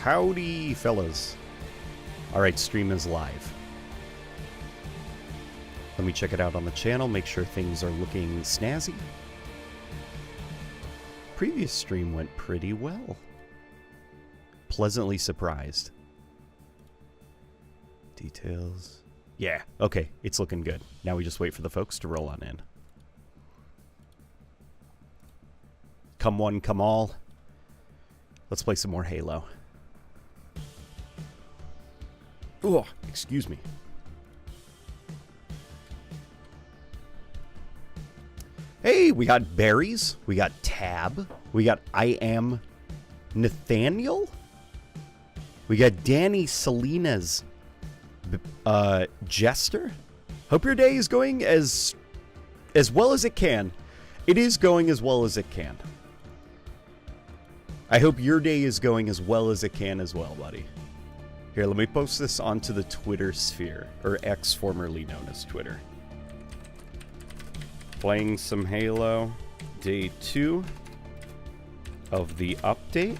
Howdy, fellas. Alright, stream is live. Let me check it out on the channel, make sure things are looking snazzy. Previous stream went pretty well. Pleasantly surprised. Details. Yeah, okay, it's looking good. Now we just wait for the folks to roll on in. Come one, come all. Let's play some more Halo. Oh, excuse me. Hey, we got Berries. We got Tab. We got I Am Nathaniel. We got Danny Salinas. Jester. Hope your day is going as well as it can. It is going as well as it can. I hope your day is going as well as it can as well, buddy. Here, let me post this onto the Twitter sphere, or X, formerly known as Twitter. Playing some Halo, day 2 of the update.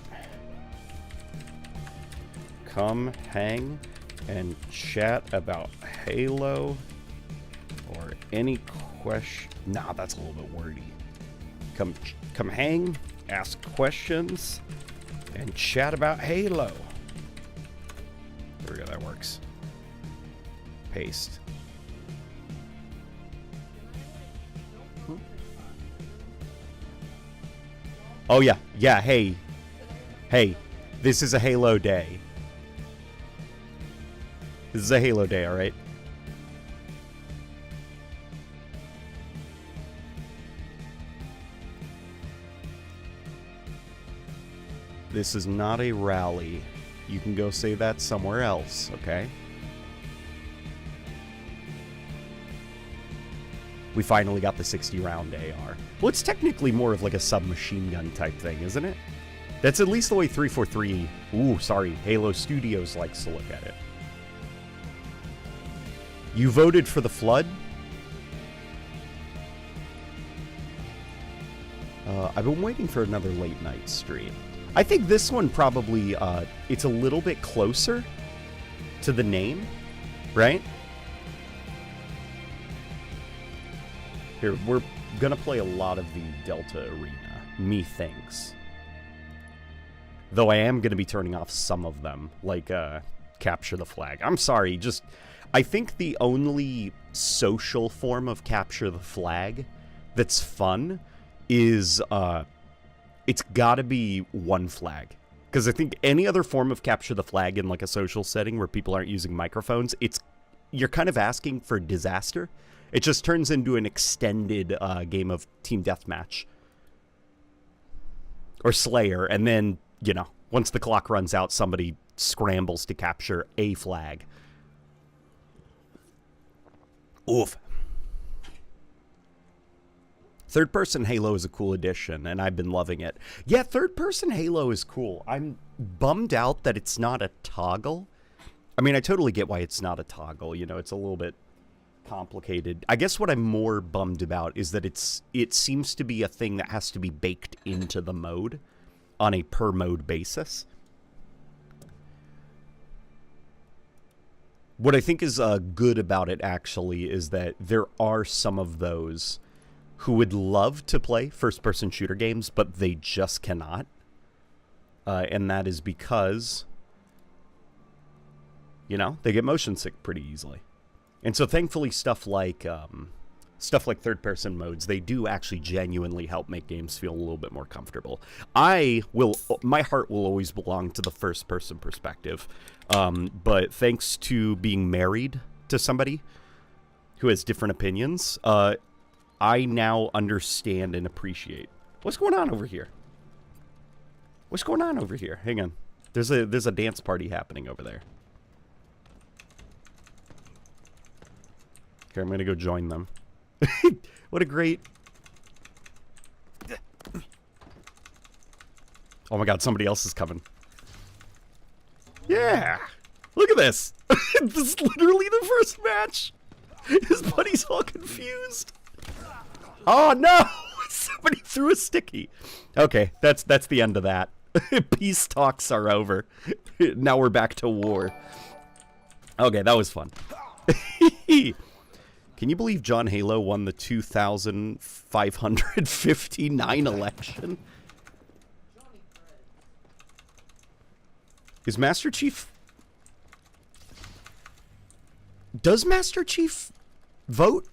Come hang and chat about Halo or any question. Nah, that's a little bit wordy. Come hang, ask questions, and chat about Halo. There we go, that works. Paste. Oh yeah, yeah, hey, this is a Halo day. This is a Halo day, alright? This is not a rally. You can go say that somewhere else, okay? We finally got the 60-round AR. Well, it's technically more of like a submachine gun type thing, isn't it? That's at least the way 343, Halo Studios likes to look at it. You voted for the Flood? I've been waiting for another late night stream. I think this one probably, it's a little bit closer to the name, right? Here, we're gonna play a lot of the Delta Arena, methinks. Though I am gonna be turning off some of them, like, Capture the Flag. I'm sorry, just, I think the only social form of Capture the Flag that's fun is, it's gotta be one flag. Because I think any other form of Capture the Flag in like a social setting where people aren't using microphones, you're kind of asking for disaster. It just turns into an extended game of Team Deathmatch. Or Slayer, and then, you know, once the clock runs out, somebody scrambles to capture a flag. Oof. Third-person Halo is a cool addition, and I've been loving it. Yeah, third-person Halo is cool. I'm bummed out that it's not a toggle. I mean, I totally get why it's not a toggle. You know, it's a little bit complicated. I guess what I'm more bummed about is that it seems to be a thing that has to be baked into the mode on a per-mode basis. What I think is good about it, actually, is that there are some of those who would love to play first-person shooter games, but they just cannot. And that is because, you know, they get motion sick pretty easily. And so thankfully stuff like third-person modes, they do actually genuinely help make games feel a little bit more comfortable. My heart will always belong to the first-person perspective. But thanks to being married to somebody who has different opinions, I now understand and appreciate. What's going on over here? What's going on over here? Hang on. There's a dance party happening over there. Okay, I'm gonna go join them. What a great... Oh my god, somebody else is coming. Yeah! Look at this! This is literally the first match! His buddy's all confused. Oh no! Somebody threw a sticky. Okay, that's the end of that. Peace talks are over. Now we're back to war. Okay, that was fun. Can you believe John Halo won the 2,559 election? Is Master Chief... Does Master Chief vote?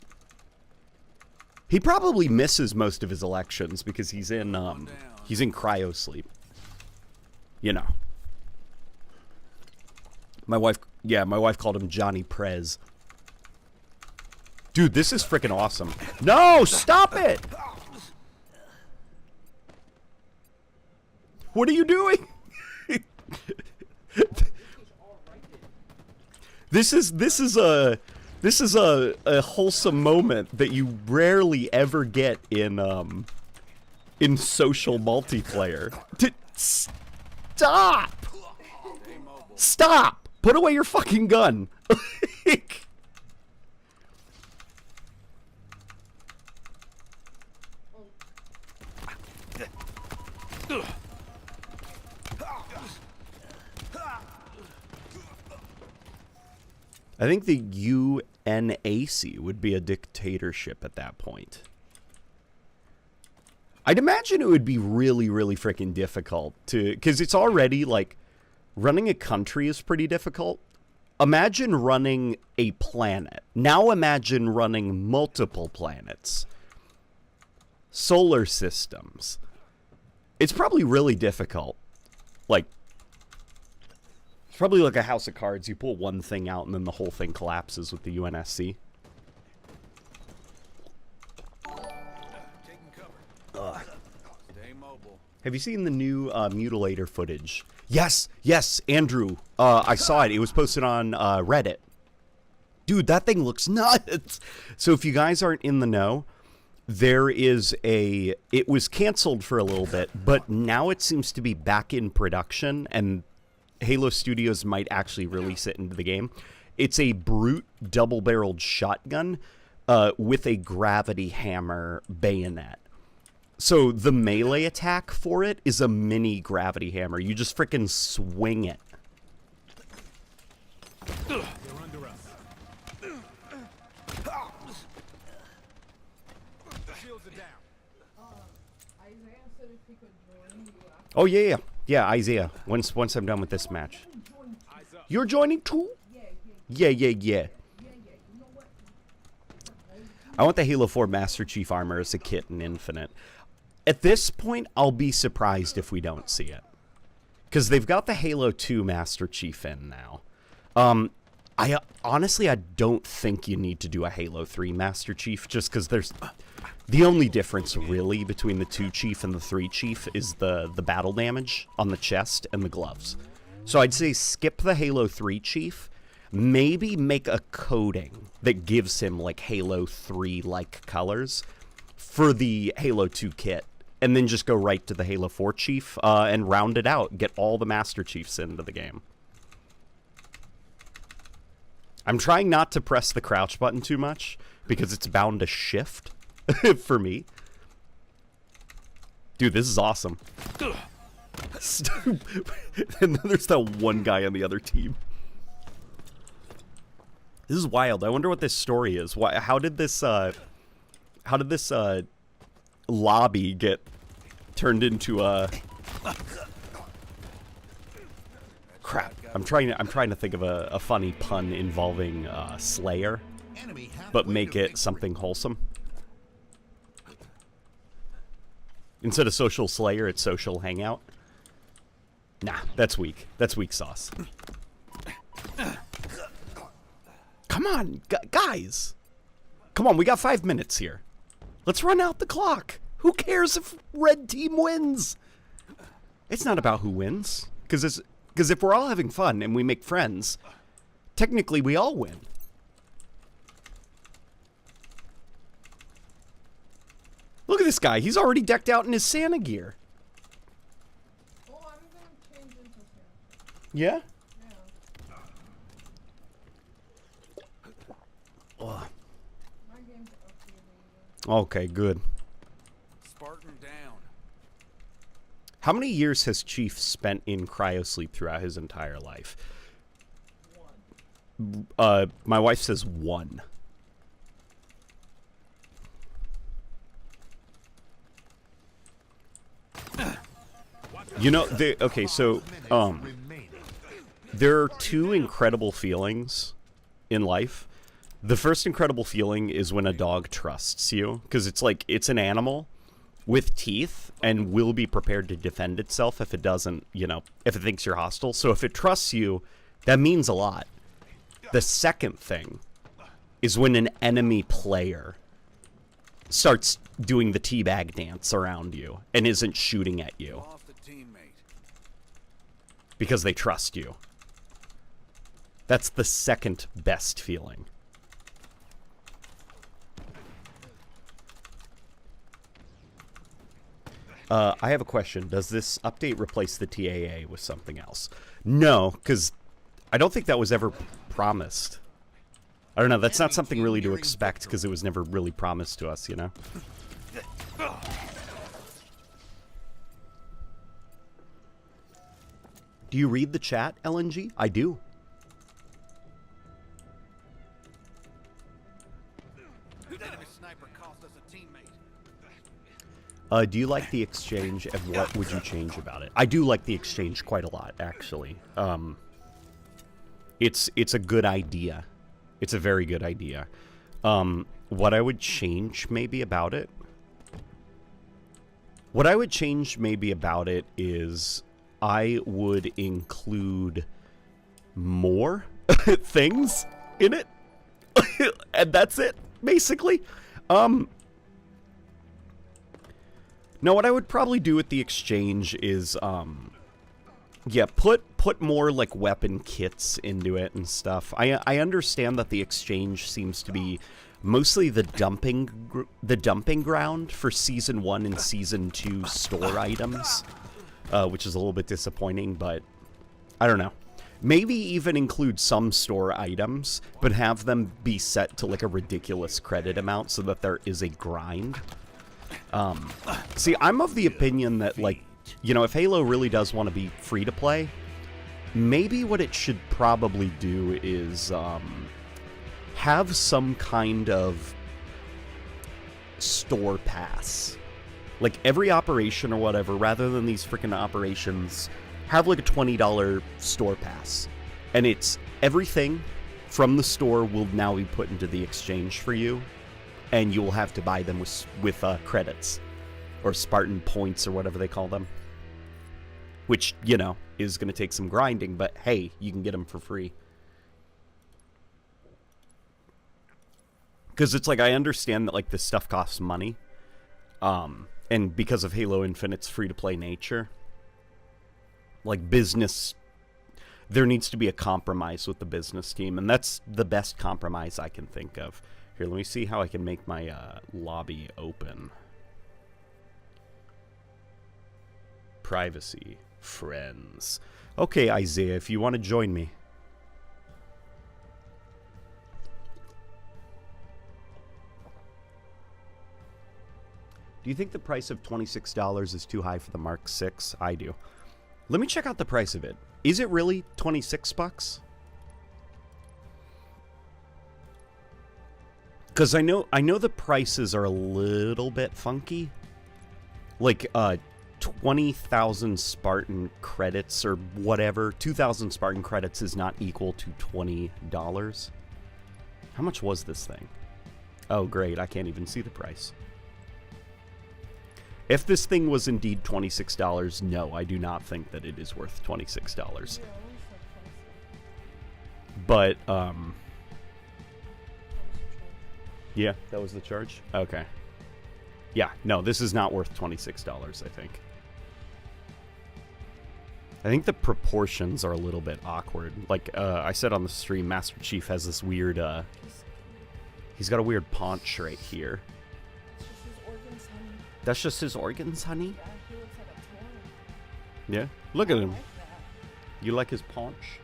He probably misses most of his elections because he's in cryo sleep. You know. My wife called him Johnny Prez. Dude, this is freaking awesome. No, stop it! What are you doing? This is a wholesome moment that you rarely ever get in social multiplayer. Stop! Stop! Put away your fucking gun. I think the UNAC would be a dictatorship at that point. I'd imagine it would be really, really freaking difficult to... Because it's already, like, running a country is pretty difficult. Imagine running a planet. Now imagine running multiple planets. Solar systems. It's probably really difficult. Like... It's probably like a house of cards. You pull one thing out and then the whole thing collapses with the UNSC. Have you seen the new mutilator footage? Yes, yes, Andrew. I saw it. It was posted on Reddit. Dude, that thing looks nuts. So if you guys aren't in the know, there is a... It was canceled for a little bit, but now it seems to be back in production, and Halo Studios might actually release it into the game. It's a brute double-barreled shotgun with a gravity hammer bayonet. So the melee attack for it is a mini gravity hammer. You just frickin' swing it. Oh yeah. Yeah, Isaiah. Once I'm done with this match. You're joining too? Yeah. I want the Halo 4 Master Chief armor as a kit in Infinite. At this point, I'll be surprised if we don't see it. Because they've got the Halo 2 Master Chief in now. Honestly, I don't think you need to do a Halo 3 Master Chief, just because there's... The only difference, really, between the 2 Chief and the 3 Chief is the battle damage on the chest and the gloves. So I'd say skip the Halo 3 Chief, maybe make a coating that gives him, like, Halo 3-like colors for the Halo 2 kit, and then just go right to the Halo 4 Chief and round it out. Get all the Master Chiefs into the game. I'm trying not to press the crouch button too much, because it's bound to shift for me. Dude, this is awesome. And then there's that one guy on the other team. This is wild. I wonder what this story is. How did this lobby get turned into a... Crap. I'm trying to think of a funny pun involving Slayer, but make it something wholesome. Instead of social Slayer, it's social hangout. Nah, that's weak. That's weak sauce. Come on, guys. Come on, we got 5 minutes here. Let's run out the clock. Who cares if red team wins? It's not about who wins. Because if we're all having fun and we make friends, technically we all win. Look at this guy. He's already decked out in his Santa gear. Oh, I'm gonna change into Santa. Yeah? Yeah. Oh. My game's updated. Okay, good. Spartan down. How many years has Chief spent in cryosleep throughout his entire life? 1. My wife says 1. You know, okay, so, there are 2 incredible feelings in life. The first incredible feeling is when a dog trusts you, because it's like, it's an animal with teeth and will be prepared to defend itself if it doesn't, you know, if it thinks you're hostile. So if it trusts you, that means a lot. The second thing is when an enemy player starts doing the teabag dance around you and isn't shooting at you because they trust you. That's the second best feeling. I have a question. Does this update replace the TAA with something else? No, because I don't think that was ever promised. I don't know. That's not something really to expect because it was never really promised to us, you know? Do you read the chat, LNG? I do. Do you like the exchange, and what would you change about it? I do like the exchange quite a lot, actually. It's a good idea. It's a very good idea. What I would change maybe about it? What I would change maybe about it is I would include more things in it. And that's it, basically. No, what I would probably do with the exchange is, yeah, put more, like, weapon kits into it and stuff. I understand that the exchange seems to be mostly the dumping ground for Season 1 and Season 2 store items, which is a little bit disappointing, but I don't know. Maybe even include some store items, but have them be set to, like, a ridiculous credit amount so that there is a grind. See, I'm of the opinion that, like, you know, if Halo really does want to be free to play, maybe what it should probably do is have some kind of store pass. Like, every operation or whatever, rather than these freaking operations, have like a $20 store pass. And it's everything from the store will now be put into the exchange for you. And you will have to buy them with credits. Or Spartan points or whatever they call them. Which, you know, is going to take some grinding, but hey, you can get them for free. Because it's like, I understand that, like, this stuff costs money. And because of Halo Infinite's free-to-play nature, like, business, there needs to be a compromise with the business team. And that's the best compromise I can think of. Here, let me see how I can make my lobby open. Privacy. Friends. Okay, Isaiah, if you want to join me. Do you think the price of $26 is too high for the Mark 6? I do. Let me check out the price of it. Is it really 26 bucks? Because I know the prices are a little bit funky. Like, 20,000 Spartan credits or whatever. 2,000 Spartan credits is not equal to $20. How much was this thing? Oh, great. I can't even see the price. If this thing was indeed $26, no, I do not think that it is worth $26. But, yeah, that was the charge? Okay. Yeah, no, this is not worth $26, I think. I think the proportions are a little bit awkward. Like, I said on the stream, Master Chief has this weird, he's got a weird paunch right here. That's just his organs, honey? Yeah, he looks like a toy. Yeah? Look at him. I like that. You like his paunch?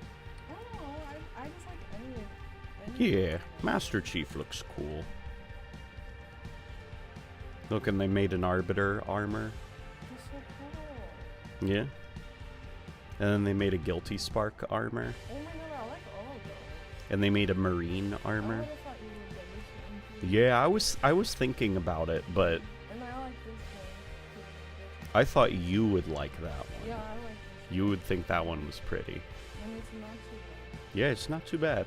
I don't know. I just like any Yeah, Master Chief looks cool. Look, and they made an Arbiter armor. He's so cool. Yeah. And then they made a Guilty Spark armor. Oh my god, I like all of those. And they made a Marine I armor. would've thought you would get this one too. Yeah, I was thinking about it, but And I like this one. I thought you would like that one. Yeah, I like this You would think that one was pretty. one. And it's not too bad. Yeah, it's not too bad.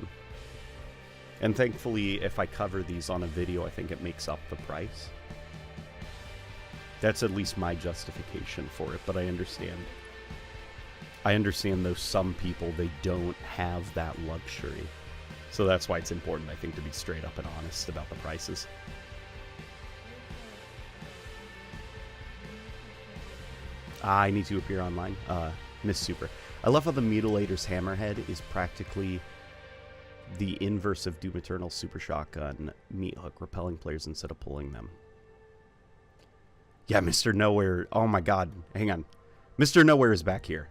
And thankfully, if I cover these on a video, I think it makes up the price. That's at least my justification for it, but I understand. I understand, though, some people, they don't have that luxury. So that's why it's important, I think, to be straight up and honest about the prices. I need to appear online. Miss Super. I love how the Mutilator's Hammerhead is practically the inverse of Doom Eternal's Super Shotgun meat hook, repelling players instead of pulling them. Yeah, Mr. Nowhere. Oh my god. Hang on. Mr. Nowhere is back here.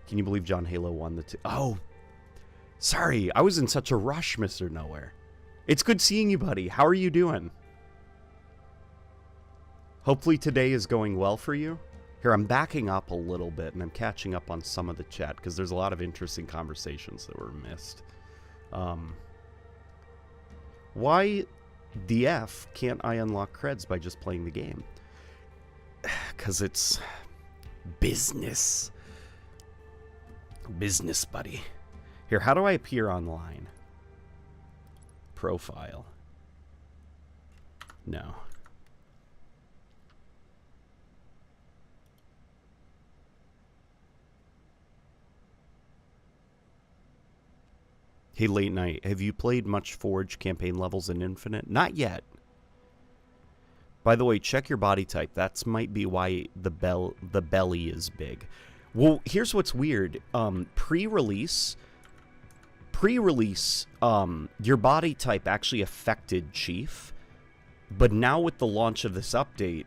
Can you believe John Halo won the Oh! Sorry, I was in such a rush, Mr. Nowhere. It's good seeing you, buddy. How are you doing? Hopefully today is going well for you. Here, I'm backing up a little bit, and I'm catching up on some of the chat, because there's a lot of interesting conversations that were missed. Why the F can't I unlock creds by just playing the game? Because it's business. Business, buddy. Here, how do I appear online? Profile. No. Hey, Late Night, have you played much Forge campaign levels in Infinite? Not yet. By the way, check your body type. That might be why the belly is big. Well, here's what's weird. Pre-release, your body type actually affected Chief, but now with the launch of this update,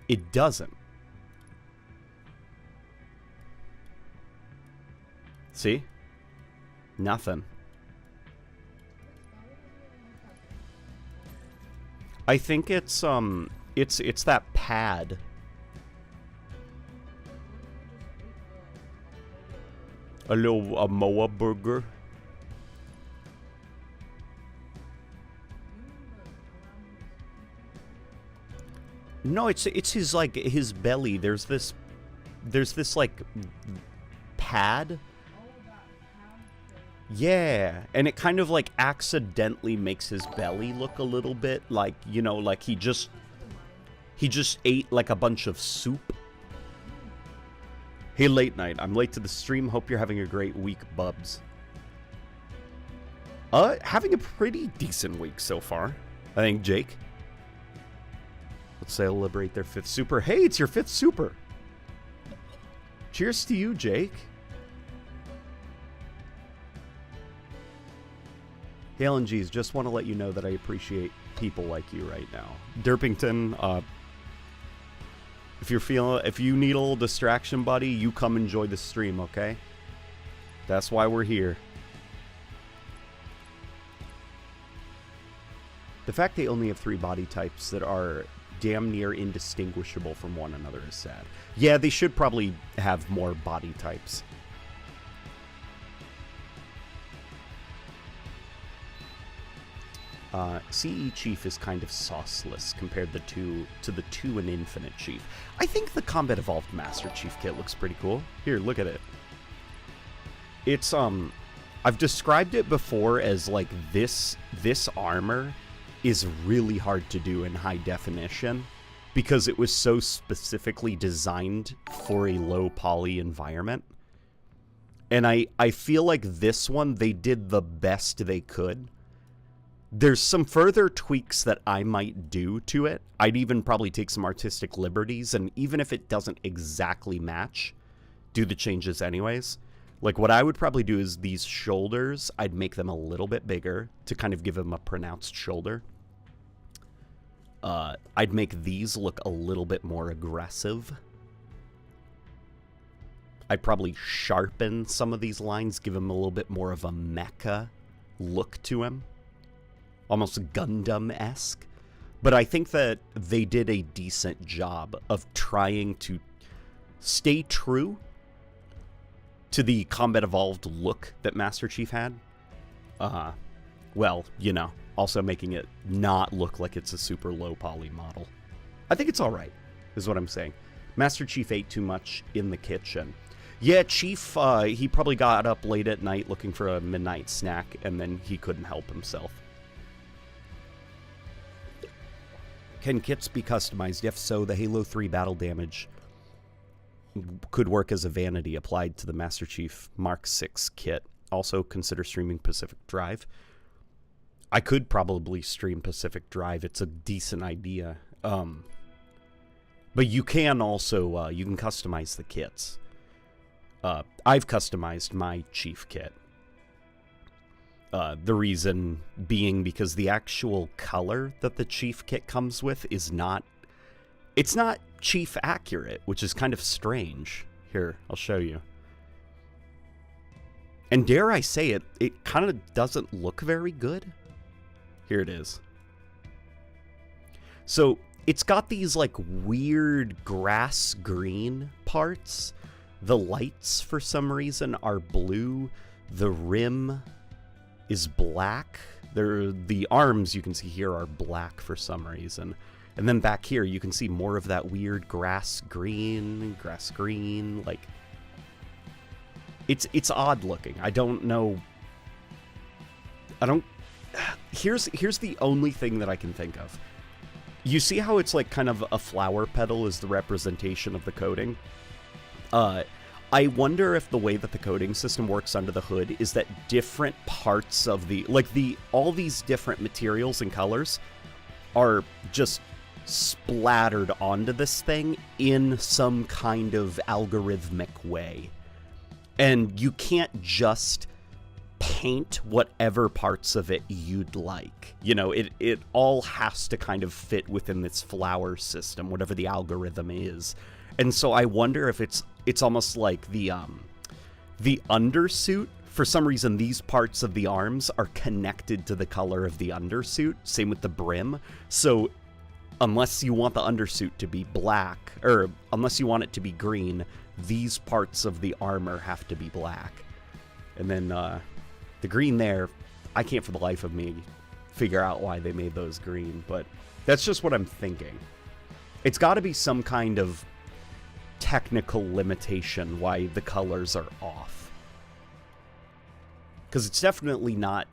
it doesn't. See? Nothing. I think it's that pad. A Moa burger. No, it's his like his belly. There's this like pad. Yeah, and it kind of like accidentally makes his belly look a little bit like, you know, like he just ate like a bunch of soup. Hey, Late Night, I'm late to the stream. Hope you're having a great week, bubs. Having a pretty decent week so far, I think, Jake. Let's celebrate their 5th super. Hey, it's your 5th super. Cheers to you, Jake. Hey, LNGs, just want to let you know that I appreciate people like you right now. Derpington, if you need a little distraction, buddy, you come enjoy the stream, okay? That's why we're here. The fact they only have 3 body types that are damn near indistinguishable from one another is sad. Yeah, they should probably have more body types. CE Chief is kind of sauceless compared to the 2 in Infinite Chief. I think the Combat Evolved Master Chief kit looks pretty cool. Here, look at it. It's, I've described it before as, like, this armor is really hard to do in high definition because it was so specifically designed for a low poly environment. And I feel like this one, they did the best they could. There's some further tweaks that I might do to it. I'd even probably take some artistic liberties, and even if it doesn't exactly match, do the changes anyways. Like, what I would probably do is these shoulders, I'd make them a little bit bigger to kind of give them a pronounced shoulder. I'd make these look a little bit more aggressive. I'd probably sharpen some of these lines, give them a little bit more of a mecha look to him. Almost Gundam-esque. But I think that they did a decent job of trying to stay true to the Combat Evolved look that Master Chief had. Well, you know, also making it not look like it's a super low poly model. I think it's alright, is what I'm saying. Master Chief ate too much in the kitchen. Yeah, Chief, he probably got up late at night looking for a midnight snack, and then he couldn't help himself. Can kits be customized? If so, the Halo 3 battle damage could work as a vanity applied to the Master Chief Mark 6 kit. Also, consider streaming Pacific Drive. I could probably stream Pacific Drive. It's a decent idea. But you can also, you can customize the kits. I've customized my Chief kit. The reason being because the actual color that the Chief kit comes with is not... It's not Chief accurate, which is kind of strange. Here, I'll show you. And dare I say it, it kind of doesn't look very good. Here it is. So, it's got these, like, weird grass green parts. The lights, for some reason, are blue. The rim is black. The arms, you can see here, are black for some reason. And then back here, you can see more of that weird grass green, like... It's odd looking. I don't know... Here's the only thing that I can think of. You see how it's like kind of a flower petal is the representation of the coating? I wonder if the way that the coating system works under the hood is that different parts of all these different materials and colors are just splattered onto this thing in some kind of algorithmic way. And you can't just paint whatever parts of it you'd like. You know, it all has to kind of fit within this flower system, whatever the algorithm is. And so I wonder if it's almost like the undersuit. For some reason, these parts of the arms are connected to the color of the undersuit. Same with the brim. So unless you want the undersuit to be black, or unless you want it to be green, these parts of the armor have to be black. And then the green there, I can't for the life of me figure out why they made those green, but that's just what I'm thinking. It's got to be some kind of technical limitation why the colors are off. Because it's definitely not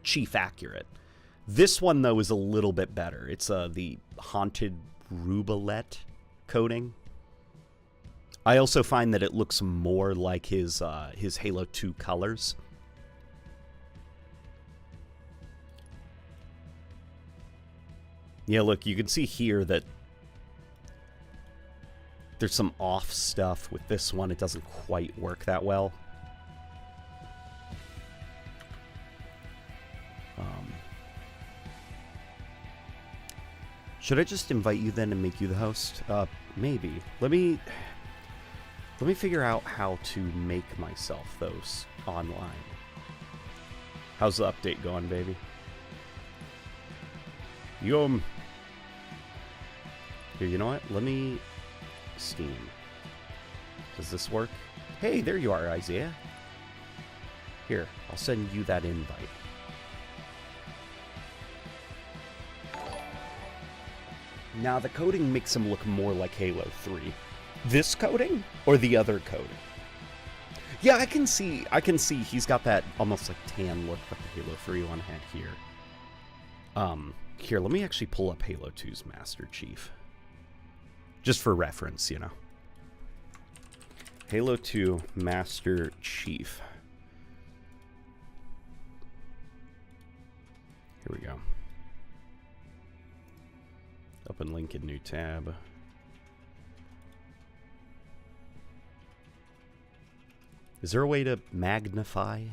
Chief accurate. This one, though, is a little bit better. It's the Haunted Rubelet coating. I also find that it looks more like his Halo 2 colors. Yeah, look, you can see here that there's some off stuff with this one. It doesn't quite work that well. Should I just invite you then and make you the host? Maybe. Let me figure out how to make myself those online. How's the update going, baby? Here, you know what? Let me... Steam. Does this work? Hey, there you are, Isaiah. Here, I'll send you that invite. Now, the coding makes him look more like Halo 3. This coding or the other coding? Yeah, I can see he's got that almost like tan look that the Halo 3 one had here. Here, let me actually pull up Halo 2's Master Chief. Just for reference, you know. Halo 2 Master Chief. Here we go. Open link in new tab. Is there a way to magnify?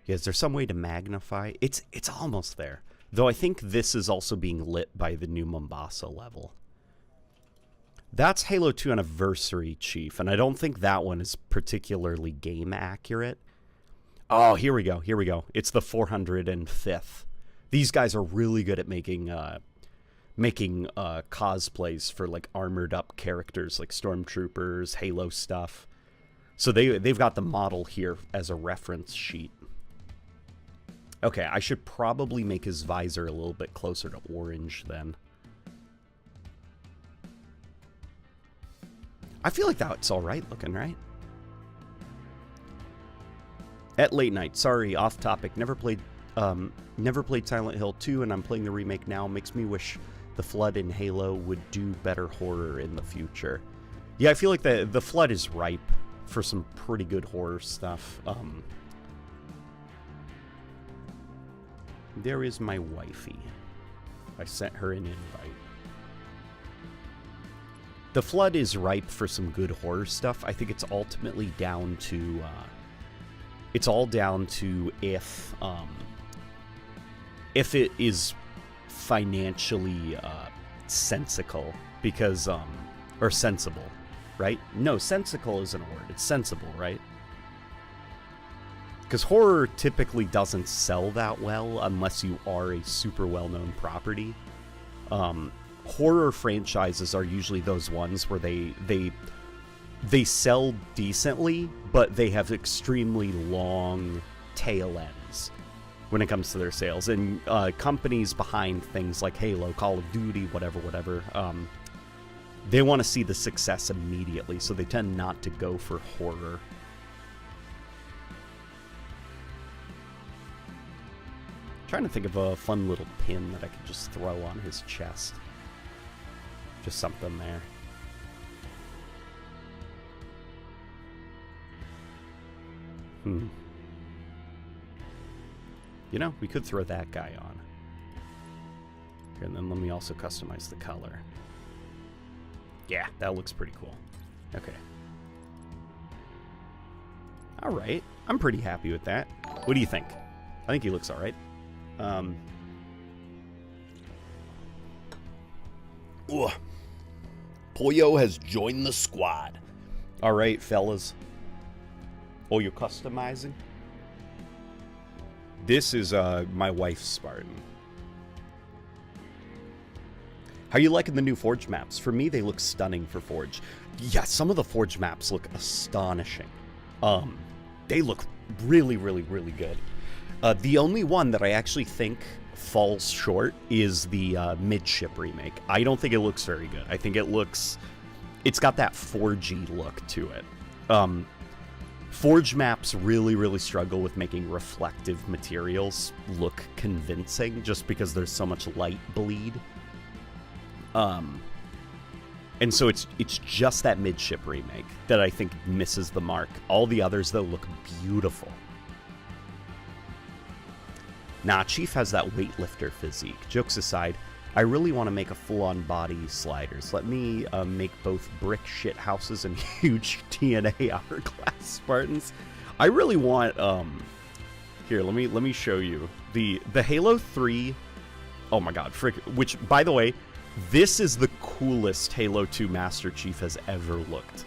Yeah, is there some way to magnify? It's almost there. Though I think this is also being lit by the new Mombasa level. That's Halo 2 Anniversary Chief, and I don't think that one is particularly game accurate. Oh, here we go. It's the 405th. These guys are really good at making making cosplays for like armored up characters like stormtroopers, Halo stuff. So they've got the model here as a reference sheet. Okay, I should probably make his visor a little bit closer to orange then. I feel like that's all right looking, right? At late night, sorry, off topic. Never played Silent Hill 2, and I'm playing the remake now. Makes me wish the Flood in Halo would do better horror in the future. Yeah, I feel like the Flood is ripe for some pretty good horror stuff. There is my wifey. I sent her an invite. The Flood is ripe for some good horror stuff. I think it's ultimately down to... it's all down to if it is financially sensical, because or sensible, right? No, sensical isn't a word. It's sensible, right? Because horror typically doesn't sell that well unless you are a super well-known property. Horror franchises are usually those ones where they sell decently, but they have extremely long tail ends when it comes to their sales. And companies behind things like Halo, Call of Duty, whatever, they want to see the success immediately, so they tend not to go for horror. Trying to think of a fun little pin that I could just throw on his chest. Just something there. You know, we could throw that guy on. Here, and then let me also customize the color. Yeah, that looks pretty cool. Okay. Alright. I'm pretty happy with that. What do you think? I think he looks alright. Pollo has joined the squad. Alright, fellas. Oh, you're customizing? This is my wife's Spartan. How are you liking the new Forge maps? For me, they look stunning for Forge. Yeah, some of the Forge maps look astonishing. They look really, really, really good. The only one that I actually think falls short is the midship remake. I don't think it looks very good. I think it's got that 4G look to it. Forge maps really, really struggle with making reflective materials look convincing just because there's so much light bleed. And so it's just that midship remake that I think misses the mark. All the others, though, look beautiful. Nah, Chief has that weightlifter physique. Jokes aside, I really want to make a full-on body sliders. Let me make both brick shit houses and huge TNA hourglass Spartans. I really want here, let me show you the Halo 3. Oh my god, frick, which by the way, this is the coolest Halo 2 Master Chief has ever looked.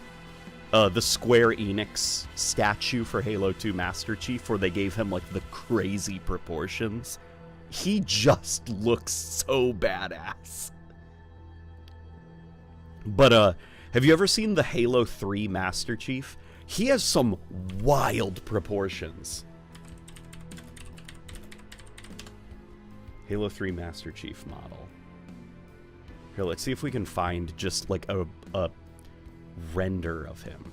The Square Enix statue for Halo 2 Master Chief, where they gave him like the crazy proportions. He just looks so badass. But have you ever seen the Halo 3 Master Chief? He has some wild proportions. Halo 3 Master Chief model. Here, let's see if we can find just like a render of him.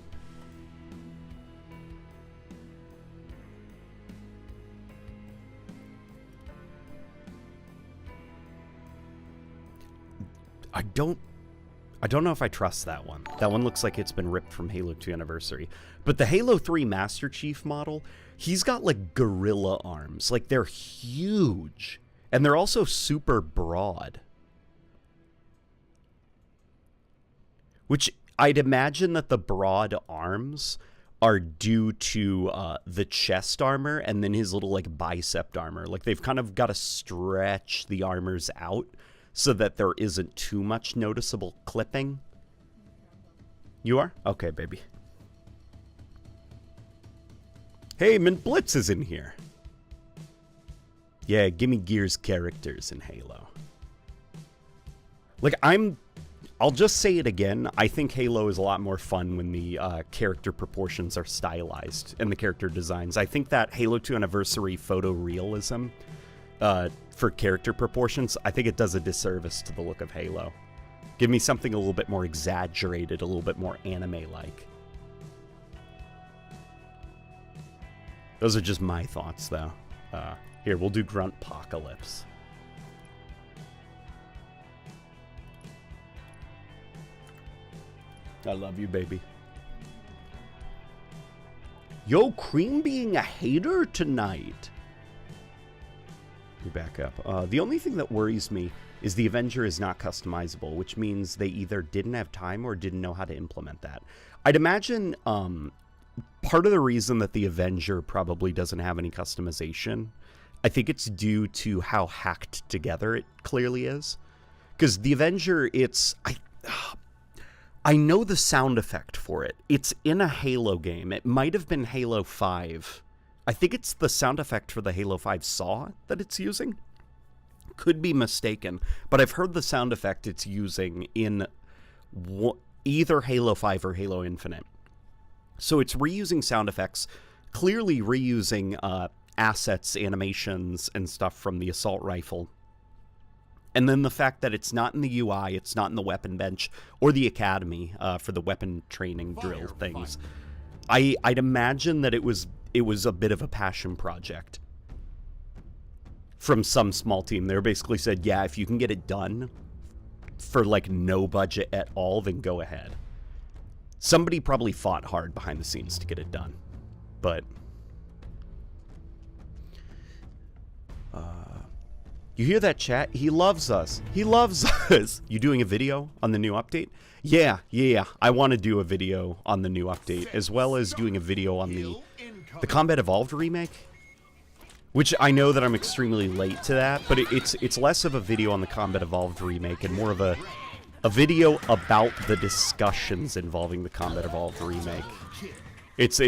I don't know if I trust that one. That one looks like it's been ripped from Halo 2 Anniversary. But the Halo 3 Master Chief model, he's got like gorilla arms. Like they're huge. And they're also super broad. Which I'd imagine that the broad arms are due to the chest armor and then his little like bicep armor. Like they've kind of got to stretch the armors out so that there isn't too much noticeable clipping. You are? Okay, baby. Hey, Mint Blitz is in here. Yeah, gimme Gears characters in Halo. Like, I'll just say it again. I think Halo is a lot more fun when the character proportions are stylized and the character designs. I think that Halo 2 Anniversary photorealism for character proportions, I think it does a disservice to the look of Halo. Give me something a little bit more exaggerated, a little bit more anime-like. Those are just my thoughts, though. Here, we'll do Gruntpocalypse. I love you, baby. Yo, Cream being a hater tonight. Let me back up. The only thing that worries me is the Avenger is not customizable, which means they either didn't have time or didn't know how to implement that. I'd imagine part of the reason that the Avenger probably doesn't have any customization, I think it's due to how hacked together it clearly is. Because the Avenger, I know the sound effect for it. It's in a Halo game. It might have been Halo 5. I think it's the sound effect for the Halo 5 saw that it's using. Could be mistaken, but I've heard the sound effect it's using in either Halo 5 or Halo Infinite. So it's reusing sound effects, clearly reusing assets, animations, and stuff from the assault rifle. And then the fact that it's not in the UI, it's not in the weapon bench, or the academy for the weapon training drill things. I'd imagine that it was a bit of a passion project from some small team. They basically said, yeah, if you can get it done for like no budget at all, then go ahead. Somebody probably fought hard behind the scenes to get it done. But you hear that, chat? He loves us. He loves us. You doing a video on the new update? Yeah. I want to do a video on the new update, as well as doing a video on the Combat Evolved remake, which I know that I'm extremely late to that, but it's less of a video on the Combat Evolved remake and more of a video about the discussions involving the Combat Evolved remake. It's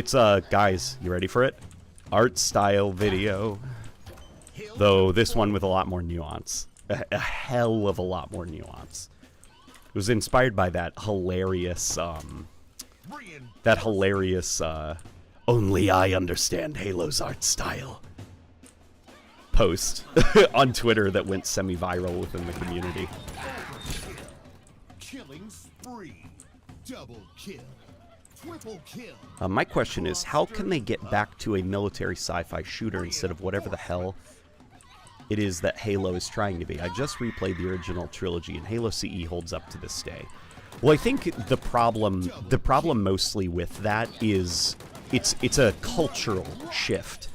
guys, you ready for it? Art style video. Though this one with a lot more nuance. A hell of a lot more nuance. It was inspired by that hilarious, only I understand Halo's art style post on Twitter that went semi-viral within the community. Killing spree. Double kill. Triple kill. My question is, how can they get back to a military sci-fi shooter instead of whatever the hell it is that Halo is trying to be? I just replayed the original trilogy, and Halo CE holds up to this day. Well, I think the problem mostly with that is it's a cultural shift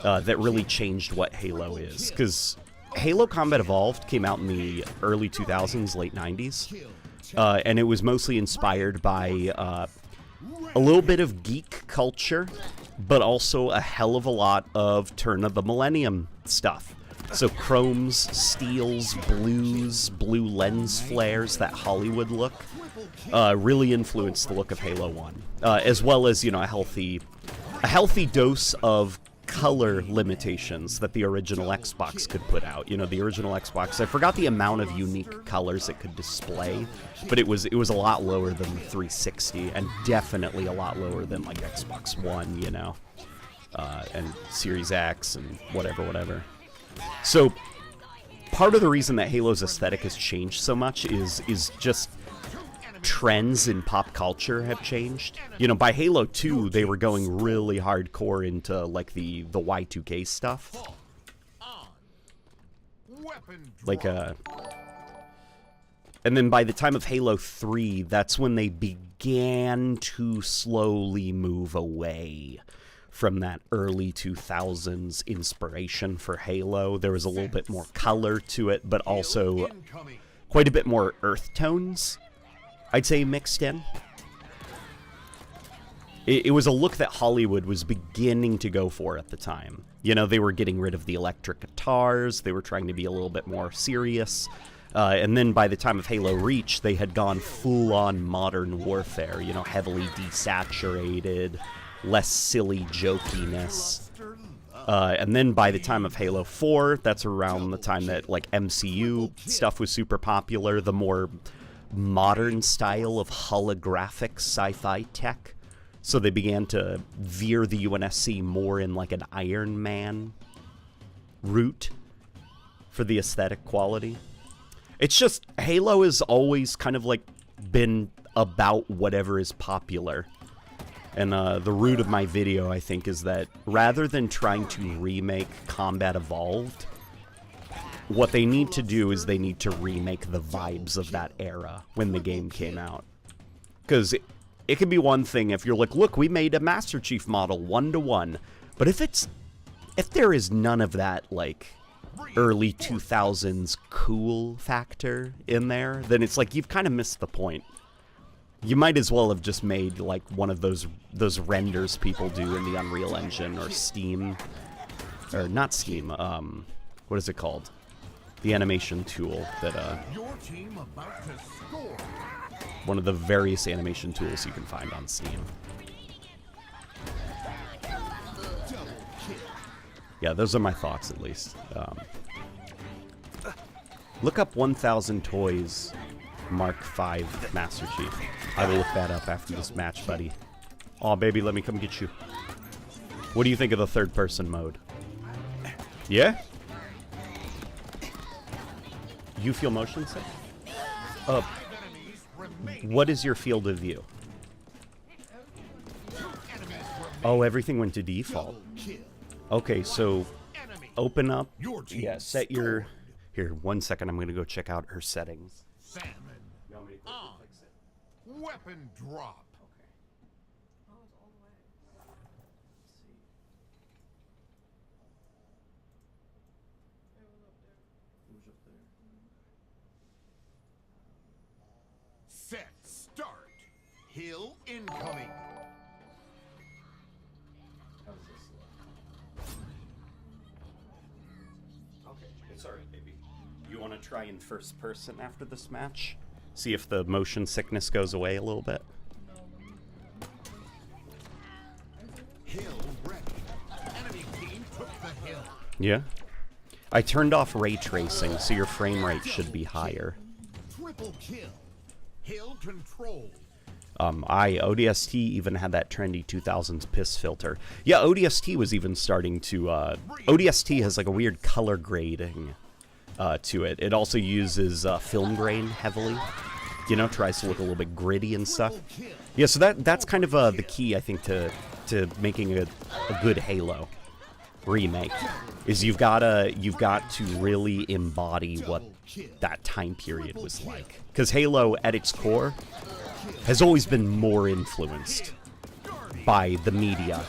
that really changed what Halo is. Because Halo Combat Evolved came out in the early 2000s, late 90s, and it was mostly inspired by a little bit of geek culture, but also a hell of a lot of turn of the millennium stuff. So chromes, steels, blues, blue lens flares, that Hollywood look, really influenced the look of Halo 1, as well as, you know, a healthy dose of color limitations that the original Xbox could put out. You know, the original Xbox, I forgot the amount of unique colors it could display, but it was a lot lower than the 360, and definitely a lot lower than like Xbox One, you know, and Series X and whatever. So part of the reason that Halo's aesthetic has changed so much is just trends in pop culture have changed. You know, by Halo 2, they were going really hardcore into like the Y2K stuff. Like and then by the time of Halo 3, that's when they began to slowly move away from that early 2000s inspiration for Halo. There was a little bit more color to it, but also quite a bit more earth tones, I'd say, mixed in. It was a look that Hollywood was beginning to go for at the time. You know, they were getting rid of the electric guitars, they were trying to be a little bit more serious, and then by the time of Halo Reach, they had gone full-on modern warfare, you know, heavily desaturated, less silly jokiness. And then by the time of Halo 4, that's around the time that, like, MCU stuff was super popular, the more modern style of holographic sci-fi tech. So they began to veer the UNSC more in, like, an Iron Man route for the aesthetic quality. It's just, Halo has always kind of, like, been about whatever is popular. And the root of my video, I think, is that rather than trying to remake Combat Evolved, what they need to do is they need to remake the vibes of that era when the game came out. Because it could be one thing if you're like, look, we made a Master Chief model 1-to-1. But if there is none of that, like, early 2000s cool factor in there, then it's like you've kind of missed the point. You might as well have just made, like, one of those renders people do in the Unreal Engine or Steam. Or not Steam, what is it called? The animation tool that, one of the various animation tools you can find on Steam. Yeah, those are my thoughts, at least. Look up 1000 Toys Mark V Master Chief. I will look that up after this match, buddy. Aw, baby, let me come get you. What do you think of the third-person mode? Yeah? You feel motion sick? What is your field of view? Oh, everything went to default. Okay, so open up. Yeah, set your... Here, 1 second. I'm going to go check out her settings. On. Weapon drop. Set start. Hill incoming. How does this look? Okay, it's alright, baby. You want to try in first person after this match? See if the motion sickness goes away a little bit. Hill ready. Enemy team took the hill. Yeah? I turned off ray tracing, so your frame rate should be higher. Triple kill. Hill control. ODST even had that trendy 2000s piss filter. Yeah, ODST was even starting to, ODST has like a weird color grading to it. It also uses film grain heavily. You know, tries to look a little bit gritty and stuff. Yeah, so that's kind of the key, I think, to making a good Halo remake. Is you've got to really embody what that time period was like. Because Halo, at its core, has always been more influenced by the media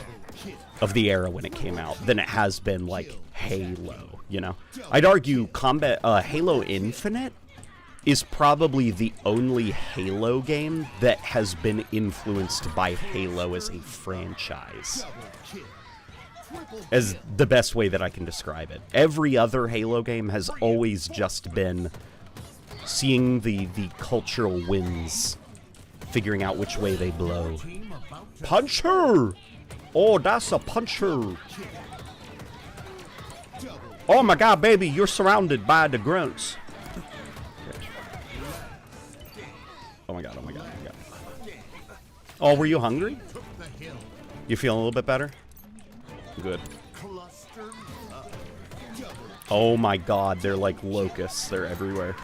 of the era when it came out than it has been like Halo, you know? I'd argue Halo Infinite is probably the only Halo game that has been influenced by Halo as a franchise. As the best way that I can describe it. Every other Halo game has always just been seeing the cultural winds, figuring out which way they blow. Puncher! Oh, that's a puncher! Oh my god, baby, you're surrounded by the grunts. Oh my god, oh my god, oh my god. Oh, were you hungry? You feeling a little bit better? Good. Oh my god, they're like locusts. They're everywhere.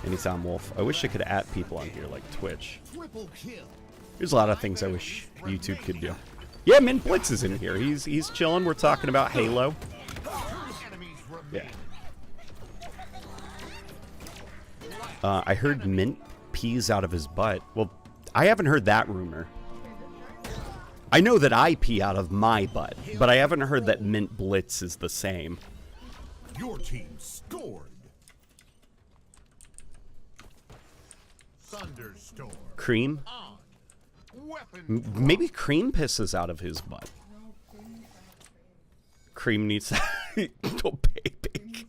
Anytime Wolf. I wish I could at people on here like Twitch. There's a lot of things I wish YouTube could do. Yeah, Mint Blitz is in here. He's chilling. We're talking about Halo. Yeah. I heard Mint pees out of his butt. Well, I haven't heard that rumor. I know that I pee out of my butt, but I haven't heard that Mint Blitz is the same. Your team scored. Thunderstorm. Cream? Maybe Cream pisses out of his butt. Cream needs oh, baby.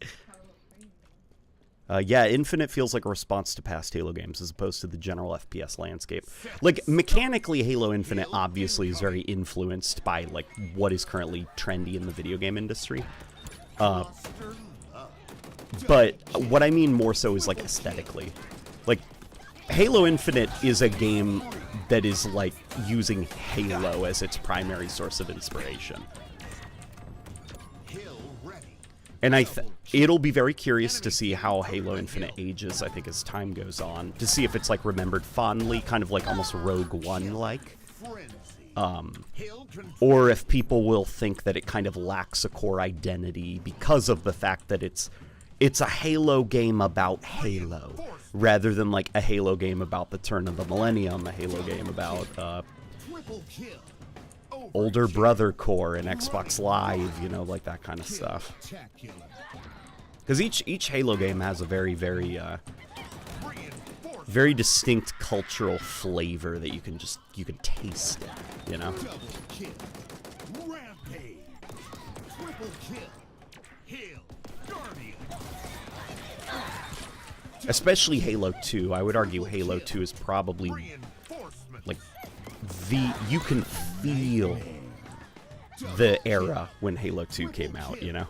Yeah, Infinite feels like a response to past Halo games as opposed to the general FPS landscape. Like, mechanically, Halo Infinite obviously is very influenced by, like, what is currently trendy in the video game industry. But what I mean more so is, like, aesthetically. Like, Halo Infinite is a game that is, like, using Halo as its primary source of inspiration. And it'll be very curious to see how Halo Infinite ages, I think, as time goes on. To see if it's, like, remembered fondly, kind of like almost Rogue One-like. Or if people will think that it kind of lacks a core identity because of the fact that it's a Halo game about Halo, rather than, like, a Halo game about the turn of the millennium, a Halo game about, older brother core and Xbox Live, you know, like that kind of stuff. Because each Halo game has a very, very, very distinct cultural flavor that you can taste it, you know? Especially Halo 2. I would argue Halo 2 is probably, like, you can feel the era when Halo 2 came out, you know?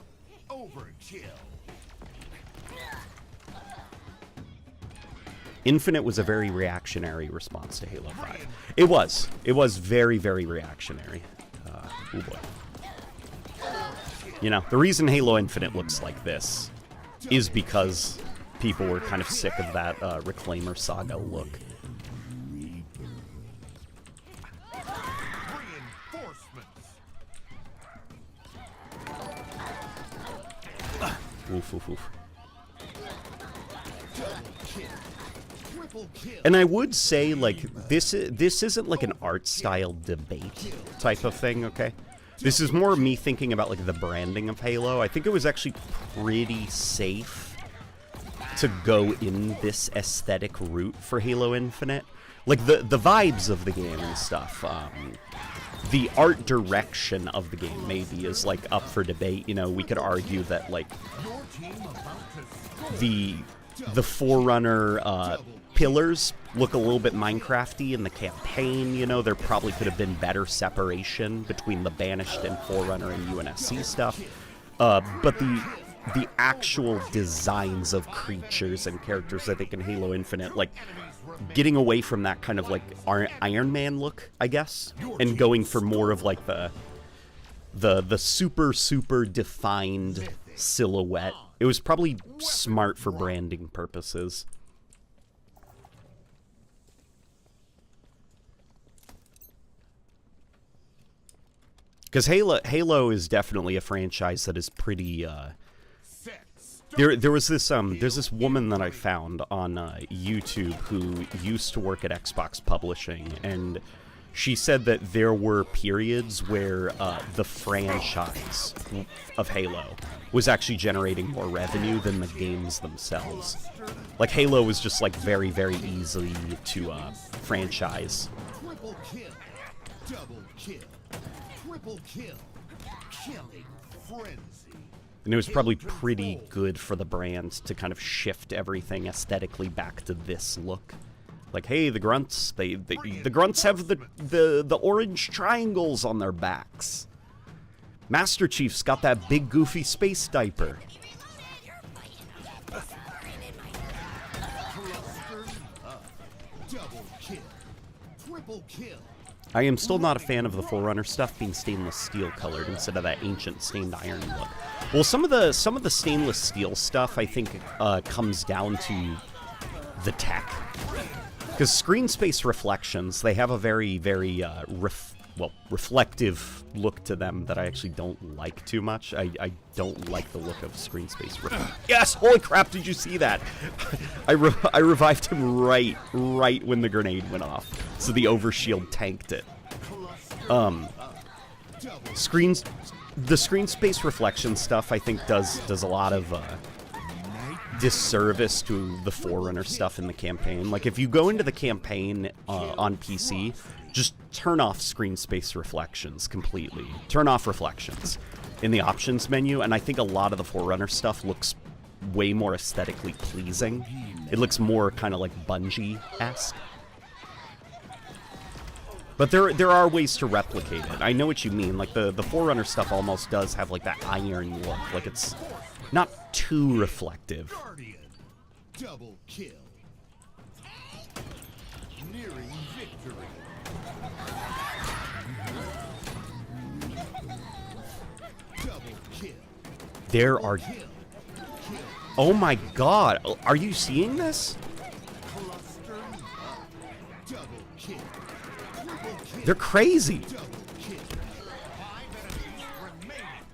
Infinite was a very reactionary response to Halo 5. It was. It was very, very reactionary. Oh boy. You know, the reason Halo Infinite looks like this is because people were kind of sick of that Reclaimer Saga look. Oof, oof, oof. And I would say, like, this isn't like an art style debate type of thing, okay? This is more me thinking about, like, the branding of Halo. I think it was actually pretty safe to go in this aesthetic route for Halo Infinite. Like, the vibes of the game and stuff, the art direction of the game maybe is, like, up for debate. You know, we could argue that, like, the Forerunner pillars look a little bit Minecrafty in the campaign, you know. There probably could have been better separation between the Banished and Forerunner and UNSC stuff. But the actual designs of creatures and characters, I think, in Halo Infinite, like, getting away from that kind of, like, Iron Man look, I guess, and going for more of, like, the super defined silhouette. It was probably smart for branding purposes. Because Halo is definitely a franchise that is pretty, There was this, there's this woman that I found on YouTube who used to work at Xbox Publishing, and she said that there were periods where the franchise of Halo was actually generating more revenue than the games themselves. Like, Halo was just, like, very, very easy to franchise. Triple kill, double kill, triple kill, killing frenzy. And it was probably pretty good for the brand to kind of shift everything aesthetically back to this look. Like, hey, the grunts, the grunts have the orange triangles on their backs. Master Chief's got that big goofy space diaper. Double kill, triple kill. I am still not a fan of the Forerunner stuff being stainless steel colored instead of that ancient stained iron look. Well, some of the stainless steel stuff, I think, comes down to the tech. Because screen space reflections, they have a very, very reflective look to them that I actually don't like too much. I don't like the look of screen space. Yes! Holy crap, did you see that? I revived him right when the grenade went off. So the overshield tanked it. The screen space reflection stuff, I think, does a lot of disservice to the Forerunner stuff in the campaign. Like, if you go into the campaign on PC, just turn off screen space reflections completely. Turn off reflections in the options menu, and I think a lot of the Forerunner stuff looks way more aesthetically pleasing. It looks more kind of like Bungie-esque. But there are ways to replicate it. I know what you mean. Like, the Forerunner stuff almost does have, like, that iron look. Like, it's not too reflective. Guardian. Double kill. Nearing victory. Double kill. There are... Oh my god. Are you seeing this? Cluster. Double kill. Triple kill. They're crazy. Double kill. 5 enemies remaining.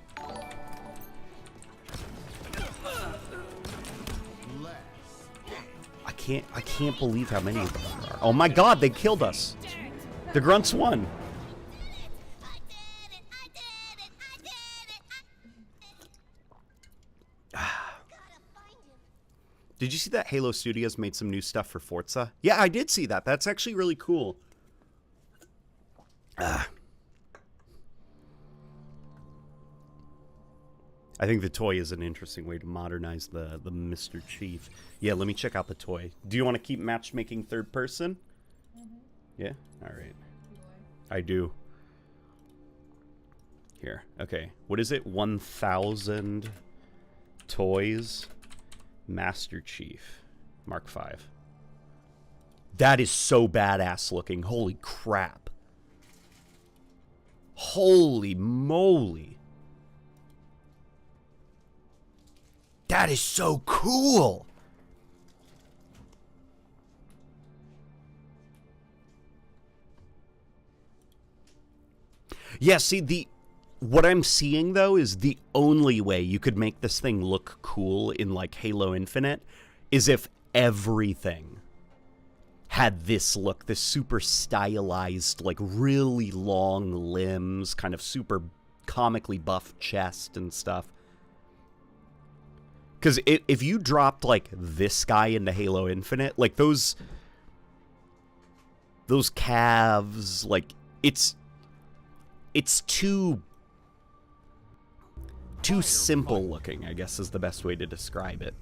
Last. I can't believe how many of them there are. Oh my god, they killed us. The grunts won. Did you see that Halo Studios made some new stuff for Forza? Yeah, I did see that. That's actually really cool. I think the toy is an interesting way to modernize the Mr. Chief. Yeah, let me check out the toy. Do you want to keep matchmaking third person? Yeah? Alright. I do. Here. Okay. What is it? 1,000 toys. Master Chief. Mark 5. That is so badass looking. Holy crap. Holy moly. That is so cool. Yeah, see, what I'm seeing, though, is the only way you could make this thing look cool in, like, Halo Infinite is if everything had this look, this super stylized, like, really long limbs, kind of super comically buffed chest and stuff. Because if you dropped, like, this guy into Halo Infinite, like, those calves, like, it's too simple looking, I guess is the best way to describe it.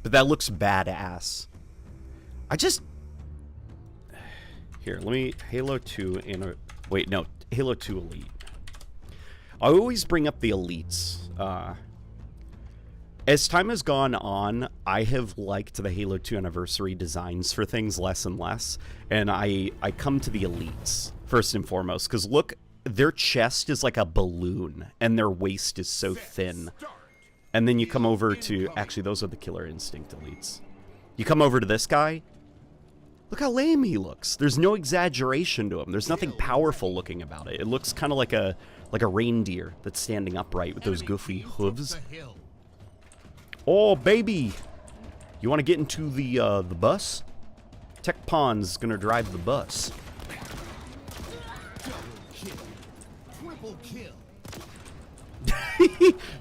But that looks badass. Here, let me... Halo 2 wait, no. Halo 2 Elite. I always bring up the Elites. As time has gone on, I have liked the Halo 2 Anniversary designs for things less and less. And I come to the Elites, first and foremost. Because look, their chest is like a balloon. And their waist is so thin. And then you come over to... Actually, those are the Killer Instinct Elites. You come over to this guy. Look how lame he looks. There's no exaggeration to him. There's nothing powerful looking about it. It looks kind of like a reindeer that's standing upright with those goofy hooves. Oh, baby! You want to get into the bus? Tech Pawn's gonna drive the bus. Triple kill.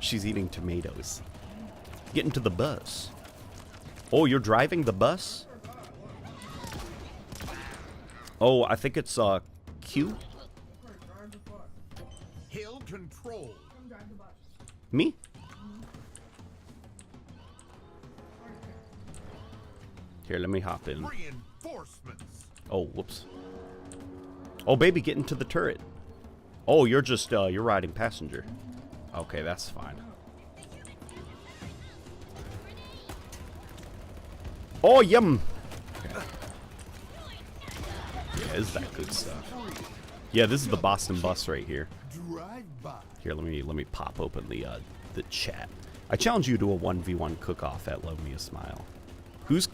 She's eating tomatoes. Get into the bus. Oh, you're driving the bus? Oh, I think it's Q. Hill control. Me? Here, let me hop in. Reinforcements. Oh, whoops. Oh, baby, get into the turret. Oh, you're just, you're riding passenger. Okay, that's fine. Oh, yum! Okay. Yeah, is that good stuff? Yeah, this is the Boston bus right here. Drive by. Here, let me pop open the chat. I challenge you to a 1v1 cook-off at Love Me a Smile. Who's...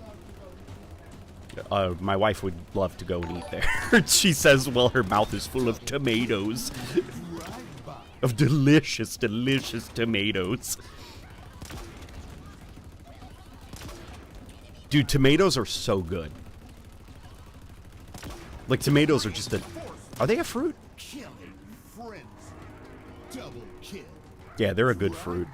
my wife would love to go and eat there. She says, well, her mouth is full of tomatoes. Of delicious, delicious tomatoes. Dude, tomatoes are so good. Like, tomatoes are just a... Are they a fruit? Killing friends. Double kill. Yeah, they're a good fruit.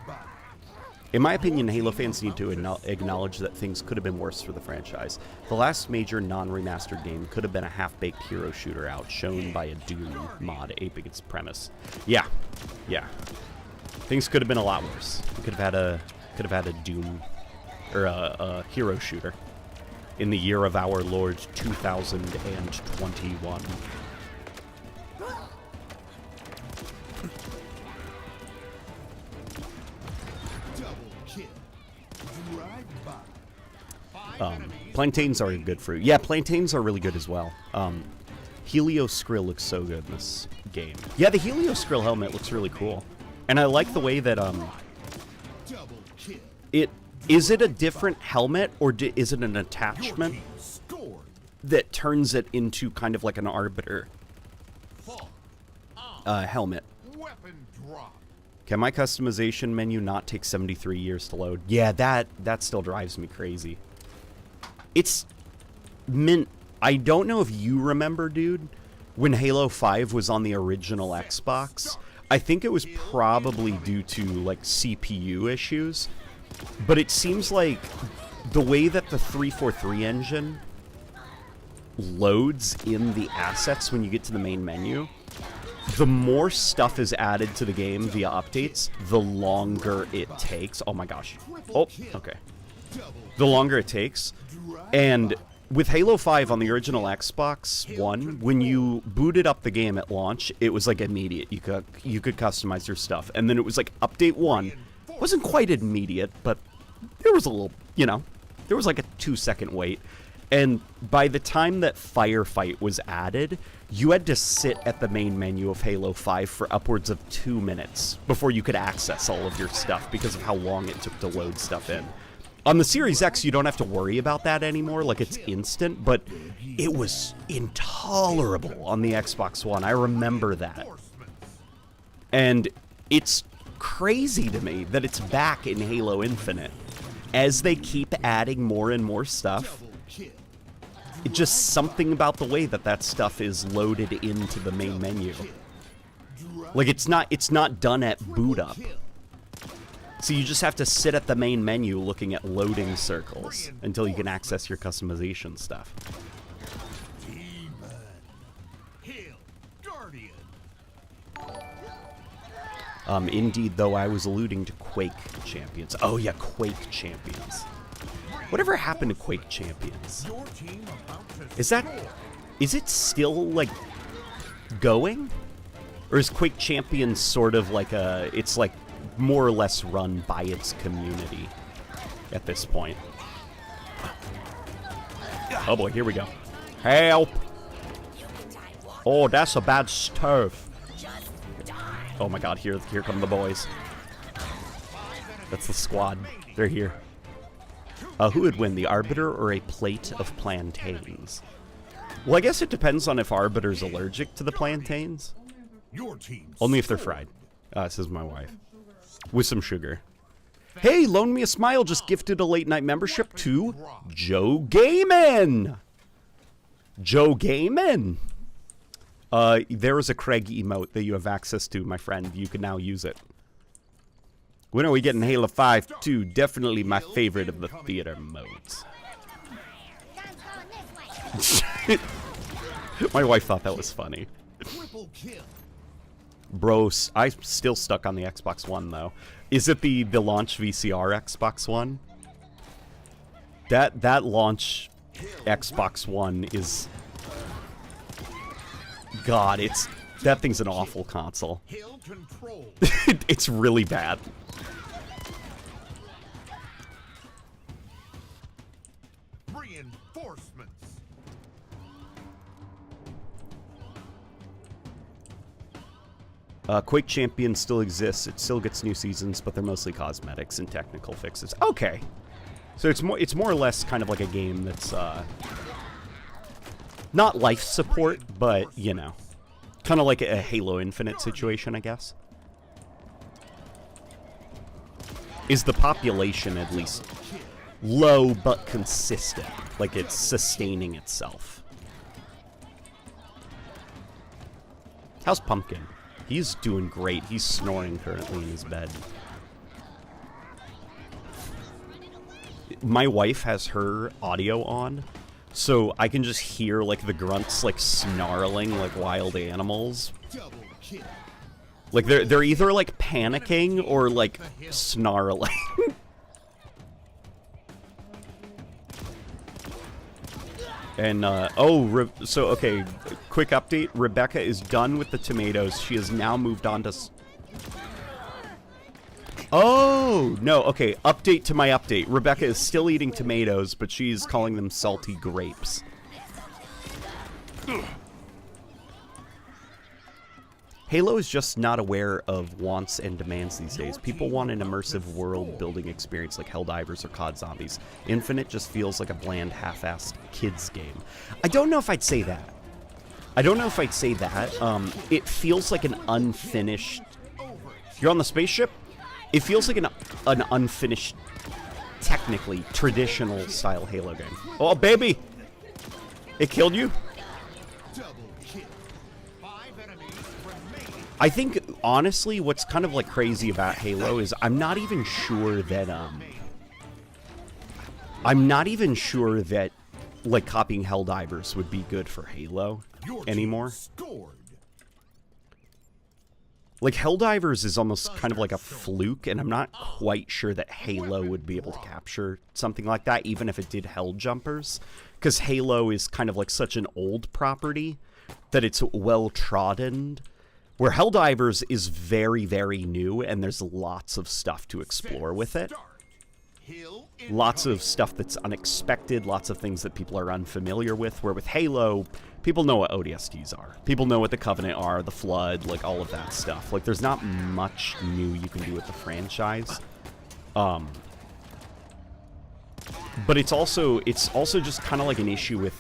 In my opinion, Halo fans need to acknowledge that things could have been worse for the franchise. The last major non-remastered game could have been a half-baked hero shooter out, shown by a Doom mod aping its premise. Yeah. Yeah. Things could have been a lot worse. We could have had a Doom or a hero shooter in the year of our Lord 2021. Plantains are good fruit. Yeah, plantains are really good as well. Helio Skrill looks so good in this game. Yeah, the Helio Skrill helmet looks really cool. And I like the way that, is it a different helmet, or is it an attachment that turns it into kind of like an Arbiter helmet? Can my customization menu not take 73 years to load? Yeah, that still drives me crazy. It's mint. I don't know if you remember, dude, when Halo 5 was on the original Xbox. I think it was probably due to, like, CPU issues. But it seems like the way that the 343 engine loads in the assets when you get to the main menu, the more stuff is added to the game via updates, the longer it takes. Oh my gosh. Oh, okay. The longer it takes. And with Halo 5 on the original Xbox One, when you booted up the game at launch, it was like immediate. You could customize your stuff. And then it was like update 1. Wasn't quite immediate, but there was a little, there was like a 2-second wait. And by the time that Firefight was added, you had to sit at the main menu of Halo 5 for upwards of 2 minutes before you could access all of your stuff because of how long it took to load stuff in. On the Series X, you don't have to worry about that anymore, like it's instant, but it was intolerable on the Xbox One. I remember that. And it's crazy to me that it's back in Halo Infinite. As they keep adding more and more stuff, it's just something about the way that stuff is loaded into the main menu. Like, it's not done at boot up. So you just have to sit at the main menu looking at loading circles until you can access your customization stuff. Indeed, though, I was alluding to Quake Champions. Oh yeah, Quake Champions. Whatever happened to Quake Champions? Is it still, like, going? Or is Quake Champions sort of like it's like more or less run by its community at this point? Oh boy, here we go. Help! Oh, that's a bad stove. Oh my god, here come the boys. That's the squad. They're here. Who would win, the Arbiter or a plate of plantains? Well, I guess it depends on if Arbiter's allergic to the plantains. Only if they're fried, says my wife. With some sugar. Hey, Loan Me a Smile just gifted a late night membership to Joe Gaiman! Joe Gaiman! There is a Craig emote that you have access to, my friend. You can now use it. When are we getting Halo 5 2? Definitely my favorite of the theater modes. My wife thought that was funny. Bro, I'm still stuck on the Xbox One, though. Is it the launch VCR Xbox One? That launch Xbox One is... God, that thing's an awful console. It's really bad. Reinforcements. Quake Champions still exists. It still gets new seasons, but they're mostly cosmetics and technical fixes. Okay, so it's more or less kind of like a game that's not life support, but kind of like a Halo Infinite situation, I guess. Is the population at least low but consistent? Like it's sustaining itself. How's Pumpkin? He's doing great. He's snoring currently in his bed. My wife has her audio on, so I can just hear, like, the grunts, like, snarling like wild animals. Like they're either like panicking or like snarling. And so okay, quick update. Rebecca is done with the tomatoes. She has now moved on to Oh, no, okay, update to my update. Rebecca is still eating tomatoes, but she's calling them salty grapes. Halo is just not aware of wants and demands these days. People want an immersive world-building experience like Helldivers or COD Zombies. Infinite just feels like a bland, half-assed kids game. I don't know if I'd say that. It feels like an unfinished... You're on the spaceship? It feels like an unfinished, technically, traditional-style Halo game. Oh, baby! It killed you? I think, honestly, what's kind of, like, crazy about Halo is I'm not even sure that, like, copying Helldivers would be good for Halo anymore. Like, Helldivers is almost kind of like a fluke, and I'm not quite sure that Halo would be able to capture something like that, even if it did Helljumpers. Because Halo is kind of like such an old property that it's well-trodden. Where Helldivers is very, very new, and there's lots of stuff to explore with it. Lots of stuff that's unexpected, lots of things that people are unfamiliar with, where with Halo, people know what ODSTs are. People know what the Covenant are, the Flood, like all of that stuff. Like, there's not much new you can do with the franchise. But it's also just kind of like an issue with,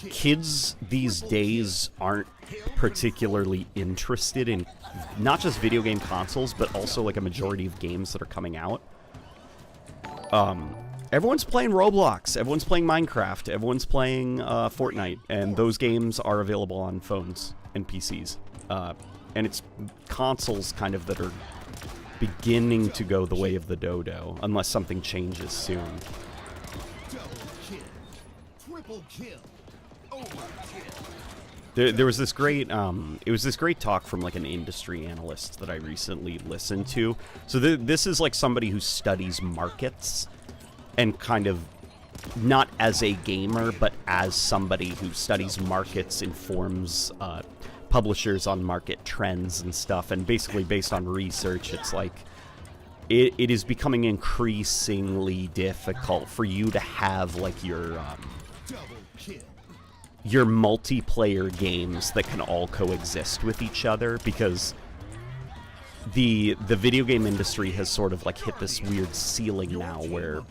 kids these days aren't particularly interested in not just video game consoles, but also like a majority of games that are coming out. Everyone's playing Roblox, everyone's playing Minecraft, everyone's playing Fortnite, and those games are available on phones and PCs. And it's consoles kind of that are beginning to go the way of the dodo, unless something changes soon. There was this great, it was this great talk from like an industry analyst that I recently listened to. So this is like somebody who studies markets and kind of, not as a gamer, but as somebody who studies markets, informs publishers on market trends and stuff. And basically based on research, it's like, it is becoming increasingly difficult for you to have like your multiplayer games that can all coexist with each other, because the video game industry has sort of like hit this weird ceiling now where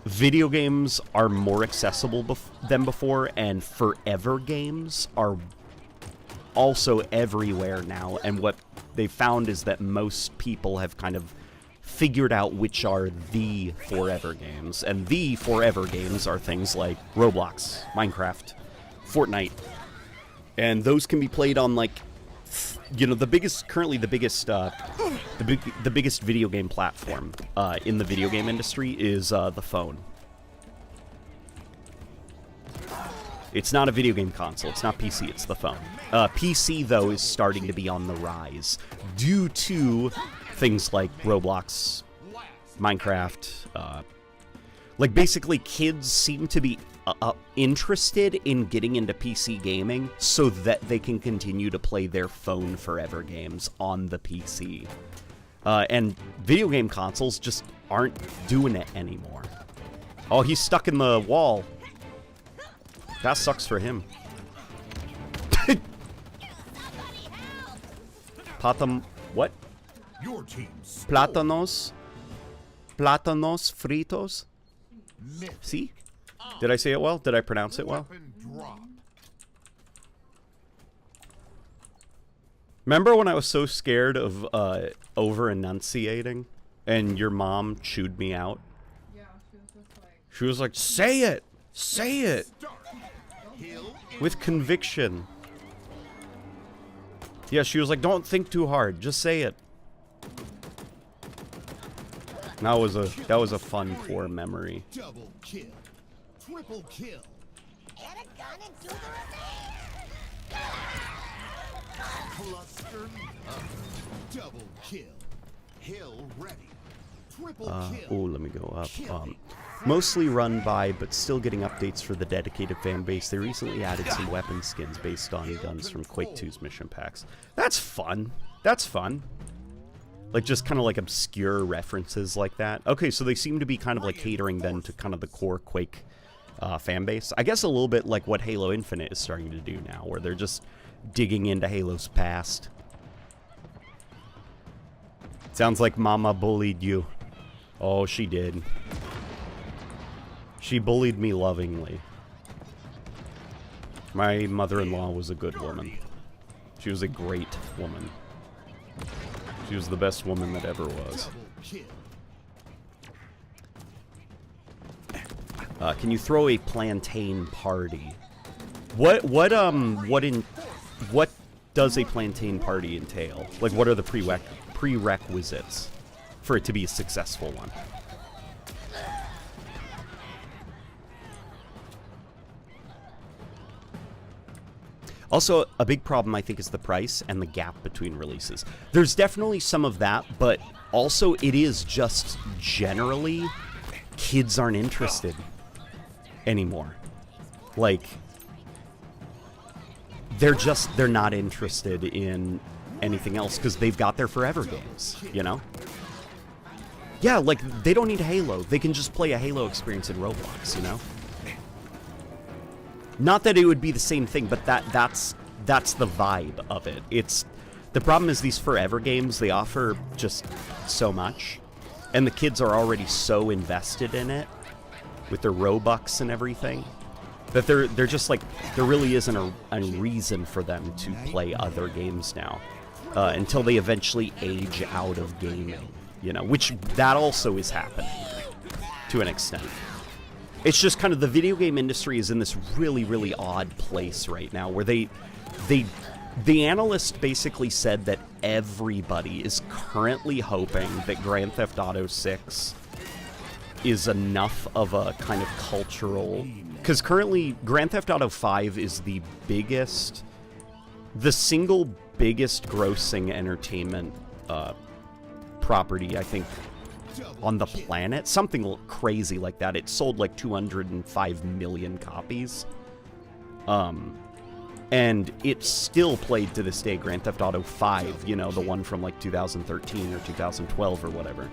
video games are more accessible than before, and forever games are also everywhere now. And what they found is that most people have kind of figured out which are the forever games, and the forever games are things like Roblox, Minecraft, Fortnite, and those can be played on like, you know, the biggest video game platform in the video game industry is the phone. It's not a video game console, it's not PC, it's the phone. PC, though, is starting to be on the rise due to things like Roblox, Minecraft. Like, basically, kids seem to be interested in getting into PC gaming so that they can continue to play their phone forever games on the PC. And video game consoles just aren't doing it anymore. Oh, he's stuck in the wall. That sucks for him. What? Your team Plátanos fritos? See? Did I say it well? Did I pronounce it well? Remember when I was so scared of over-enunciating and your mom chewed me out? Yeah, she was just like... She was like, say it! Say it! With conviction. Yeah, she was like, don't think too hard, just say it. That was a fun core memory. Double kill. Triple kill. Get a gun and do the repair. Cluster. Double kill. Hill ready. Triple kill. Oh, let me go up. Mostly run by, but still getting updates for the dedicated fan base. They recently added some weapon skins based on guns from Quake 2's mission packs. That's fun. That's fun. Like, just kind of like obscure references like that. Okay, so they seem to be kind of like catering then to kind of the core Quake fan base. I guess a little bit like what Halo Infinite is starting to do now, where they're just digging into Halo's past. Sounds like Mama bullied you. Oh, she did. She bullied me lovingly. My mother-in-law was a good woman. She was a great woman. She was the best woman that ever was. Can you throw a plantain party? What does a plantain party entail? Like, what are the prerequisites for it to be a successful one? Also, a big problem, I think, is the price and the gap between releases. There's definitely some of that, but also it is just generally kids aren't interested anymore. Like, they're not interested in anything else because they've got their forever games, you know? Yeah, like, they don't need Halo. They can just play a Halo experience in Roblox, you know? Not that it would be the same thing, but that's the vibe of it. It's the problem is these forever games, they offer just so much, and the kids are already so invested in it with their Robux and everything that they're just like there really isn't a reason for them to play other games now until they eventually age out of gaming, you know, which that also is happening to an extent. It's just kind of the video game industry is in this really, really odd place right now where the analyst basically said that everybody is currently hoping that Grand Theft Auto 6 is enough of a kind of cultural... Because currently, Grand Theft Auto 5 is the single biggest grossing entertainment property, I think, on the planet, something crazy like that. It sold like 205 million copies. And it's still played to this day, Grand Theft Auto 5, you know, the one from like 2013 or 2012 or whatever.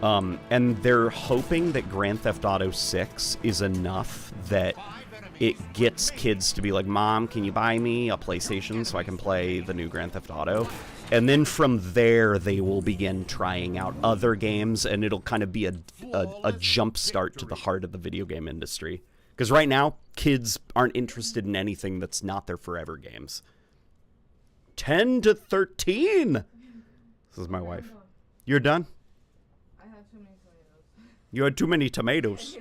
And they're hoping that Grand Theft Auto 6 is enough that it gets kids to be like, Mom, can you buy me a PlayStation so I can play the new Grand Theft Auto? And then from there, they will begin trying out other games, and it'll kind of be a jump start to the heart of the video game industry. Because right now, kids aren't interested in anything that's not their forever games. 10 to 13! This is my wife. You're done? I had too many tomatoes. You had too many tomatoes.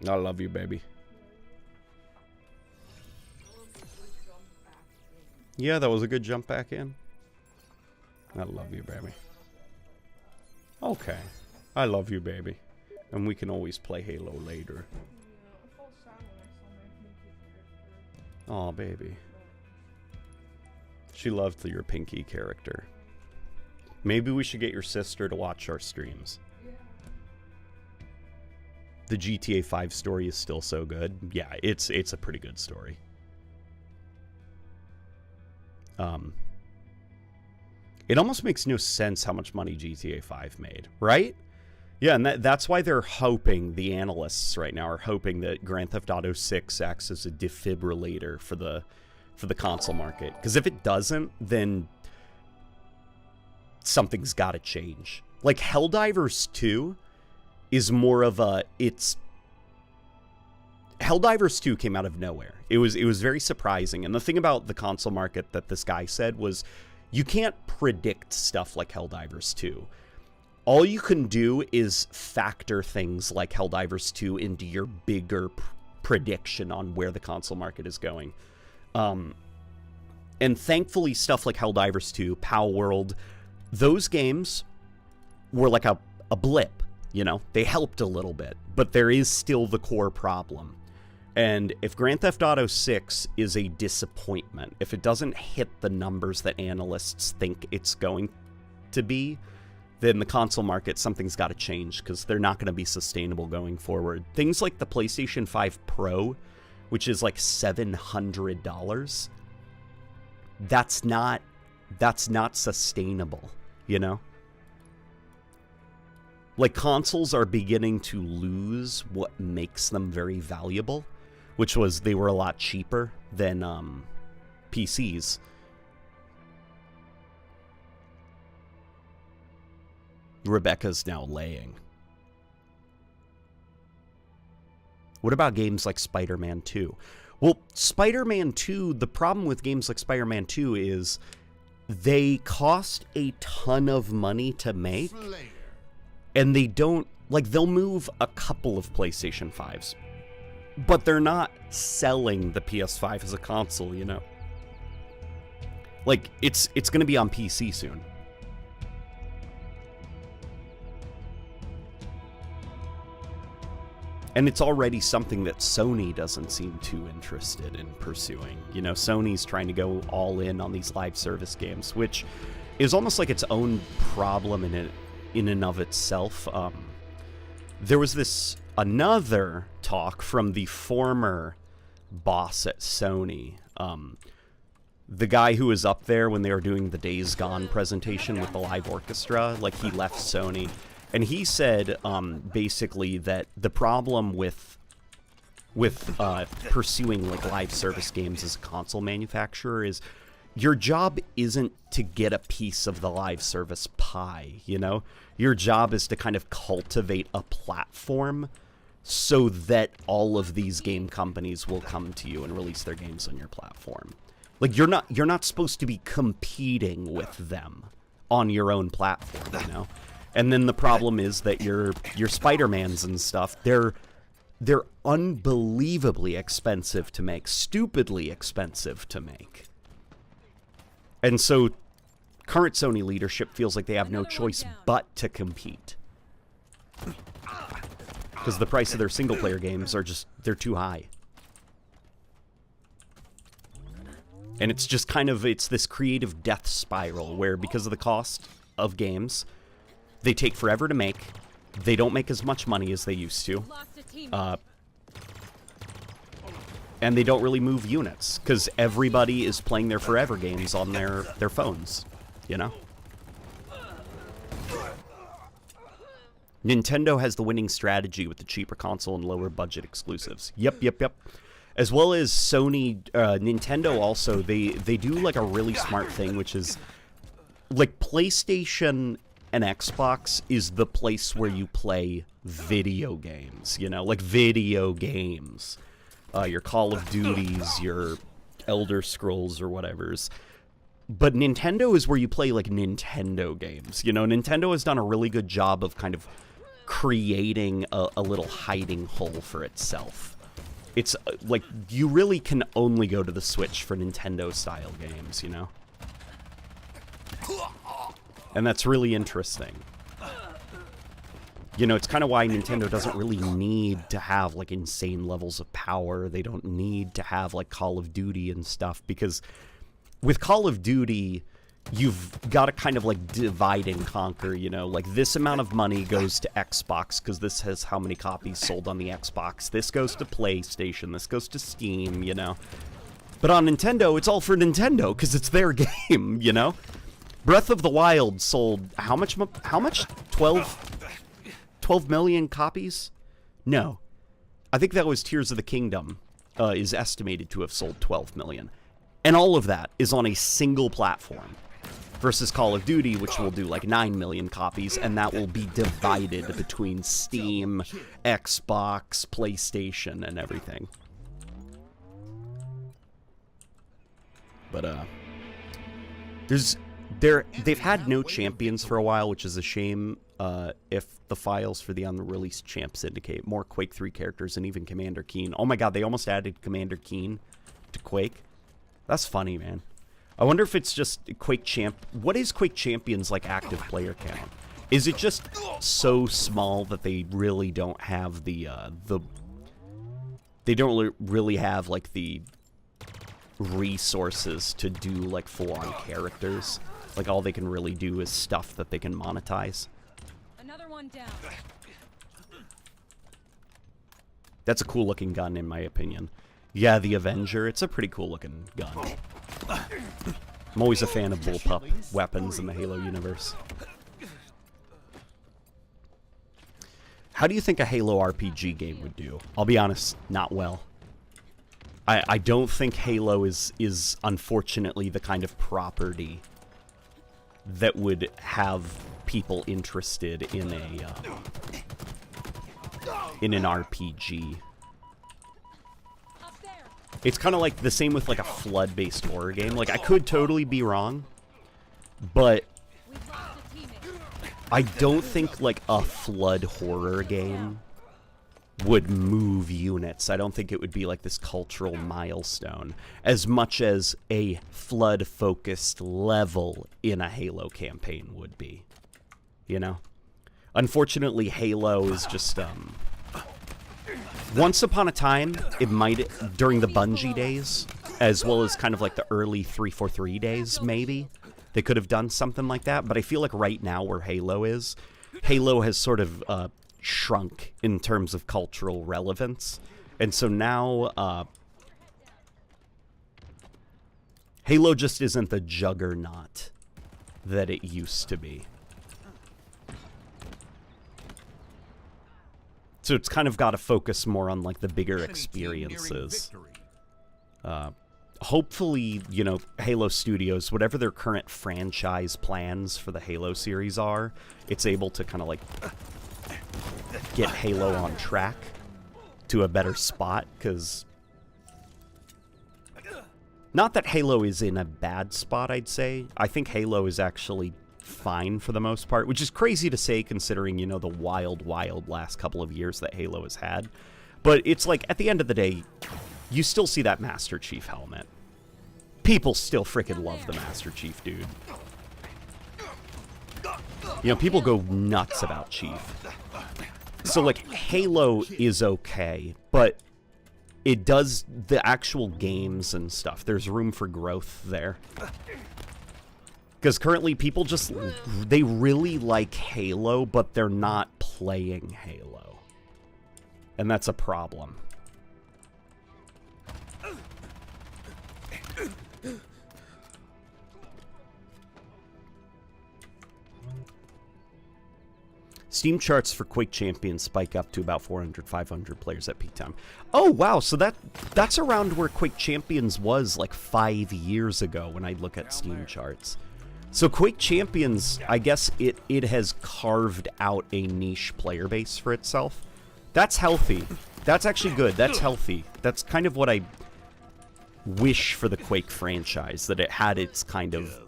I love you, baby. Yeah, that was a good jump back in. I love you, baby. Okay. I love you, baby. And we can always play Halo later. Oh, baby. She loved your Pinky character. Maybe we should get your sister to watch our streams. The GTA 5 story is still so good. Yeah, it's a pretty good story. It almost makes no sense how much money GTA 5 made, right? Yeah, and that's why they're hoping, the analysts right now are hoping that Grand Theft Auto 6 acts as a defibrillator for the console market. Because if it doesn't, then something's got to change. Like Helldivers 2 is more of a Helldivers 2 came out of nowhere. It was very surprising. And the thing about the console market that this guy said was you can't predict stuff like Helldivers 2. All you can do is factor things like Helldivers 2 into your bigger prediction on where the console market is going. And thankfully, stuff like Helldivers 2, Pow World, those games were like a blip, you know? They helped a little bit, but there is still the core problem, And if Grand Theft Auto 6 is a disappointment, if it doesn't hit the numbers that analysts think it's going to be, then the console market, something's got to change, because they're not going to be sustainable going forward. Things like the PlayStation 5 Pro, which is like $700, that's not sustainable, you know? Like, consoles are beginning to lose what makes them very valuable, which was they were a lot cheaper than PCs. Rebecca's now laying. What about games like Spider-Man 2? Well, Spider-Man 2, the problem with games like Spider-Man 2 is they cost a ton of money to make, and they don't, like, they'll move a couple of PlayStation 5s, but they're not selling the PS5 as a console, you know? Like, it's going to be on PC soon. And it's already something that Sony doesn't seem too interested in pursuing. You know, Sony's trying to go all in on these live service games, which is almost like its own problem in and of itself. There was another talk from the former boss at Sony, the guy who was up there when they were doing the Days Gone presentation with the live orchestra. Like, he left Sony. And he said, basically, that the problem with pursuing, like, live service games as a console manufacturer is your job isn't to get a piece of the live service pie, you know? Your job is to kind of cultivate a platform so that all of these game companies will come to you and release their games on your platform. Like, you're not supposed to be competing with them on your own platform, you know? And then the problem is that your Spider-Mans and stuff, they're unbelievably expensive to make, stupidly expensive to make. And so current Sony leadership feels like they have no choice but to compete. Because the price of their single-player games they're too high. And it's just kind of, it's this creative death spiral where, because of the cost of games, they take forever to make. They don't make as much money as they used to. And they don't really move units, because everybody is playing their forever games on their phones, you know? Nintendo has the winning strategy with the cheaper console and lower budget exclusives. Yep. As well as Sony, Nintendo also, they do like a really smart thing, which is, like, PlayStation and Xbox is the place where you play video games, you know, like video games. Your Call of Duties, your Elder Scrolls or whatever's. But Nintendo is where you play, like, Nintendo games. You know, Nintendo has done a really good job of kind of creating a little hiding hole for itself. It's, like, you really can only go to the Switch for Nintendo-style games, you know? And that's really interesting. You know, it's kind of why Nintendo doesn't really need to have, like, insane levels of power. They don't need to have, like, Call of Duty and stuff, because with Call of Duty, you've got to kind of, like, divide and conquer, you know? Like, this amount of money goes to Xbox, because this has how many copies sold on the Xbox. This goes to PlayStation. This goes to Steam, you know? But on Nintendo, it's all for Nintendo, because it's their game, you know? Breath of the Wild sold how much? 12 million copies? No. I think that was Tears of the Kingdom is estimated to have sold 12 million. And all of that is on a single platform. Versus Call of Duty, which will do like 9 million copies, and that will be divided between Steam, Xbox, PlayStation, and everything. But, they've had no champions for a while, which is a shame. If the files for the unreleased champs indicate more Quake 3 characters and even Commander Keen. Oh my god, they almost added Commander Keen to Quake. That's funny, man. I wonder if it's just Quake Champ. What is Quake Champions, like, active player count? Is it just so small that they really don't have they they don't really have like the resources to do like full-on characters. Like all they can really do is stuff that they can monetize. Another one down. That's a cool looking gun in my opinion. Yeah, the Avenger, it's a pretty cool looking gun. I'm always a fan of bullpup weapons in the Halo universe. How do you think a Halo RPG game would do? I'll be honest, not well. I don't think Halo is unfortunately the kind of property that would have people interested in an RPG. It's kind of like the same with like a flood-based horror game. Like I could totally be wrong, but I don't think like a flood horror game would move units. I don't think it would be like this cultural milestone as much as a flood-focused level in a Halo campaign would be. You know? Unfortunately, Halo is just, once upon a time, it might, during the Bungie days, as well as kind of like the early 343 days, maybe, they could have done something like that, but I feel like right now where Halo is, Halo has sort of, shrunk in terms of cultural relevance, and so now Halo just isn't the juggernaut that it used to be. So it's kind of got to focus more on like the bigger experiences. Hopefully, you know, Halo Studios, whatever their current franchise plans for the Halo series are, it's able to kind of like get Halo on track to a better spot, because not that Halo is in a bad spot, I'd say. I think Halo is actually fine for the most part, which is crazy to say considering, you know, the wild last couple of years that Halo has had. But it's like, at the end of the day, you still see that Master Chief helmet. People still freaking love the Master Chief, dude. You know, people go nuts about Chief. So, like, Halo is okay, but it does the actual games and stuff. There's room for growth there. Because currently people just, they really like Halo, but they're not playing Halo. And that's a problem. Steam charts for Quake Champions spike up to about 400, 500 players at peak time. Oh, wow, so that's around where Quake Champions was like 5 years ago when I look at Steam charts. So Quake Champions, I guess it has carved out a niche player base for itself. That's healthy. That's actually good. That's healthy. That's kind of what I wish for the Quake franchise, that it had its kind of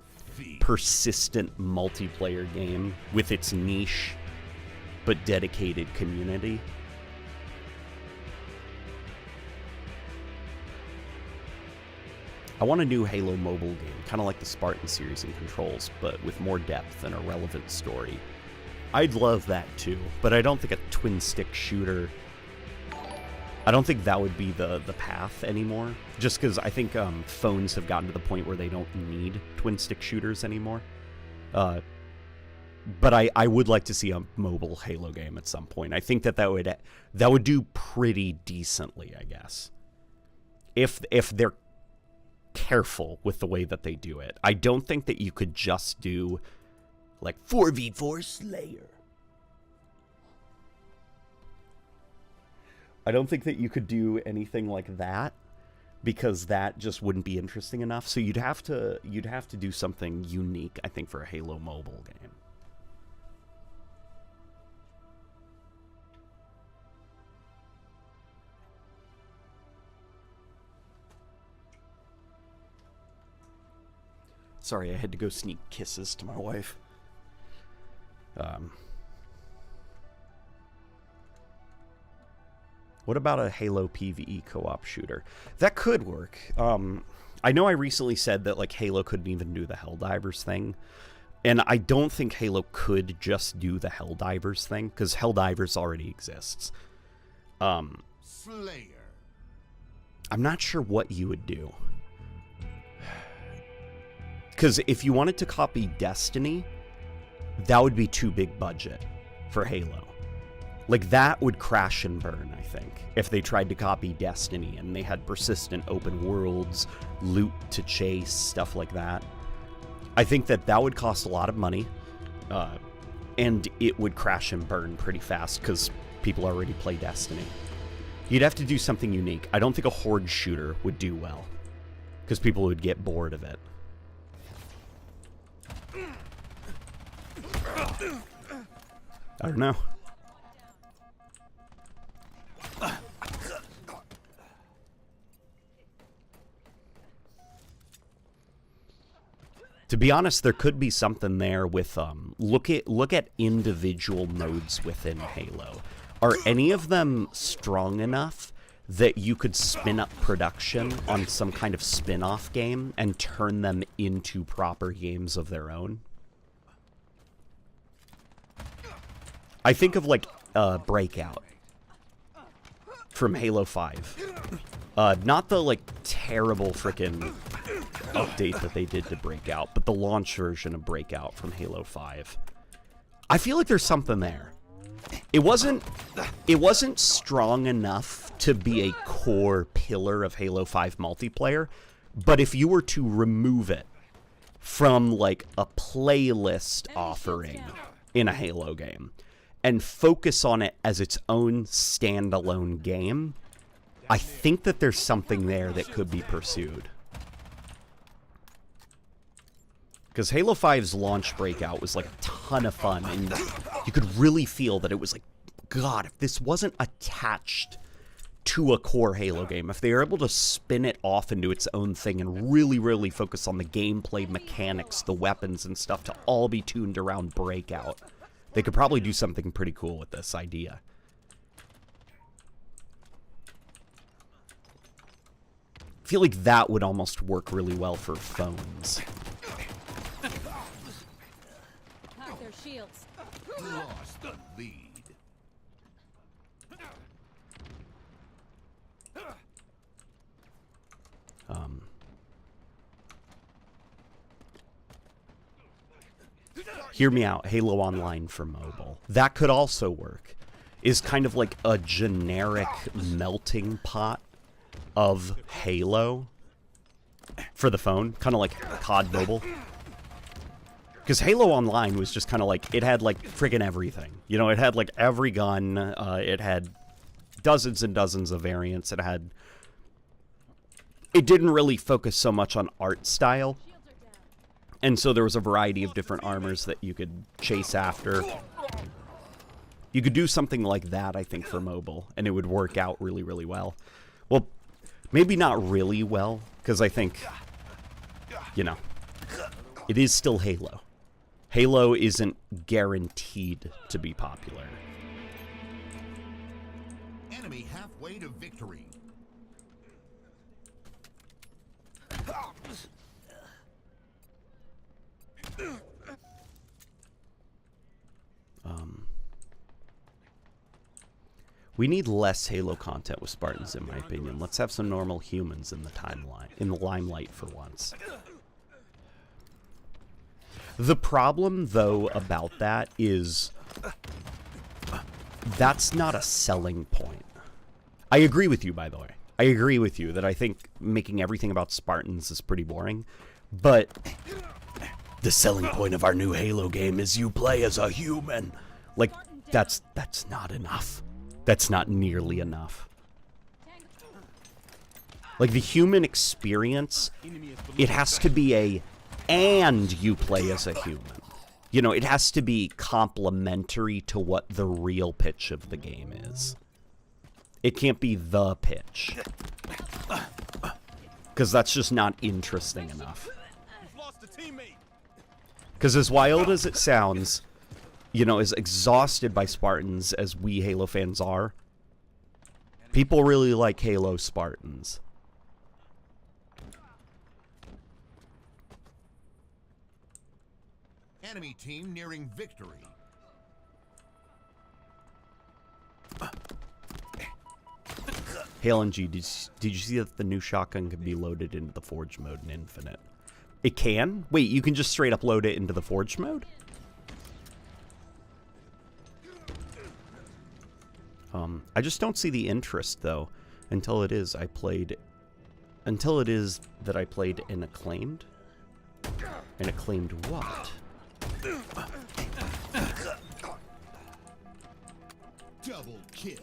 persistent multiplayer game with its niche but dedicated community. I want a new Halo mobile game, kind of like the Spartan series in controls, but with more depth and a relevant story. I'd love that too, but I don't think a twin-stick shooter, I don't think that would be the path anymore, just because I think phones have gotten to the point where they don't need twin-stick shooters anymore. But I would like to see a mobile Halo game at some point. I think that would do pretty decently, I guess, if they're careful with the way that they do it. I don't think that you could just do like 4v4 Slayer. I don't think that you could do anything like that, because that just wouldn't be interesting enough. So you'd have to do something unique, I think, for a Halo mobile game. Sorry, I had to go sneak kisses to my wife. What about a Halo PvE co-op shooter? That could work. I know I recently said that like Halo couldn't even do the Helldivers thing, and I don't think Halo could just do the Helldivers thing, because Helldivers already exists. Slayer. I'm not sure what you would do. Because if you wanted to copy Destiny, that would be too big budget for Halo. Like, that would crash and burn, I think, if they tried to copy Destiny and they had persistent open worlds, loot to chase, stuff like that. I think that that would cost a lot of money, and it would crash and burn pretty fast because people already play Destiny. You'd have to do something unique. I don't think a horde shooter would do well because people would get bored of it. I don't know. To be honest, there could be something there with look at individual modes within Halo. Are any of them strong enough that you could spin up production on some kind of spin-off game and turn them into proper games of their own? I think of like Breakout from Halo 5. Not the like terrible frickin' update that they did to Breakout, but the launch version of Breakout from Halo 5. I feel like there's something there. It wasn't strong enough to be a core pillar of Halo 5 multiplayer, but if you were to remove it from like a playlist offering in a Halo game and focus on it as its own standalone game, I think that there's something there that could be pursued. Because Halo 5's launch Breakout was like a ton of fun, and you could really feel that it was like, God, if this wasn't attached to a core Halo game, if they were able to spin it off into its own thing and really, really focus on the gameplay mechanics, the weapons and stuff to all be tuned around Breakout, they could probably do something pretty cool with this idea. I feel like that would almost work really well for phones. Their shields. Lost the lead. Hear me out. Halo Online for mobile. That could also work. Is kind of like a generic melting pot of Halo for the phone. Kind of like COD Mobile. Because Halo Online was just kind of like, it had like friggin' everything. You know, it had like every gun. It had dozens and dozens of variants. It didn't really focus so much on art style. And so there was a variety of different armors that you could chase after. You could do something like that, I think, for mobile, and it would work out really, really well. Well, maybe not really well, because I think, you know, it is still Halo. Halo isn't guaranteed to be popular. Enemy halfway to victory. We need less Halo content with Spartans, in my opinion. Let's have some normal humans in the timeline, in the limelight for once. The problem, though, about that is that's not a selling point. I agree with you, by the way. I agree with you that I think making everything about Spartans is pretty boring, but the selling point of our new Halo game is you play as a human. Like, that's not enough. That's not nearly enough. Like, the human experience, it has to be and you play as a human. You know, it has to be complementary to what the real pitch of the game is. It can't be the pitch. Because that's just not interesting enough. Because as wild as it sounds, you know, as exhausted by Spartans as we Halo fans are, people really like Halo Spartans. Enemy team nearing victory. Hey LNG, did you see that the new shotgun can be loaded into the Forge mode in Infinite? It can? Wait, you can just straight up load it into the Forge mode? I just don't see the interest, though, until it is that I played an acclaimed? An acclaimed what? Double kill.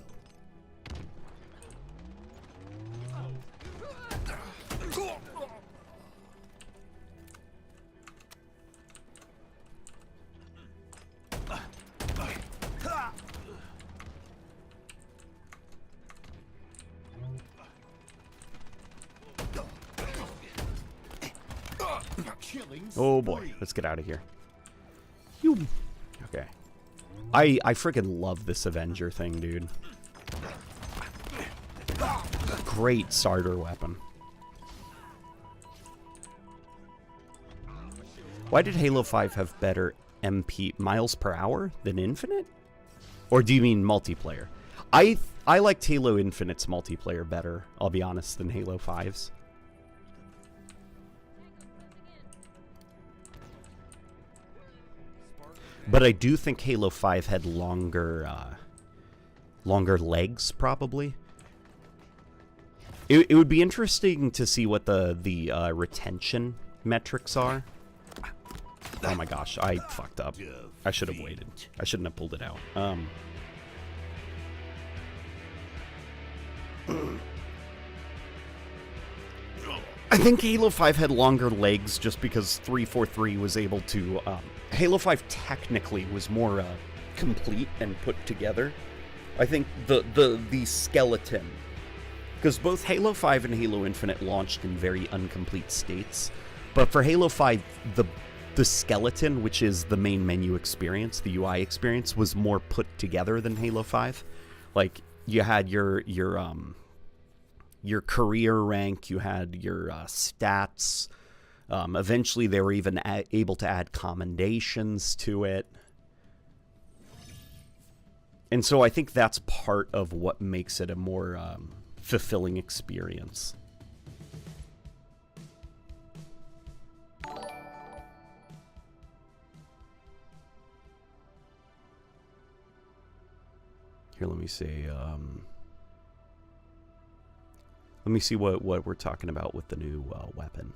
Oh boy, let's get out of here. Okay. I freaking love this Avenger thing, dude. Great starter weapon. Why did Halo 5 have better MP miles per hour than Infinite? Or do you mean multiplayer? I liked Halo Infinite's multiplayer better, I'll be honest, than Halo 5's. But I do think Halo 5 had longer legs, probably. It would be interesting to see what the retention metrics are. Oh my gosh, I fucked up. I should have waited. I shouldn't have pulled it out. I think Halo 5 had longer legs just because 343 was able to... Halo 5 technically was more complete and put together. I think the skeleton... Because both Halo 5 and Halo Infinite launched in very incomplete states. But for Halo 5, the skeleton, which is the main menu experience, the UI experience, was more put together than Halo 5. Like, you had your career rank, you had your stats. Eventually, they were even able to add commendations to it. And so I think that's part of what makes it a more fulfilling experience. Here, let me see. Let me see what we're talking about with the new weapon.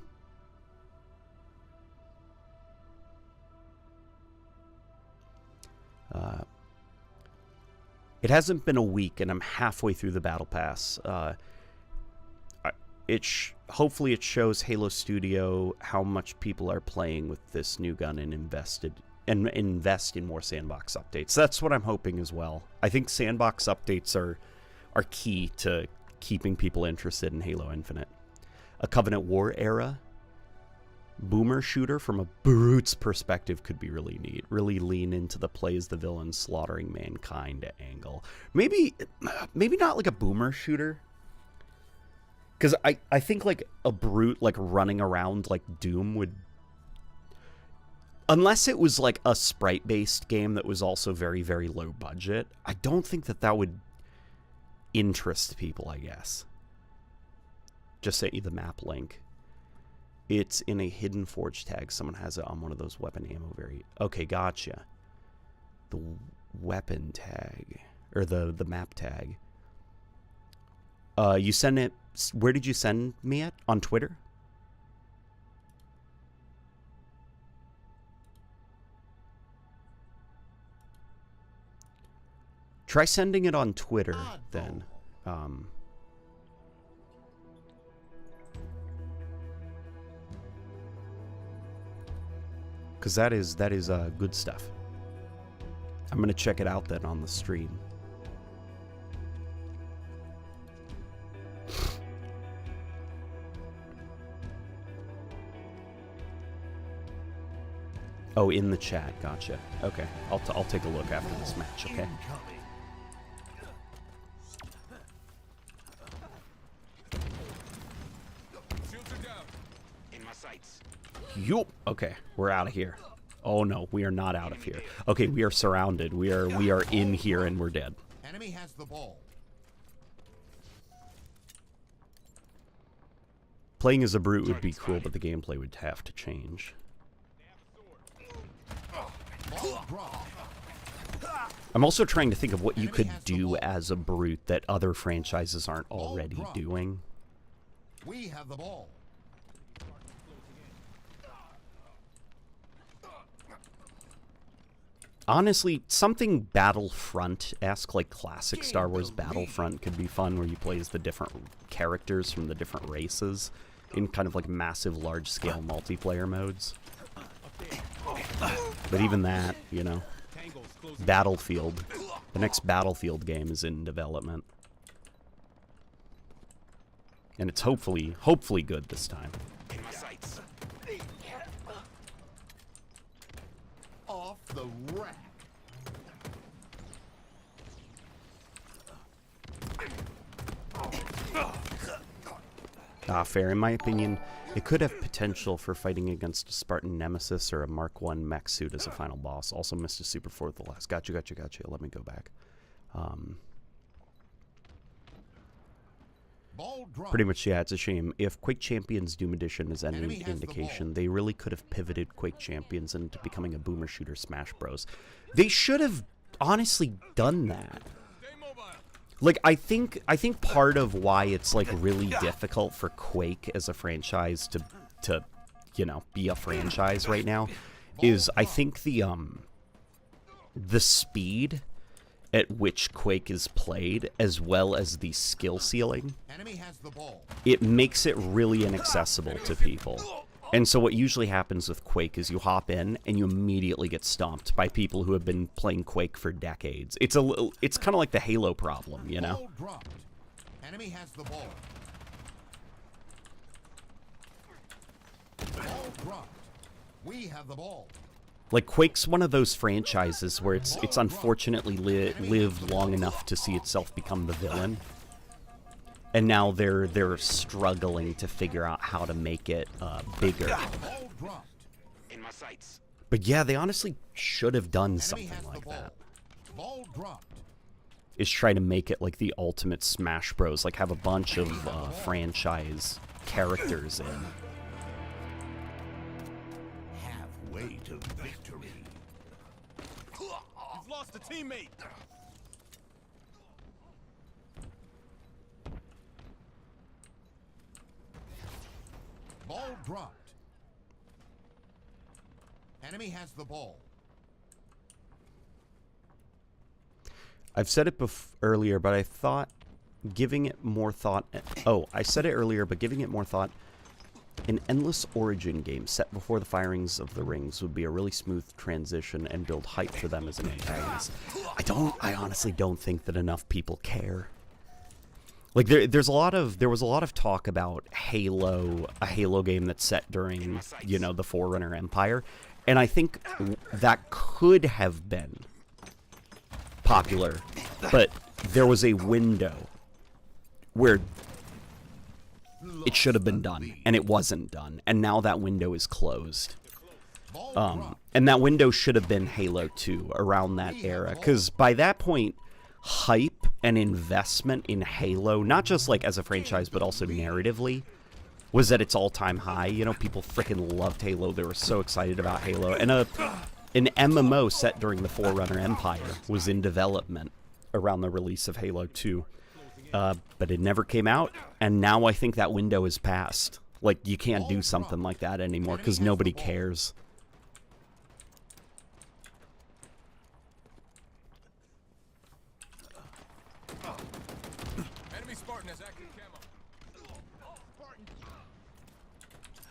It hasn't been a week, and I'm halfway through the battle pass. Hopefully it shows Halo Studio how much people are playing with this new gun and invest in more sandbox updates. That's what I'm hoping as well. I think sandbox updates are key to keeping people interested in Halo Infinite. A Covenant War era boomer shooter from a brute's perspective could be really neat. Really lean into the play as the villain slaughtering mankind angle. Maybe not like a boomer shooter. Because I think like a brute like running around like Doom would... Unless it was like a sprite-based game that was also very, very low budget, I don't think that would interest people, I guess. Just sent you the map link. It's in a hidden forge tag. Someone has it on one of those weapon ammo variant. Okay, gotcha. The weapon tag. Or the map tag. You send it... Where did you send me at? On Twitter? Try sending it on Twitter, then. Because that is good stuff. I'm going to check it out then on the stream. Oh, in the chat. Gotcha. Okay. I'll take a look after this match, okay? Yup. Okay, we're out of here. Oh no, we are not out of here. Okay, we are surrounded. We are in here and we're dead. Enemy has the ball. Playing as a brute would be cool, but the gameplay would have to change. I'm also trying to think of what you could do as a brute that other franchises aren't already doing. We have the ball. Honestly, something Battlefront-esque, like classic Star Wars Battlefront, could be fun, where you play as the different characters from the different races in kind of like massive, large-scale multiplayer modes. But even that, you know, Battlefield, the next Battlefield game is in development. And it's hopefully good this time. Off the rack. Fair. In my opinion, it could have potential for fighting against a Spartan Nemesis or a Mark I mech suit as a final boss. Also missed a Super 4 at the last. Gotcha. Let me go back. Pretty much, yeah, it's a shame. If Quake Champions Doom Edition is any indication, they really could have pivoted Quake Champions into becoming a boomer shooter Smash Bros. They should have honestly done that. Like, I think part of why it's like really difficult for Quake as a franchise to you know, be a franchise right now is I think the speed at which Quake is played, as well as the skill ceiling, it makes it really inaccessible to people. And so what usually happens with Quake is you hop in and you immediately get stomped by people who have been playing Quake for decades. It's kind of like the Halo problem, you know? Enemy has the ball. Ball dropped. We have the ball. Like, Quake's one of those franchises where it's unfortunately lived long enough to see itself become the villain. And now they're struggling to figure out how to make it bigger. But yeah, they honestly should have done something like that. Is try to make it like the ultimate Smash Bros. Like, have a bunch of franchise characters in. Halfway to victory. You've lost a teammate. Ball dropped. Enemy has the ball. I've said it earlier, but I thought giving it more thought... Oh, I said it earlier, but giving it more thought... An endless origin game set before the firings of the rings would be a really smooth transition and build hype for them as an antagonist. I honestly don't think that enough people care. Like, there was a lot of talk about Halo, a Halo game that's set during, you know, the Forerunner Empire, and I think that could have been popular, but there was a window where it should have been done, and it wasn't done, and now that window is closed. And that window should have been Halo 2 around that era, because by that point, hype and investment in Halo, not just like as a franchise, but also narratively, was at its all-time high. You know, people freaking loved Halo. They were so excited about Halo. And an MMO set during the Forerunner Empire was in development around the release of Halo 2. But it never came out, and now I think that window is passed. Like, you can't do something like that anymore, because nobody cares.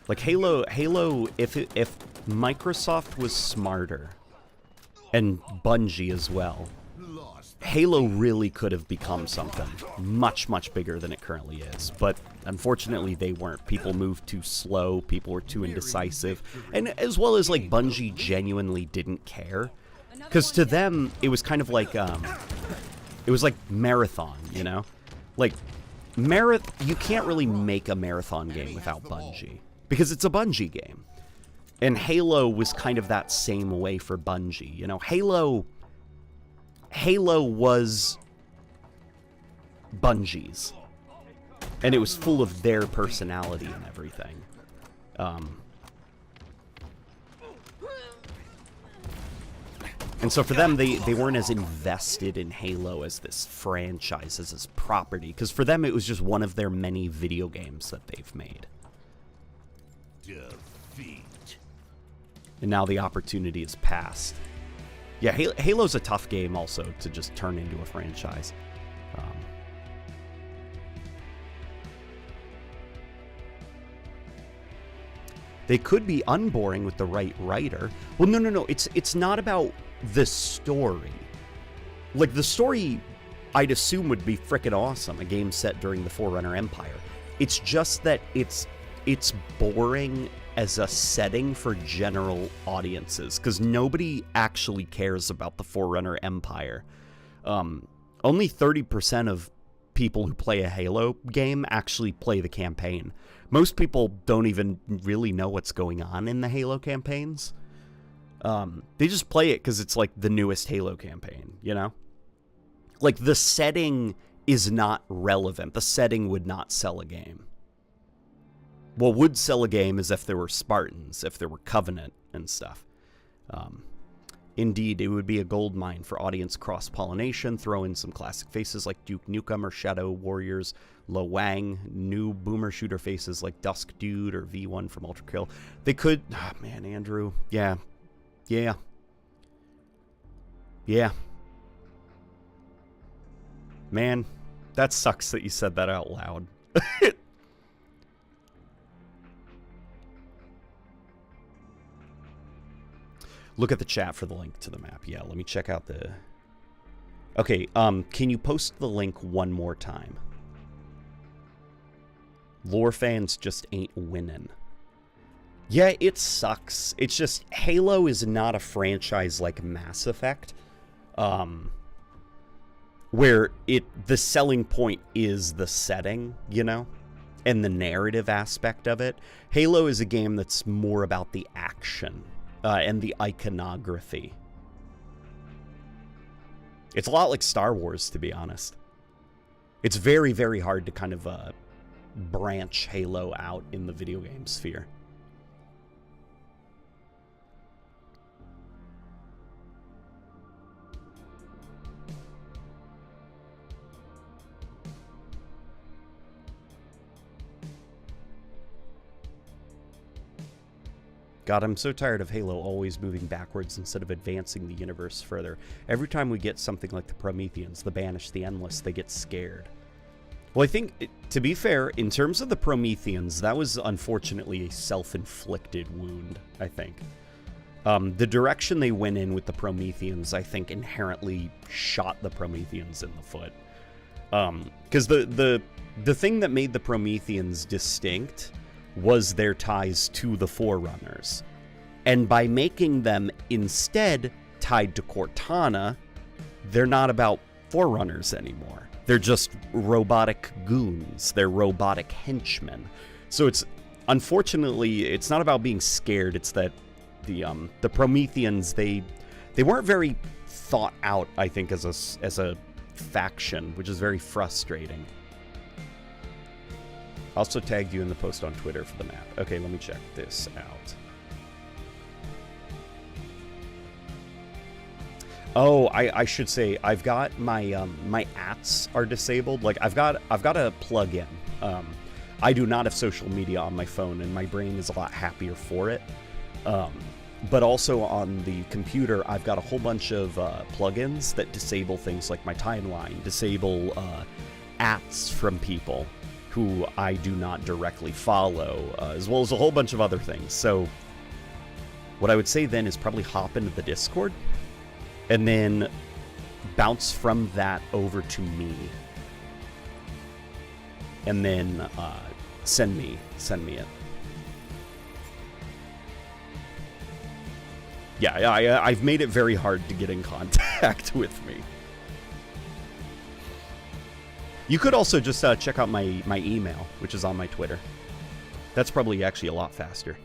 Like, Halo, if Microsoft was smarter, and Bungie as well, Halo really could have become something much, much bigger than it currently is. But unfortunately, they weren't. People moved too slow. People were too indecisive. And as well as, like, Bungie genuinely didn't care. Because to them, it was kind of like, it was like Marathon, you know? Like, you can't really make a Marathon game without Bungie. Because it's a Bungie game. And Halo was kind of that same way for Bungie. You know, Halo was Bungie's. And it was full of their personality and everything. And so for them, they weren't as invested in Halo as this franchise, as this property. Because for them, it was just one of their many video games that they've made. Defeat. And now the opportunity is passed. Yeah, Halo's a tough game also to just turn into a franchise. They could be unboring with the right writer. Well, no. It's not about the story. Like, the story, I'd assume, would be frickin' awesome. A game set during the Forerunner Empire. It's just that it's boring as a setting for general audiences, because nobody actually cares about the Forerunner Empire. Only 30% of people who play a Halo game actually play the campaign. Most people don't even really know what's going on in the Halo campaigns. They just play it because it's like the newest Halo campaign, you know? Like, the setting is not relevant. The setting would not sell a game. What would sell a game is if there were Spartans, if there were Covenant and stuff. Indeed, it would be a gold mine for audience cross-pollination. Throw in some classic faces like Duke Nukem or Shadow Warriors, Lo Wang, new boomer shooter faces like Dusk Dude or V1 from Ultra Kill. They could... Oh, man, Andrew. Yeah. Man, that sucks that you said that out loud. Look at the chat for the link to the map. Yeah, let me check out the... Okay, can you post the link one more time? Lore fans just ain't winning. Yeah, it sucks. It's just, Halo is not a franchise like Mass Effect, where the selling point is the setting, you know, and the narrative aspect of it. Halo is a game that's more about the action and the iconography. It's a lot like Star Wars, to be honest. It's very, very hard to kind of branch Halo out in the video game sphere. God, I'm so tired of Halo always moving backwards instead of advancing the universe further. Every time we get something like the Prometheans, the Banished, the Endless, they get scared. Well, I think, to be fair, in terms of the Prometheans, that was unfortunately a self-inflicted wound, I think. The direction they went in with the Prometheans, I think, inherently shot the Prometheans in the foot. Because the thing that made the Prometheans distinct was their ties to the Forerunners. And by making them instead tied to Cortana, they're not about Forerunners anymore. They're just robotic goons. They're robotic henchmen. So it's, unfortunately, it's not about being scared. It's that the Prometheans, they weren't very thought out, I think, as a faction, which is very frustrating. Also tagged you in the post on Twitter for the map. Okay, let me check this out. Oh, I should say I've got my my ats are disabled. Like I've got a plug-in. I do not have social media on my phone, and my brain is a lot happier for it. But also on the computer, I've got a whole bunch of plugins that disable things like my timeline, disable ats from people who I do not directly follow, as well as a whole bunch of other things. So what I would say then is probably hop into the Discord and then bounce from that over to me. And then send me it. Yeah, I've made it very hard to get in contact with me. You could also just check out my email, which is on my Twitter. That's probably actually a lot faster.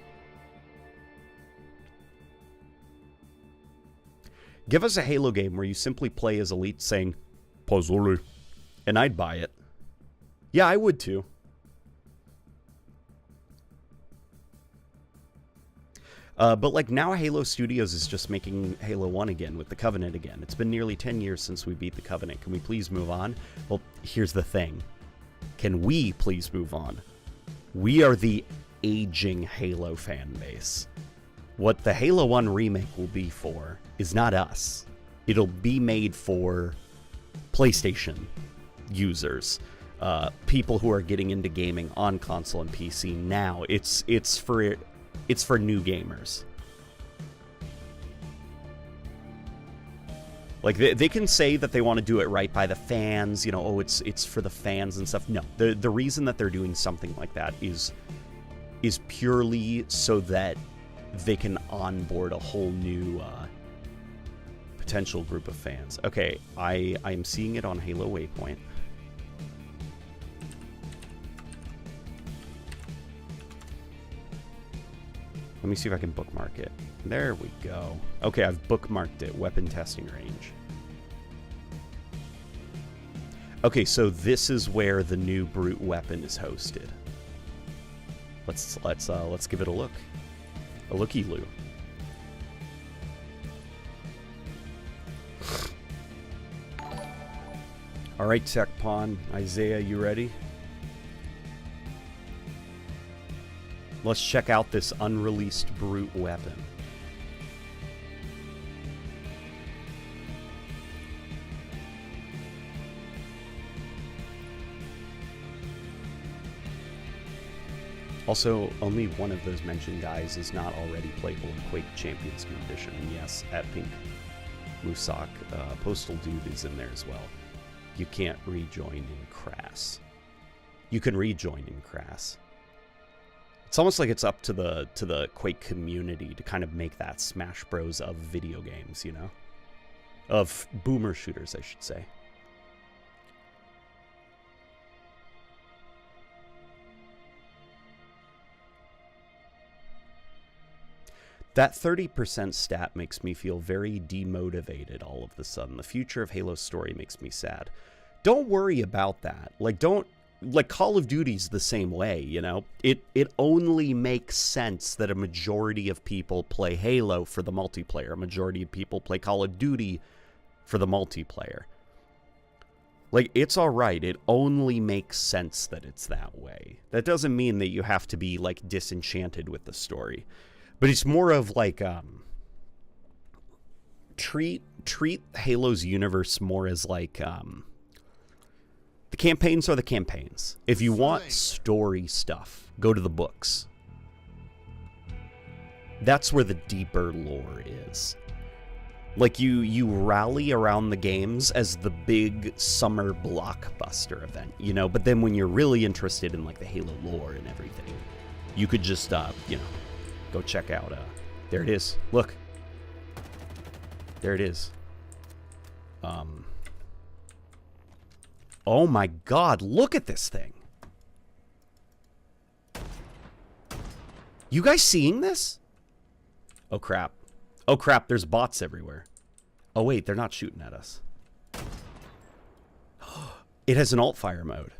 Give us a Halo game where you simply play as Elite saying, Pazzoli, and I'd buy it. Yeah, I would too. But like now Halo Studios is just making Halo 1 again with the Covenant again. It's been nearly 10 years since we beat the Covenant. Can we please move on? Well, here's the thing. Can we please move on? We are the aging Halo fan base. What the Halo 1 remake will be for is not us. It'll be made for PlayStation users, people who are getting into gaming on console and PC now. It's for new gamers. Like, they can say that they want to do it right by the fans, you know, oh, it's for the fans and stuff. No, the reason that they're doing something like that is purely so that they can onboard a whole new potential group of fans. Okay, I'm seeing it on Halo Waypoint. Let me see if I can bookmark it. There we go. Okay, I've bookmarked it. Weapon testing range. Okay, so this is where the new brute weapon is hosted. Let's give it a look. A looky-loo. All right, TechPon. Isaiah, you ready? Let's check out this unreleased brute weapon. Also, only one of those mentioned guys is not already playable in Quake Champions Edition. And yes, at Pink Musak, Postal Dude is in there as well. You can't rejoin in Crass. You can rejoin in Crass. It's almost like it's up to the Quake community to kind of make that Smash Bros. Of video games, you know? Of boomer shooters, I should say. That 30% stat makes me feel very demotivated all of a sudden. The future of Halo's story makes me sad. Don't worry about that. Like Call of Duty's the same way, you know? It only makes sense that a majority of people play Halo for the multiplayer. A majority of people play Call of Duty for the multiplayer. Like, it's alright. It only makes sense that it's that way. That doesn't mean that you have to be, like, disenchanted with the story. But it's more of, like, treat Halo's universe more as, like, the campaigns are the campaigns. If you want story stuff, go to the books. That's where the deeper lore is. Like, you rally around the games as the big summer blockbuster event, you know? But then when you're really interested in, like, the Halo lore and everything, you could just, you know, go check out, there it is. Look. There it is. Oh my god, look at this thing. You guys seeing this? Oh crap. Oh crap, there's bots everywhere. Oh wait, they're not shooting at us. It has an alt-fire mode.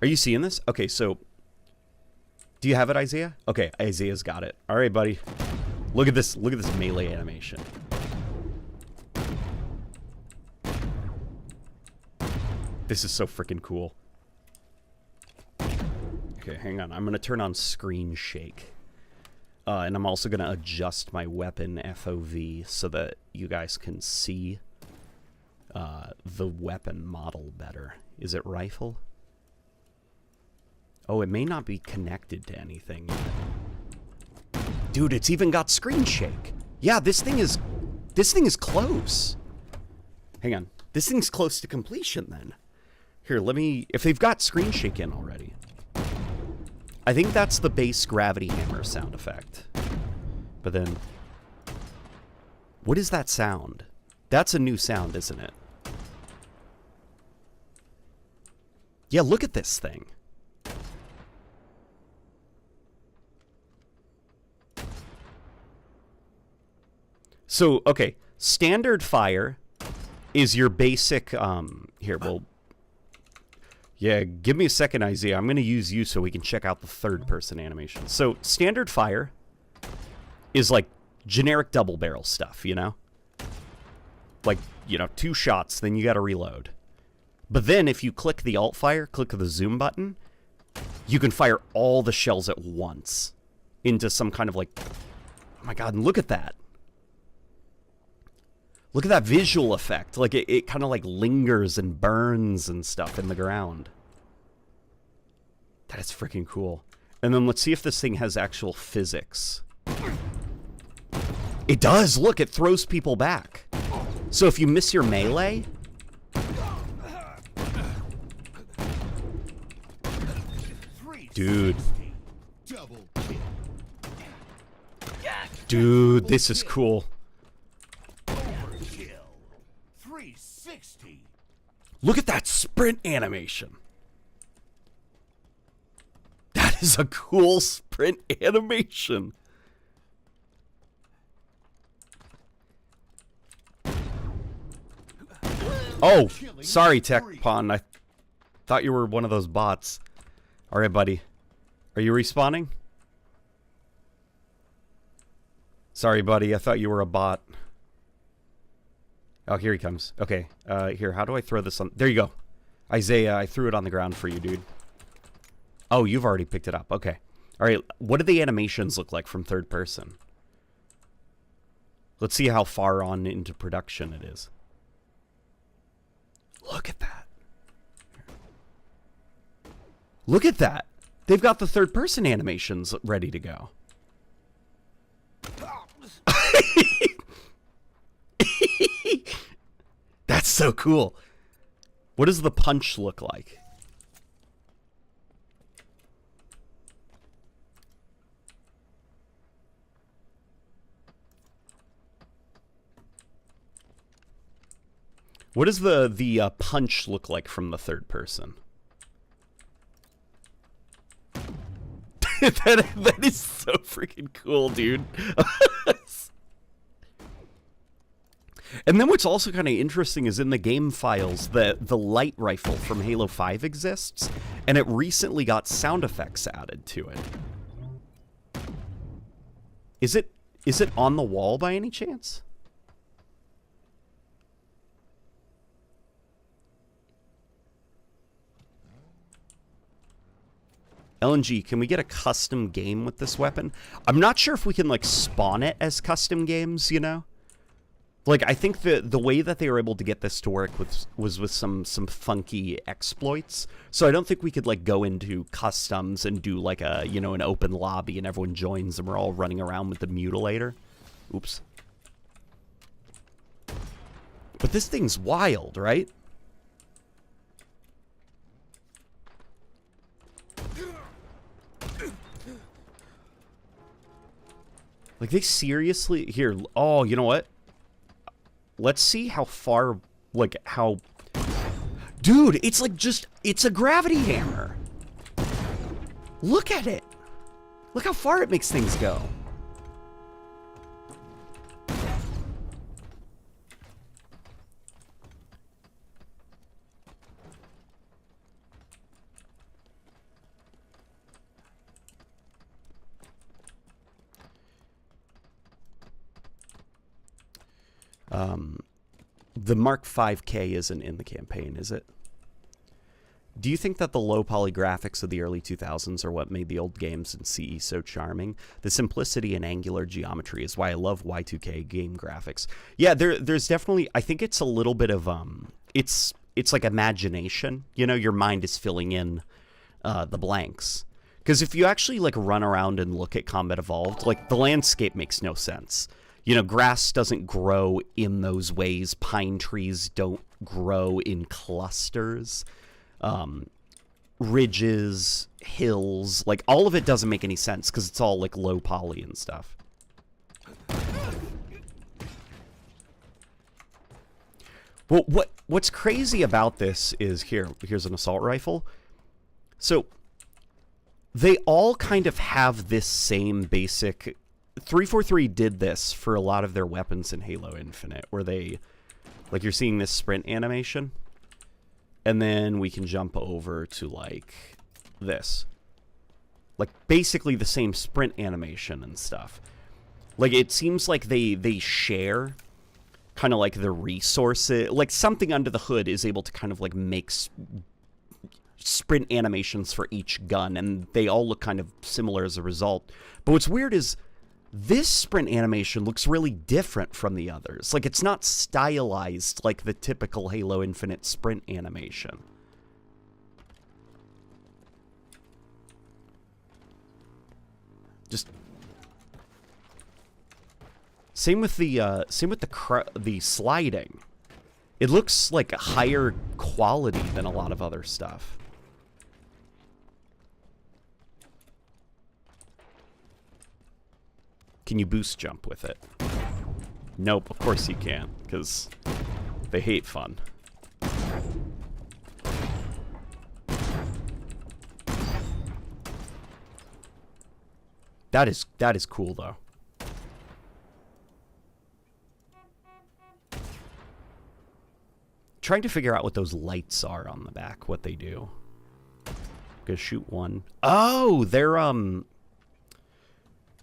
Are you seeing this? Okay, so... Do you have it, Isaiah? Okay, Isaiah's got it. Alright, buddy. Look at this melee animation. This is so freaking cool. Okay, hang on. I'm going to turn on screen shake. And I'm also going to adjust my weapon FOV so that you guys can see the weapon model better. Is it rifle? Oh, it may not be connected to anything yet. Dude, it's even got screen shake. Yeah, this thing is close. Hang on. This thing's close to completion then. Here, let me... If they've got screen shake in already. I think that's the base gravity hammer sound effect. But then... What is that sound? That's a new sound, isn't it? Yeah, look at this thing. So, okay. Standard fire is your basic... Here, we'll... Yeah, give me a second, Isaiah. I'm going to use you so we can check out the third-person animation. So, standard fire is like generic double barrel stuff, you know? Like, you know, 2 shots, then you got to reload. But then if you click the alt fire, click the zoom button, you can fire all the shells at once into some kind of like, oh my god, and look at that. Look at that visual effect. Like, it kind of like lingers and burns and stuff in the ground. That is freaking cool. And then let's see if this thing has actual physics. It does! Look, it throws people back. So if you miss your melee... Dude. Dude, this is cool. 360. Look at that sprint animation. That is a cool sprint animation. Oh, sorry, Tech Pond. I thought you were one of those bots. All right, buddy. Are you respawning? Sorry, buddy. I thought you were a bot. Oh, here he comes. Okay. Here, how do I throw this on? There you go. Isaiah, I threw it on the ground for you, dude. Oh, you've already picked it up. Okay. All right. What do the animations look like from third person? Let's see how far on into production it is. Look at that. Look at that. They've got the third person animations ready to go. That's so cool. What does the punch look like? What does the punch look like from the third person? that is so freaking cool, dude. And then what's also kind of interesting is in the game files, the light rifle from Halo 5 exists, and it recently got sound effects added to it. Is it on the wall by any chance? LNG, can we get a custom game with this weapon? I'm not sure if we can, like, spawn it as custom games, you know? Like, I think the way that they were able to get this to work was with some funky exploits. So I don't think we could, like, go into customs and do, like, a, you know, an open lobby and everyone joins and we're all running around with the mutilator. Oops. But this thing's wild, right? Like, they seriously... Here, oh, you know what? Let's see how far, like, how... Dude, it's like just... It's a gravity hammer. Look at it. Look how far it makes things go. The Mark 5K isn't in the campaign, is it? Do you think that the low poly graphics of the early 2000s are what made the old games in CE so charming? The simplicity and angular geometry is why I love Y2K game graphics. Yeah, there's definitely... I think it's a little bit of... It's like imagination. You know, your mind is filling in the blanks. Because if you actually, like, run around and look at Combat Evolved, like, the landscape makes no sense. You know, grass doesn't grow in those ways. Pine trees don't grow in clusters. Ridges, hills, like, all of it doesn't make any sense because it's all, like, low poly and stuff. Well, what's crazy about this is, here's an assault rifle. So, they all kind of have this same basic... 343 did this for a lot of their weapons in Halo Infinite, where they, like, you're seeing this sprint animation. And then we can jump over to, like, this. Like, basically the same sprint animation and stuff. Like, it seems like they share kind of, like, the resources. Like, something under the hood is able to kind of, like, make sprint animations for each gun. And they all look kind of similar as a result. But what's weird is this sprint animation looks really different from the others. Like, it's not stylized like the typical Halo Infinite sprint animation. Just same with the sliding. It looks like a higher quality than a lot of other stuff. Can you boost jump with it? Nope, of course you can't, because they hate fun. That is cool, though. Trying to figure out what those lights are on the back, what they do. Gonna shoot one. Oh, they're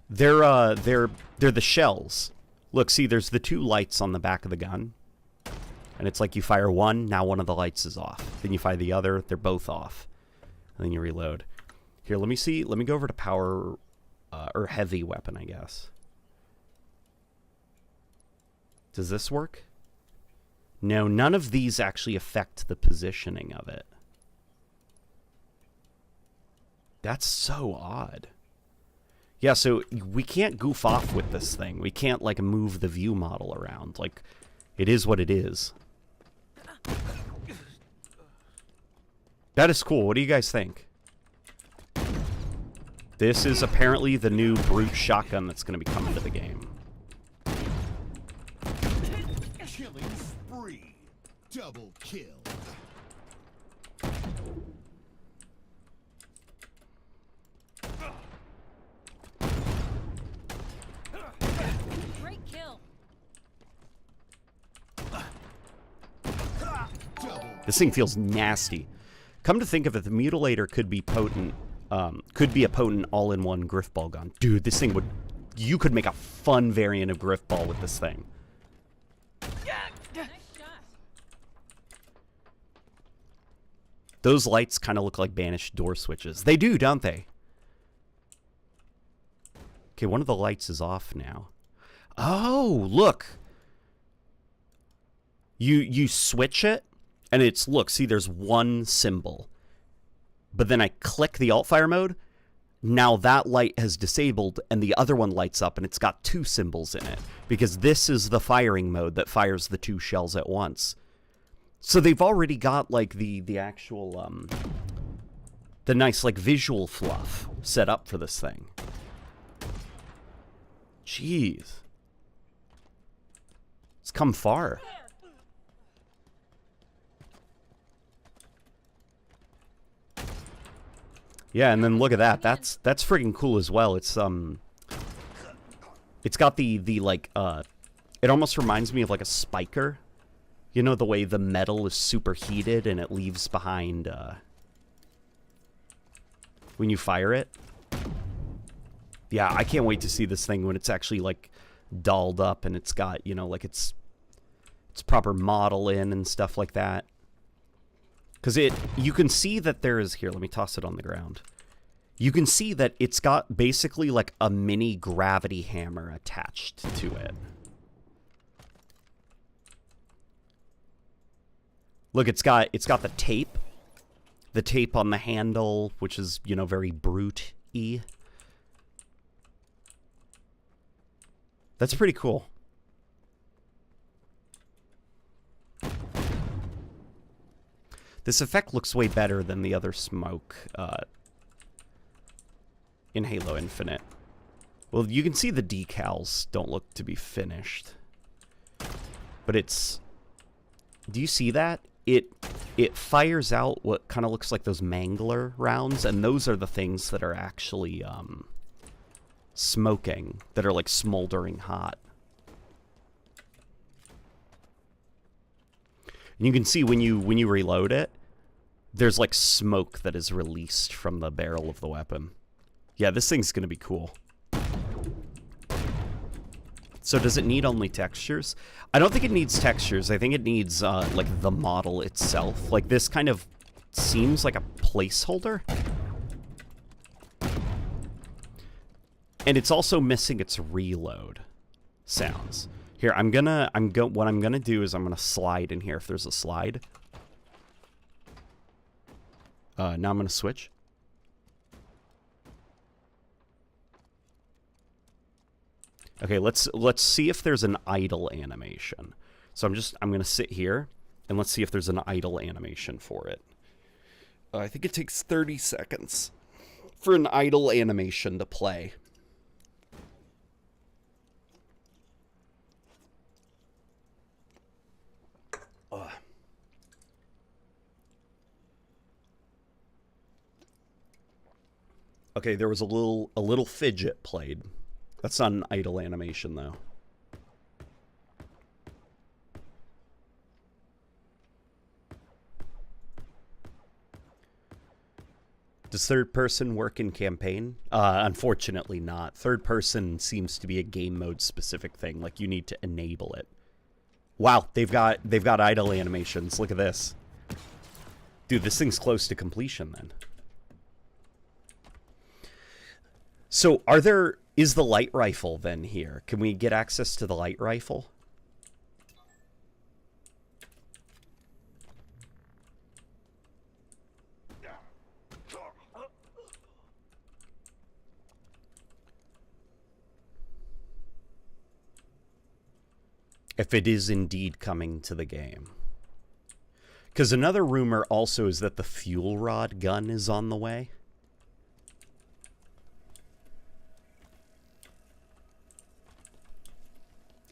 the shells. Look, see, there's the two lights on the back of the gun. And it's like you fire one, now one of the lights is off. Then you fire the other, they're both off. And then you reload. Here, let me see. Let me go over to power, or heavy weapon, I guess. Does this work? No, none of these actually affect the positioning of it. That's so odd. Yeah, so we can't goof off with this thing. We can't, like, move the view model around. Like, it is what it is. That is cool. What do you guys think? This is apparently the new brute shotgun that's going to be coming to the game. Killing spree. Double kill. Great kill. This thing feels nasty. Come to think of it, the mutilator could be potent. Could be a potent all-in-one griffball gun. Dude, this thing would... You could make a fun variant of griffball with this thing. Nice shot. Those lights kind of look like banished door switches. They do, don't they? Okay, one of the lights is off now. Oh, look. You switch it, and it's... Look, see, there's one symbol. But then I click the alt-fire mode. Now that light has disabled, and the other one lights up, and it's got two symbols in it. Because this is the firing mode that fires the two shells at once. So they've already got, like, the actual, the nice, like, visual fluff set up for this thing. Jeez. It's come far. Yeah, and then look at that. That's freaking cool as well. It's got the like it almost reminds me of like a spiker. You know, the way the metal is superheated and it leaves behind when you fire it. Yeah, I can't wait to see this thing when it's actually like dolled up and it's got, you know, like it's proper model in and stuff like that. Because you can see that there is... Here, let me toss it on the ground. You can see that it's got basically like a mini gravity hammer attached to it. Look, it's got the tape. The tape on the handle, which is, you know, very brute-y. That's pretty cool. This effect looks way better than the other smoke in Halo Infinite. Well, you can see the decals don't look to be finished. But it's... Do you see that? It fires out what kind of looks like those Mangler rounds, and those are the things that are actually smoking, that are like smoldering hot. And you can see when you reload it, there's like smoke that is released from the barrel of the weapon. Yeah, this thing's gonna be cool. So does it need only textures? I don't think it needs textures. I think it needs like the model itself. Like this kind of seems like a placeholder. And it's also missing its reload sounds. Here, what I'm gonna do is I'm gonna slide in here if there's a slide. Now I'm gonna switch. Okay, let's see if there's an idle animation. So I'm gonna sit here and let's see if there's an idle animation for it. I think it takes 30 seconds for an idle animation to play. Okay, there was a little fidget played. That's not an idle animation, though. Does third person work in campaign? Unfortunately not. Third person seems to be a game mode specific thing. Like you need to enable it. Wow, they've got idle animations. Look at this. Dude, this thing's close to completion then. So is the light rifle then here? Can we get access to the light rifle? If it is indeed coming to the game. Because another rumor also is that the fuel rod gun is on the way.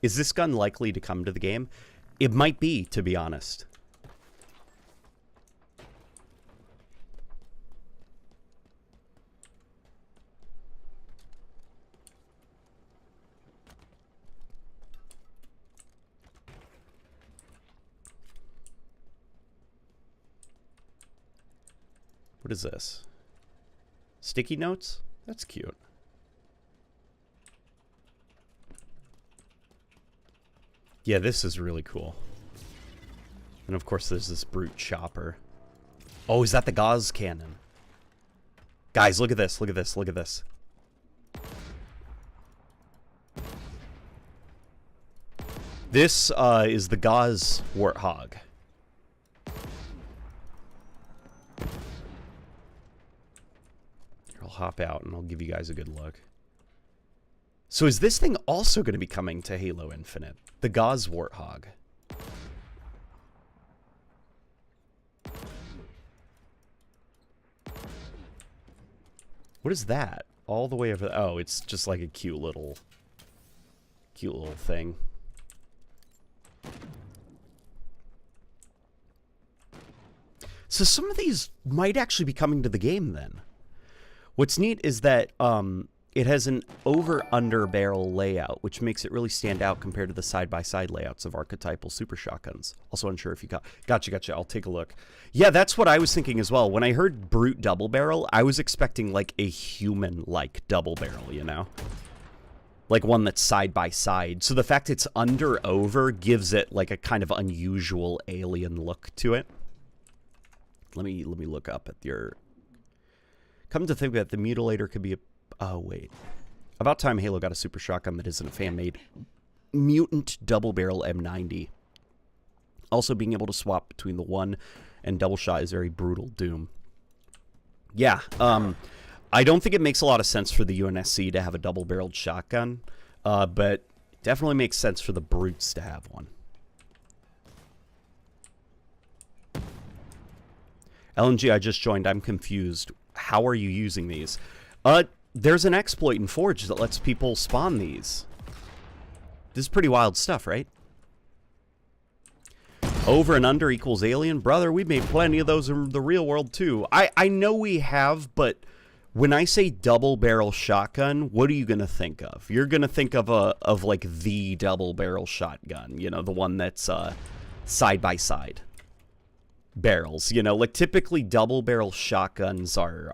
Is this gun likely to come to the game? It might be, to be honest. What is this? Sticky notes? That's cute. Yeah, this is really cool. And of course there's this brute chopper. Oh, is that the gauze cannon? Guys, look at this, look at this, look at this. This is the gauze warthog. I'll hop out and I'll give you guys a good look. So is this thing also going to be coming to Halo Infinite? The gauze warthog. What is that? All the way over there. Oh, it's just like a cute little thing. So some of these might actually be coming to the game then. What's neat is that it has an over-under barrel layout, which makes it really stand out compared to the side-by-side layouts of archetypal super shotguns. Also unsure if you got... Gotcha. I'll take a look. Yeah, that's what I was thinking as well. When I heard brute double barrel, I was expecting like a human-like double barrel, you know? Like one that's side-by-side. So the fact it's under-over gives it like a kind of unusual alien look to it. Let me look up at your... Come to think of it, the mutilator could be a... Oh, wait. About time Halo got a super shotgun that isn't a fan-made mutant double-barrel M90. Also, being able to swap between the one and double shot is very brutal doom. Yeah, I don't think it makes a lot of sense for the UNSC to have a double-barreled shotgun, but it definitely makes sense for the brutes to have one. LNG, I just joined. I'm confused. How are you using these? There's an exploit in Forge that lets people spawn these. This is pretty wild stuff, right? Over and under equals alien. Brother, we've made plenty of those in the real world, too. I know we have, but when I say double-barrel shotgun, what are you going to think of? You're going to think of like, the double-barrel shotgun. You know, the one that's side-by-side. barrels. You know, like typically double barrel shotguns are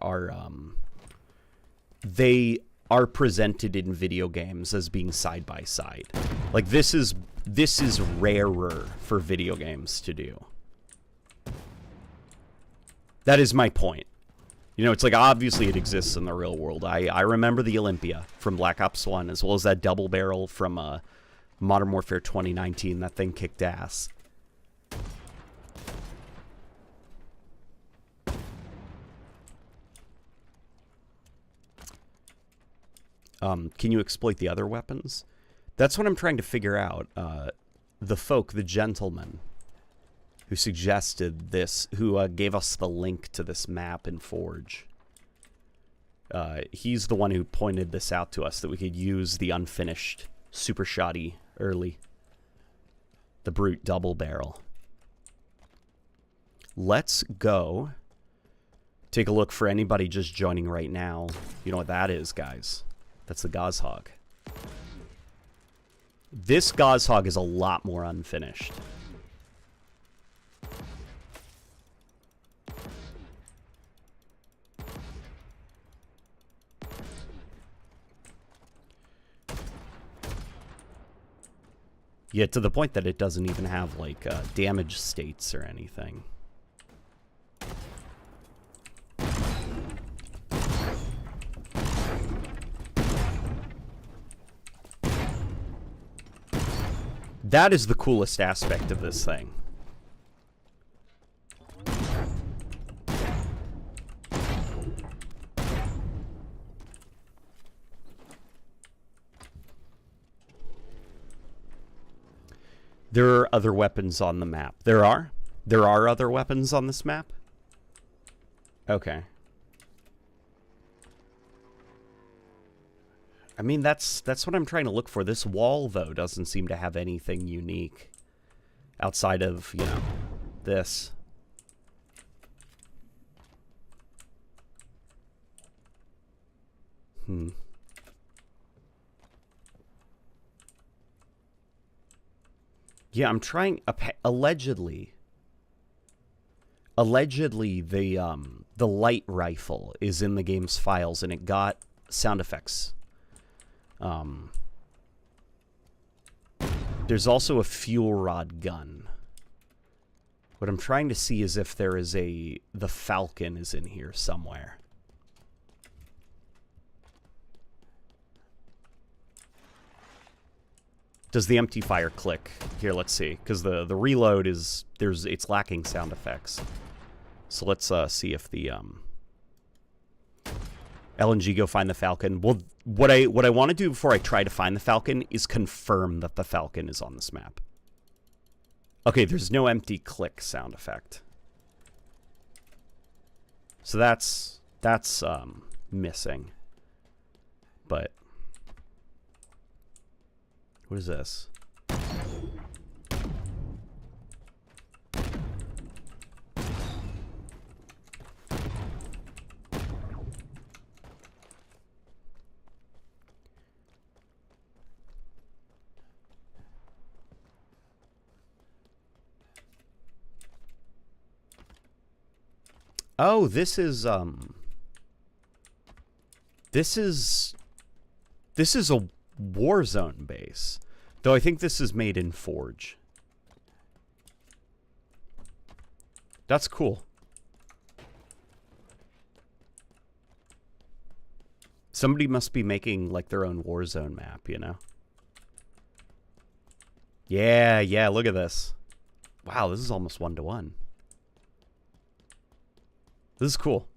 they are presented in video games as being side by side. Like this is rarer for video games to do. That is my point. You know, it's like obviously it exists in the real world. I remember the Olympia from Black Ops 1 as well as that double barrel from Modern Warfare 2019. That thing kicked ass. Can you exploit the other weapons? That's what I'm trying to figure out. The gentleman who suggested this, who gave us the link to this map in Forge. He's the one who pointed this out to us, that we could use the unfinished super shoddy early. The brute double barrel. Let's go take a look for anybody just joining right now. You know what that is, guys. That's the Gauze-Hog. This Gauze-Hog is a lot more unfinished. Yeah, to the point that it doesn't even have, like, damage states or anything. That is the coolest aspect of this thing. There are other weapons on the map. There are? There are other weapons on this map? Okay. I mean, that's what I'm trying to look for. This wall, though, doesn't seem to have anything unique outside of, you know, this. Yeah, I'm trying. Allegedly, the light rifle is in the game's files, and it got sound effects. There's also a fuel rod gun. What I'm trying to see is if there is the Falcon is in here somewhere. Does the empty fire click? Here, let's see. Because the reload is, it's lacking sound effects. So let's see if the LNG go find the Falcon. Well, what I want to do before I try to find the Falcon is confirm that the Falcon is on this map. Okay, there's no empty click sound effect. So that's missing. But what is this? Oh, this is a Warzone base. Though I think this is made in Forge. That's cool. Somebody must be making like their own Warzone map, you know? Yeah, look at this. Wow, this is almost 1-to-1. This is cool.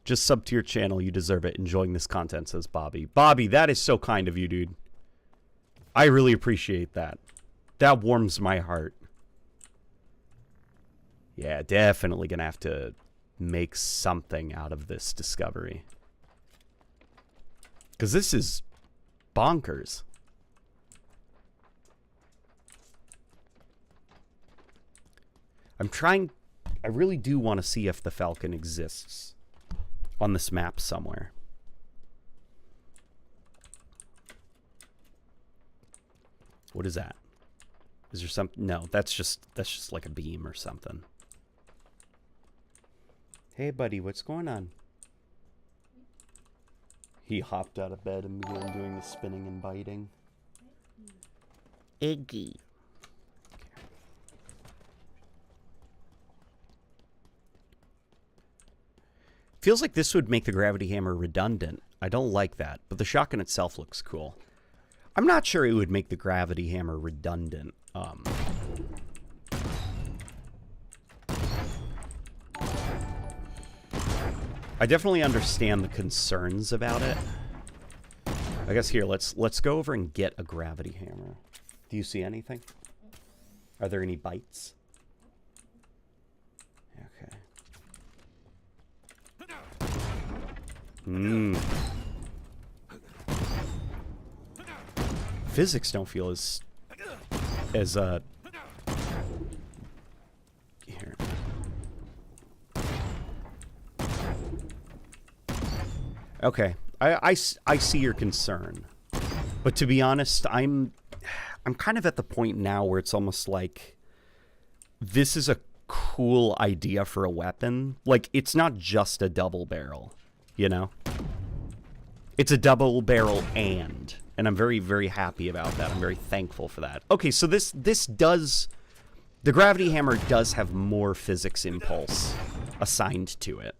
Just sub to your channel. You deserve it. Enjoying this content, says Bobby. Bobby, that is so kind of you, dude. I really appreciate that. That warms my heart. Yeah, definitely gonna have to make something out of this discovery. Because this is bonkers. I really do want to see if the Falcon exists on this map somewhere. What is that? Is there some... No, that's just like a beam or something. Hey, buddy, what's going on? He hopped out of bed and began doing the spinning and biting. Iggy. Feels like this would make the gravity hammer redundant. I don't like that, but the shotgun itself looks cool. I'm not sure it would make the gravity hammer redundant. I definitely understand the concerns about it. I guess here, let's go over and get a gravity hammer. Do you see anything? Are there any bites? Okay. Physics don't feel as here. Okay, I see your concern, but to be honest, I'm kind of at the point now where it's almost like this is a cool idea for a weapon. Like, it's not just a double barrel, you know? It's a double barrel and I'm very, very happy about that. I'm very thankful for that. Okay, so this does... The gravity hammer does have more physics impulse assigned to it.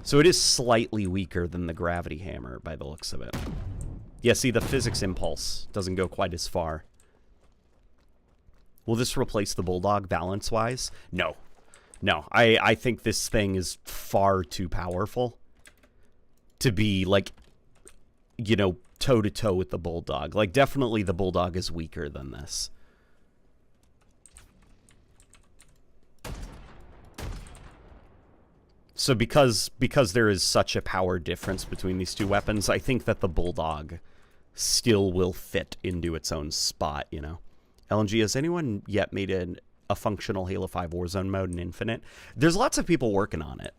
So it is slightly weaker than the gravity hammer by the looks of it. Yeah, see, the physics impulse doesn't go quite as far. Will this replace the Bulldog balance-wise? No. No, I think this thing is far too powerful to be, like, you know, toe-to-toe with the Bulldog. Like, definitely the Bulldog is weaker than this. So because there is such a power difference between these two weapons, I think that the Bulldog still will fit into its own spot, you know? LNG, has anyone yet made a functional Halo 5 Warzone mode in Infinite? There's lots of people working on it.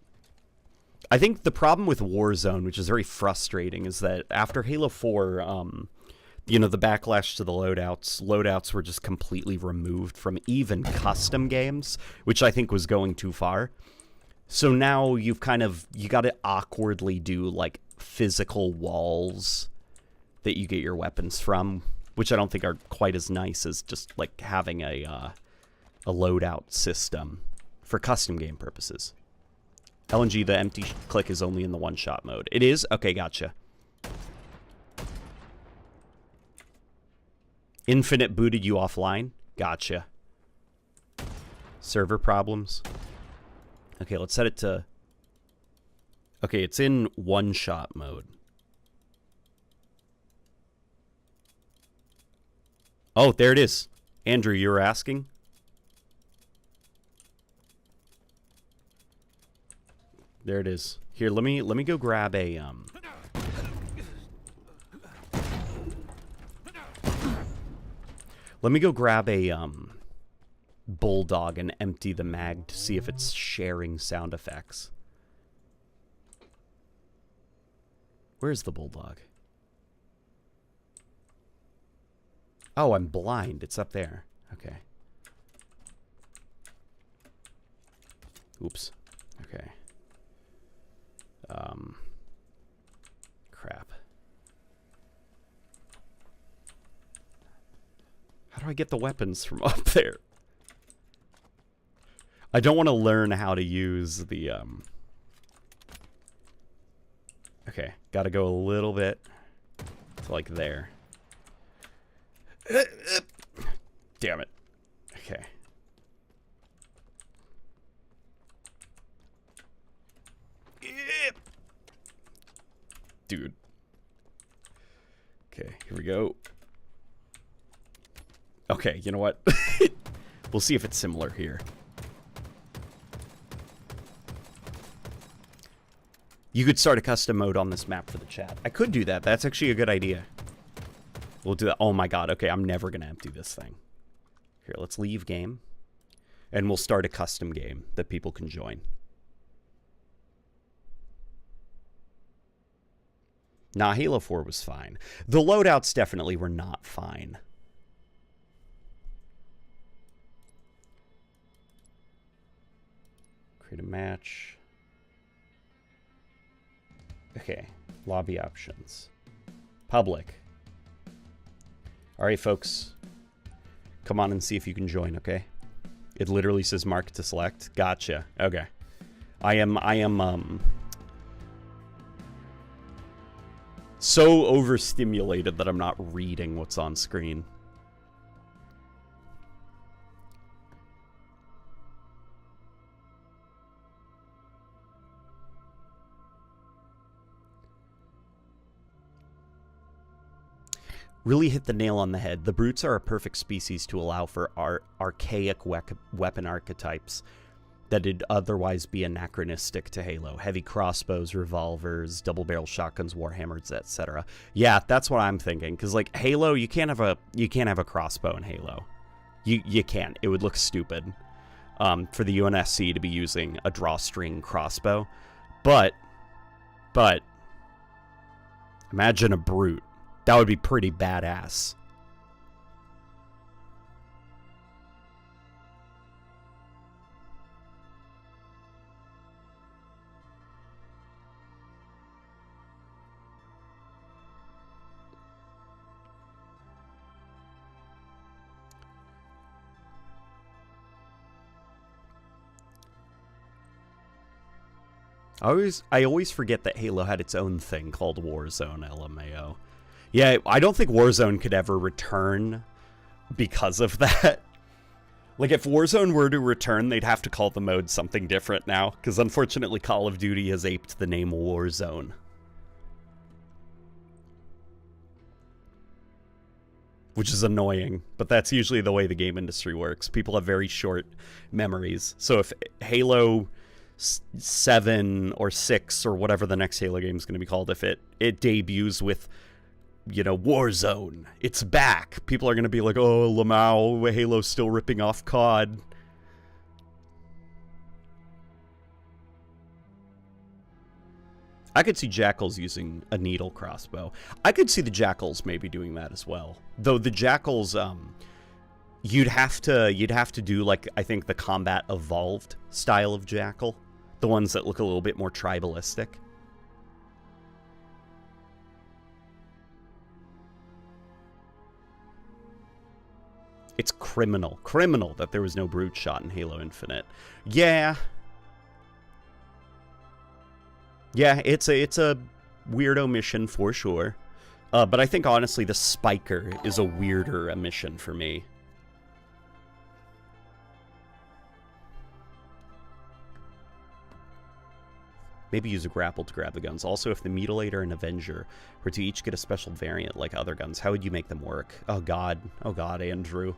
I think the problem with Warzone, which is very frustrating, is that after Halo 4, you know, the backlash to the loadouts were just completely removed from even custom games, which I think was going too far. So now you got to awkwardly do, like, physical walls that you get your weapons from, which I don't think are quite as nice as just, like, having a loadout system for custom game purposes. LNG, the empty click is only in the one-shot mode. It is? Okay, gotcha. Infinite booted you offline? Gotcha. Server problems? Okay, let's set it to... Okay, it's in one-shot mode. Oh, there it is. Andrew, you were asking? There it is. Here, let me go grab a Let me go grab a Bulldog and empty the mag to see if it's sharing sound effects. Where's the Bulldog? Oh, I'm blind. It's up there. Okay. Oops. Okay. Crap. How do I get the weapons from up there? I don't want to learn how to use the, Okay, gotta go a little bit to, like, there. Damn it. Okay. Dude. Okay, here we go. Okay, you know what? We'll see if it's similar here. You could start a custom mode on this map for the chat. I could do that. That's actually a good idea. We'll do that. Oh my god. Okay, I'm never going to empty this thing. Here, let's leave game. And we'll start a custom game that people can join. Nah, Halo 4 was fine. The loadouts definitely were not fine. Create a match. Okay, lobby options. Public. Alright, folks. Come on and see if you can join, okay? It literally says mark to select. Gotcha. Okay. I am so overstimulated that I'm not reading what's on screen. Really hit the nail on the head. The brutes are a perfect species to allow for archaic weapon archetypes that'd otherwise be anachronistic to Halo. Heavy crossbows, revolvers, double-barrel shotguns, warhammers, etc. Yeah, that's what I'm thinking. Because like Halo, you can't have a crossbow in Halo. You can't. It would look stupid for the UNSC to be using a drawstring crossbow. But imagine a brute. That would be pretty badass. I always forget that Halo had its own thing called Warzone LMAO. Yeah, I don't think Warzone could ever return because of that. Like, if Warzone were to return, they'd have to call the mode something different now, because unfortunately Call of Duty has aped the name Warzone. Which is annoying, but that's usually the way the game industry works. People have very short memories. So if Halo 7 or 6 or whatever the next Halo game is going to be called, if it debuts with, you know, Warzone, it's back, people are going to be like, oh, Lamau, Halo's still ripping off COD. I could see Jackals using a needle crossbow. I could see the Jackals maybe doing that as well. Though the Jackals, you'd have to do, like, I think the combat evolved style of Jackal. The ones that look a little bit more tribalistic. It's criminal that there was no brute shot in Halo Infinite. Yeah. Yeah, it's a weird omission for sure. But I think honestly the Spiker is a weirder omission for me. Maybe use a grapple to grab the guns. Also, if the Mutilator and Avenger were to each get a special variant like other guns, how would you make them work? Oh god, Andrew.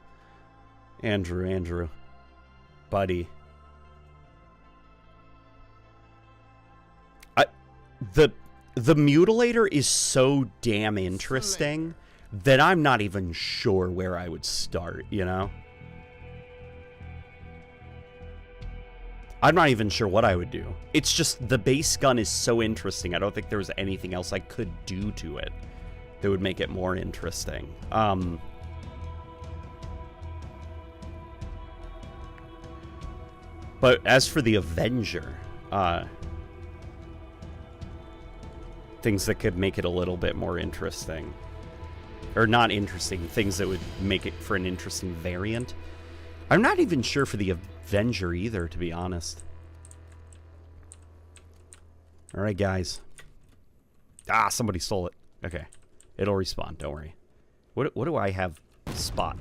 Andrew. Buddy. The Mutilator is so damn interesting that I'm not even sure where I would start, you know? I'm not even sure what I would do. It's just the base gun is so interesting. I don't think there was anything else I could do to it that would make it more interesting. But as for the Avenger, things that could make it a little bit more interesting. Or not interesting, things that would make it for an interesting variant. I'm not even sure for the Avenger either, to be honest. Alright, guys. Ah, somebody stole it. Okay. It'll respawn, don't worry. What do I have? Spot.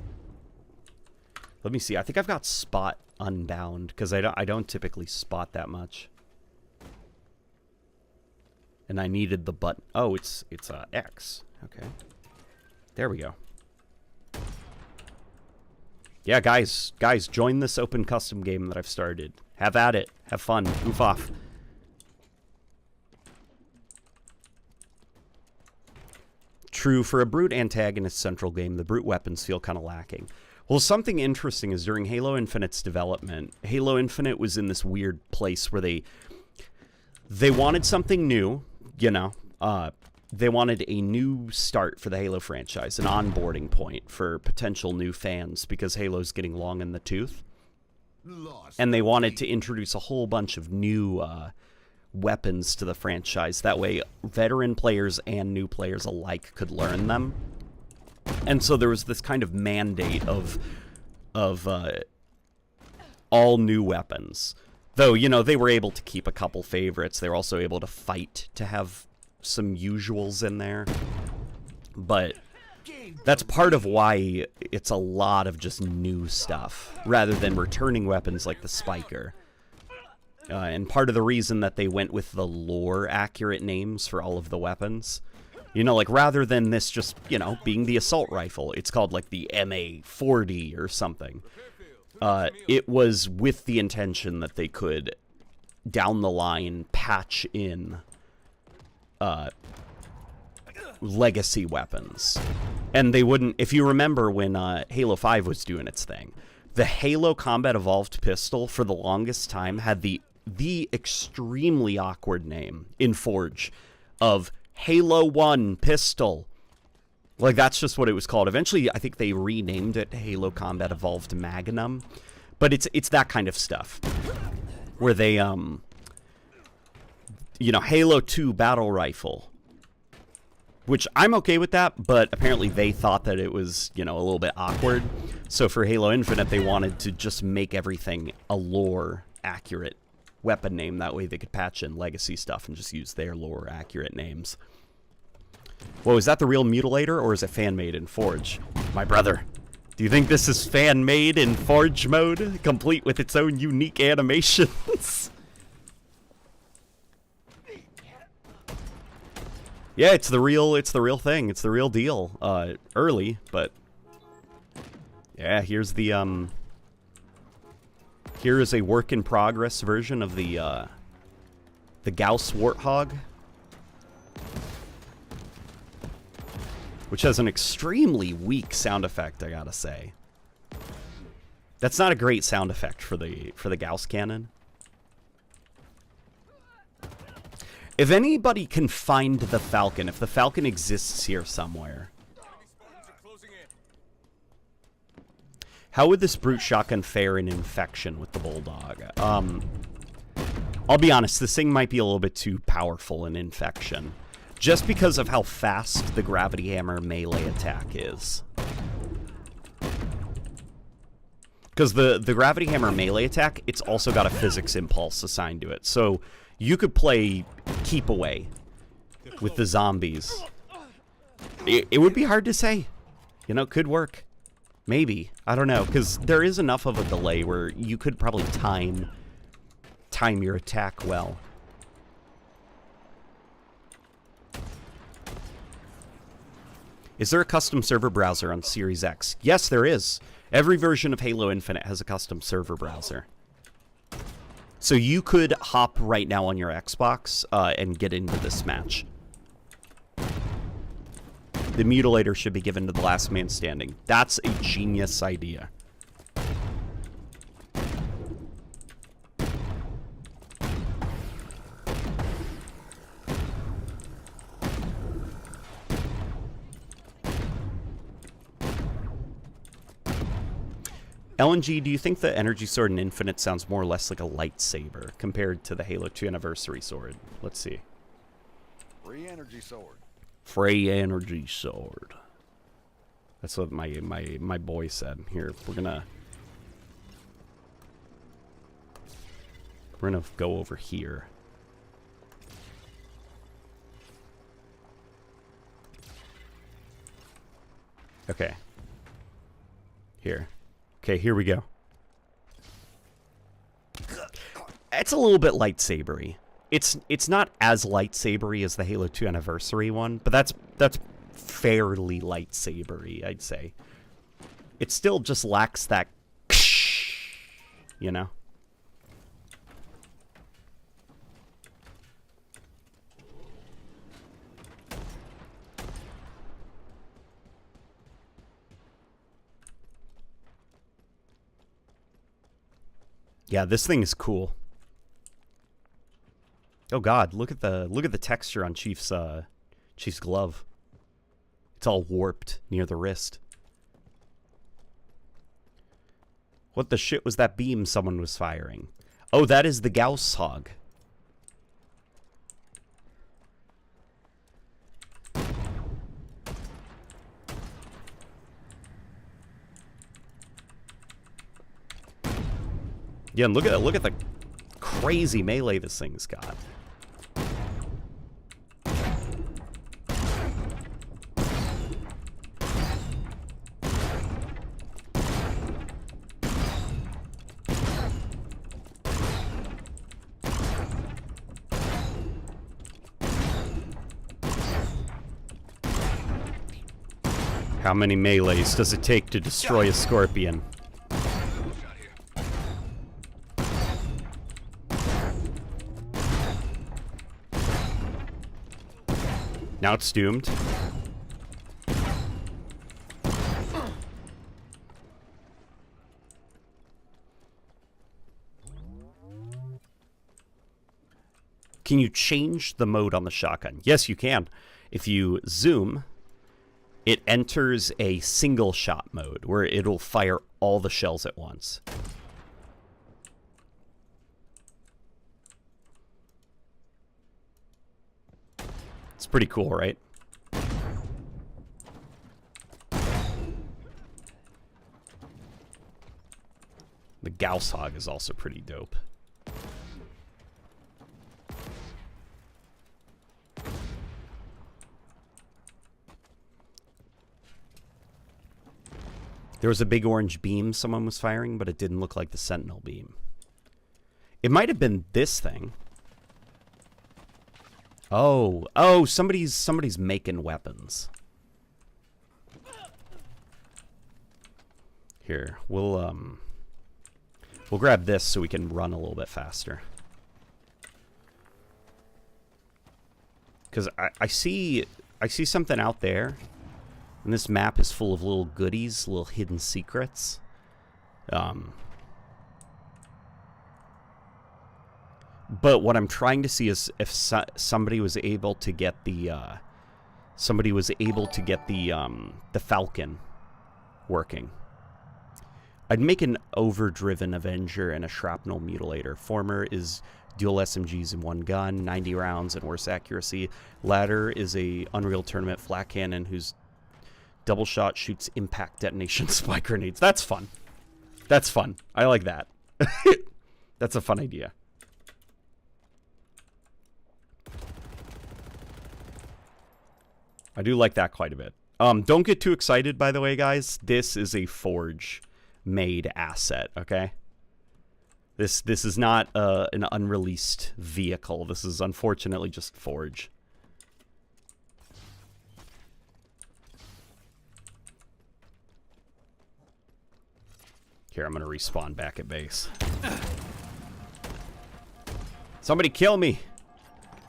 Let me see. I think I've got Spot unbound, because I don't typically spot that much. And I needed the button. Oh, it's X. Okay. There we go. Yeah, guys, join this open custom game that I've started. Have at it. Have fun. Goof off. True, for a brute antagonist central game, the brute weapons feel kind of lacking. Well, something interesting is during Halo Infinite's development, Halo Infinite was in this weird place where they wanted something new, you know, they wanted a new start for the Halo franchise, an onboarding point for potential new fans because Halo's getting long in the tooth. Lost. And they wanted to introduce a whole bunch of new weapons to the franchise. That way, veteran players and new players alike could learn them. And so there was this kind of mandate of all new weapons. Though, you know, they were able to keep a couple favorites. They were also able to fight to have some usuals in there. But that's part of why it's a lot of just new stuff, rather than returning weapons like the Spiker. And part of the reason that they went with the lore-accurate names for all of the weapons, you know, like, rather than this just, you know, being the assault rifle, it's called, like, the MA-40 or something. It was with the intention that they could, down the line, patch in legacy weapons. And they wouldn't, if you remember when Halo 5 was doing its thing, the Halo Combat Evolved pistol for the longest time had the extremely awkward name in Forge of Halo 1 pistol. Like, that's just what it was called. Eventually, I think they renamed it Halo Combat Evolved Magnum. But it's that kind of stuff. Where they, you know, Halo 2 Battle Rifle. Which, I'm okay with that, but apparently they thought that it was, you know, a little bit awkward. So for Halo Infinite, they wanted to just make everything a lore-accurate weapon name. That way they could patch in legacy stuff and just use their lore-accurate names. Whoa, is that the real Mutilator, or is it fan-made in Forge? My brother, do you think this is fan-made in Forge mode, complete with its own unique animations? Yeah, it's the real thing. It's the real deal. Early, but yeah, here's the here is a work in progress version of the Gauss Warthog, which has an extremely weak sound effect, I gotta say. That's not a great sound effect for the Gauss cannon. If anybody can find the Falcon, if the Falcon exists here somewhere, how would this brute shotgun fare in infection with the Bulldog? I'll be honest, this thing might be a little bit too powerful in infection, just because of how fast the gravity hammer melee attack is. Because the gravity hammer melee attack, it's also got a physics impulse assigned to it, so you could play keep away with the zombies. It would be hard to say. You know, could work. Maybe. I don't know, because there is enough of a delay where you could probably time your attack well. Is there a custom server browser on Series X? Yes, there is. Every version of Halo Infinite has a custom server browser. So you could hop right now on your Xbox and get into this match. The Mutilator should be given to the last man standing. That's a genius idea. LNG, do you think the energy sword in Infinite sounds more or less like a lightsaber compared to the Halo 2 Anniversary sword? Let's see. Free energy sword. Free energy sword. That's what my boy said. Here, we're gonna go over here. Okay. Here. Okay, here we go. It's a little bit lightsabery. It's not as lightsabery as the Halo 2 Anniversary one, but that's fairly lightsabery, I'd say. It still just lacks that, you know? Yeah, this thing is cool. Oh God, look at the texture on Chief's She's glove. It's all warped near the wrist. What the shit was that beam someone was firing? Oh, that is the Gauss hog. Yeah, and look at the crazy melee this thing's got. How many melees does it take to destroy a scorpion? Now it's doomed. Can you change the mode on the shotgun? Yes, you can. If you zoom, it enters a single shot mode where it'll fire all the shells at once. It's pretty cool, right? The Gauss hog is also pretty dope. There was a big orange beam someone was firing, but it didn't look like the Sentinel beam. It might have been this thing. Oh, somebody's making weapons. Here, we'll grab this so we can run a little bit faster. Because I see something out there, and this map is full of little goodies, little hidden secrets. But what I'm trying to see is if somebody was able to get the the Falcon working. I'd make an overdriven Avenger and a shrapnel mutilator. Former is dual SMGs in one gun, 90 rounds and worse accuracy. Latter is a Unreal Tournament flat cannon whose double shot shoots impact detonation spike grenades. That's fun. That's fun. I like that. That's a fun idea. I do like that quite a bit. Don't get too excited, by the way, guys. This is a Forge-made asset, okay? This is not an unreleased vehicle. This is unfortunately just Forge. Here, I'm gonna respawn back at base. Somebody kill me!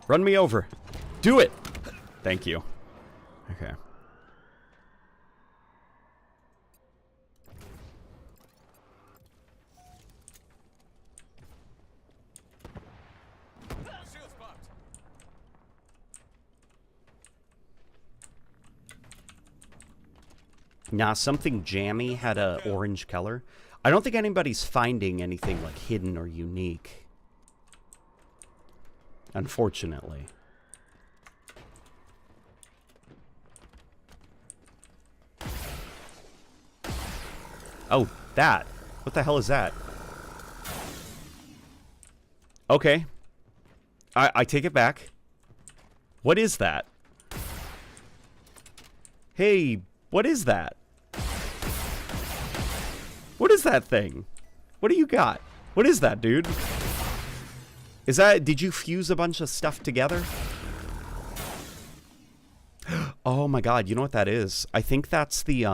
Run me over. Do it! Thank you. Okay. Shield's popped. Nah, something jammy had a orange color. I don't think anybody's finding anything like hidden or unique. Unfortunately. Oh, that. What the hell is that? Okay. I take it back. What is that? Hey, what is that? What is that thing? What do you got? What is that, dude? Is that... Did you fuse a bunch of stuff together? Oh my god, you know what that is? I think that's the,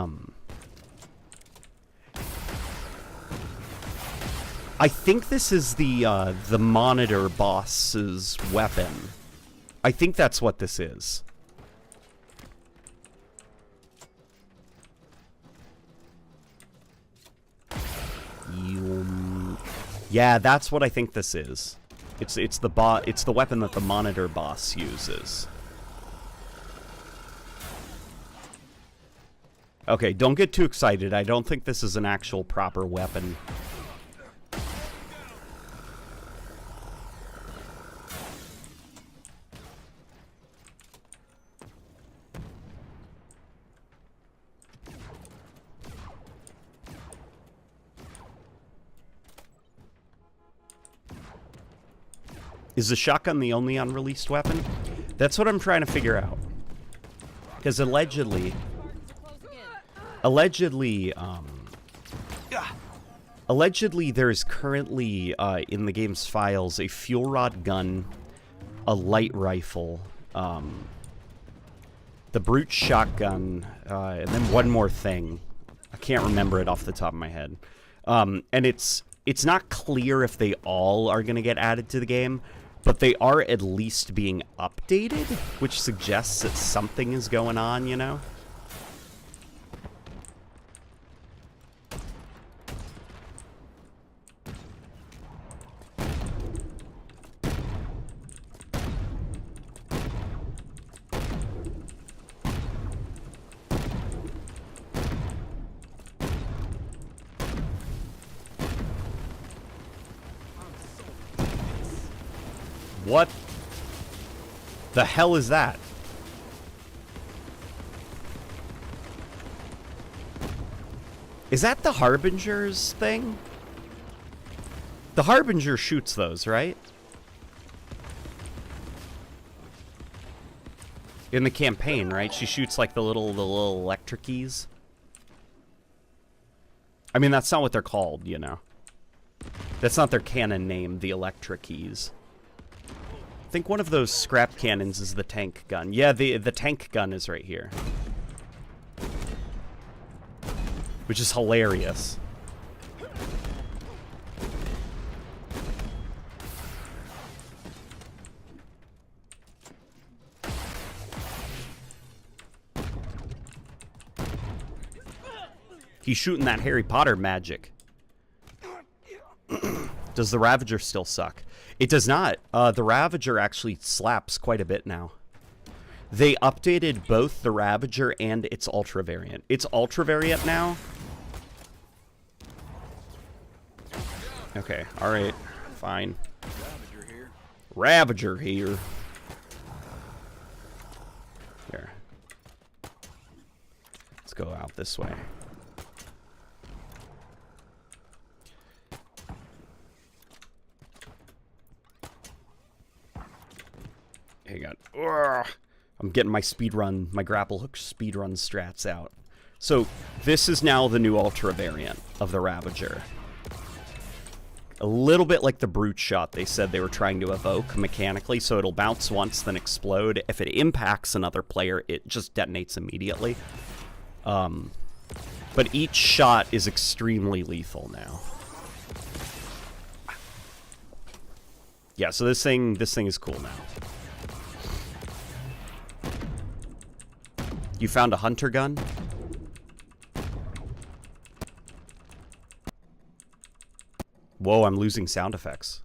I think this is the monitor boss's weapon. I think that's what this is. Yeah, that's what I think this is. It's the weapon that the monitor boss uses. Okay, don't get too excited. I don't think this is an actual proper weapon. Is the shotgun the only unreleased weapon? That's what I'm trying to figure out. Because allegedly, there is currently in the game's files a fuel rod gun, a light rifle, the brute shotgun, and then one more thing. I can't remember it off the top of my head. And it's not clear if they all are going to get added to the game, but they are at least being updated, which suggests that something is going on, you know? What the hell is that? Is that the Harbinger's thing? The Harbinger shoots those, right? In the campaign, right? She shoots like the little electric keys. I mean, that's not what they're called, you know. That's not their canon name, the electric keys. I think one of those scrap cannons is the tank gun. Yeah, the tank gun is right here. Which is hilarious. He's shooting that Harry Potter magic. Does the Ravager still suck? It does not. The Ravager actually slaps quite a bit now. They updated both the Ravager and its Ultra variant. It's Ultra variant now. Okay, alright. Fine. Ravager here. Here. Let's go out this way. Hang on. Ugh. I'm getting my speedrun, my grapple hook speedrun strats out. So, this is now the new Ultra variant of the Ravager. A little bit like the Brute Shot they said they were trying to evoke mechanically, so it'll bounce once, then explode. If it impacts another player, it just detonates immediately. But each shot is extremely lethal now. Yeah, so this thing is cool now. You found a hunter gun? Whoa, I'm losing sound effects.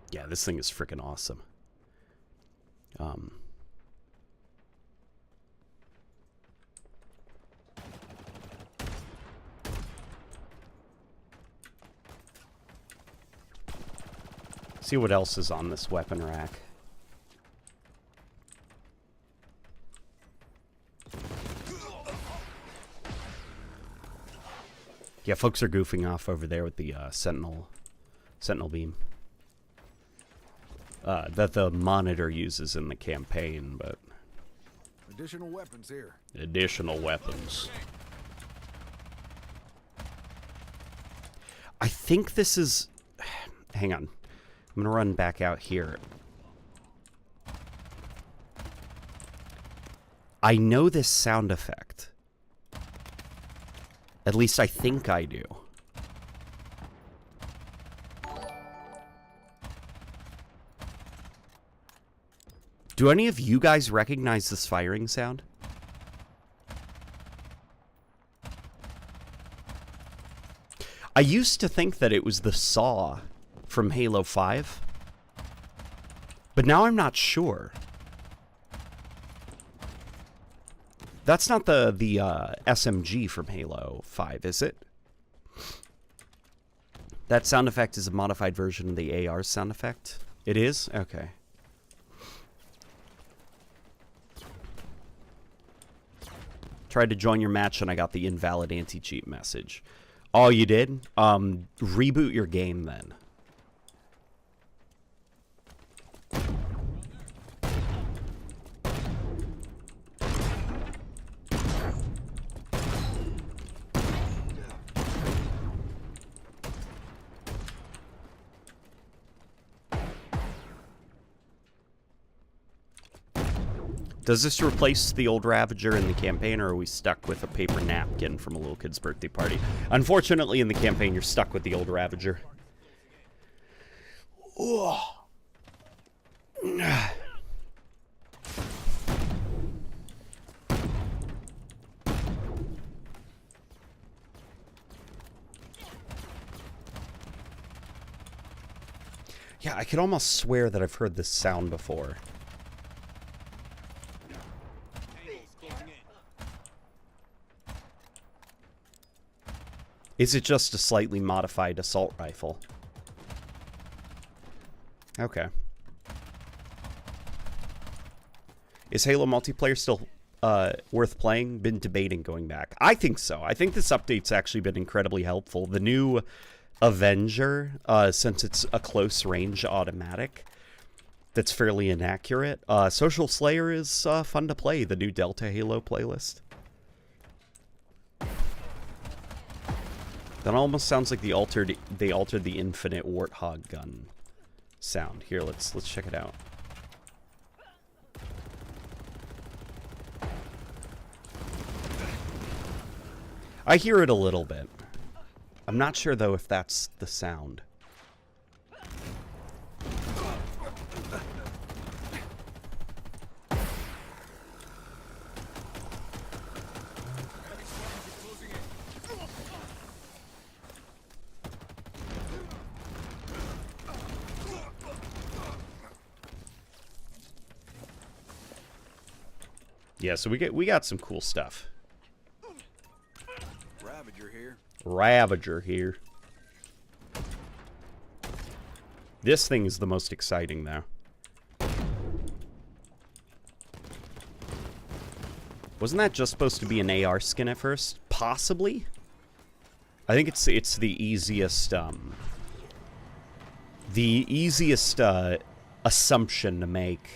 Yeah, this thing is freaking awesome. See what else is on this weapon rack. Yeah, folks are goofing off over there with the Sentinel beam. That the monitor uses in the campaign, but... Additional weapons here. Additional weapons. I think this is... Hang on. I'm going to run back out here. I know this sound effect. At least I think I do. Do any of you guys recognize this firing sound? I used to think that it was the saw from Halo 5, but now I'm not sure. That's not the SMG from Halo 5, is it? That sound effect is a modified version of the AR sound effect. It is? Okay. Tried to join your match and I got the invalid anti-cheat message. Oh, you did? Reboot your game then. Does this replace the old Ravager in the campaign, or are we stuck with a paper napkin from a little kid's birthday party? Unfortunately, in the campaign, you're stuck with the old Ravager. Ugh. Yeah, I could almost swear that I've heard this sound before. Is it just a slightly modified assault rifle? Okay. Is Halo multiplayer still worth playing? Been debating going back. I think so. I think this update's actually been incredibly helpful. The new Avenger, since it's a close range automatic, that's fairly inaccurate. Social Slayer is fun to play, the new Delta Halo playlist. That almost sounds like they altered the infinite warthog gun sound. Here, let's check it out. I hear it a little bit. I'm not sure though if that's the sound. Yeah, so we got some cool stuff. Ravager here. Ravager here. This thing is the most exciting, though. Wasn't that just supposed to be an AR skin at first? Possibly? I think it's the easiest assumption to make.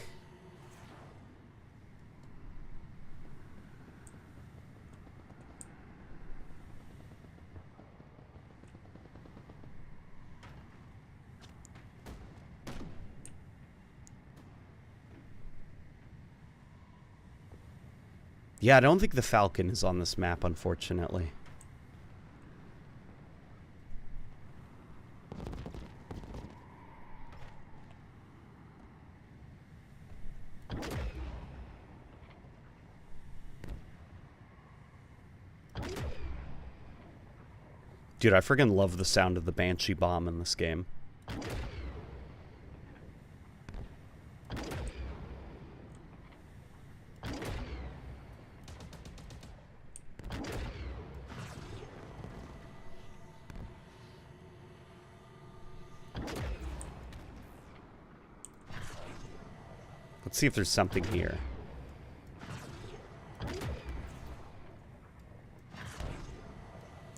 Yeah, I don't think the Falcon is on this map, unfortunately. Dude, I friggin' love the sound of the Banshee bomb in this game. Let's see if there's something here.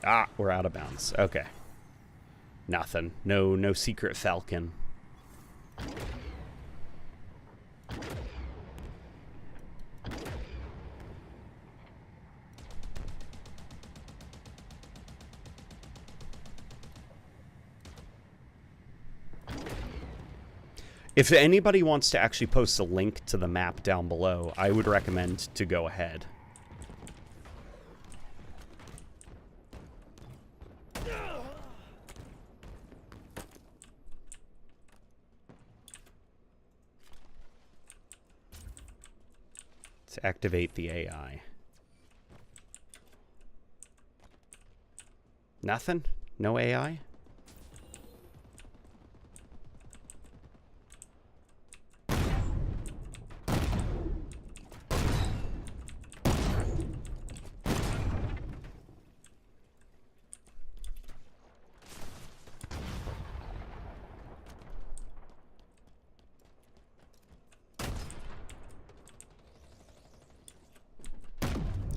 Ah, we're out of bounds. Okay. Nothing. No secret Falcon. If anybody wants to actually post a link to the map down below, I would recommend to go ahead. To activate the AI. Nothing? No AI?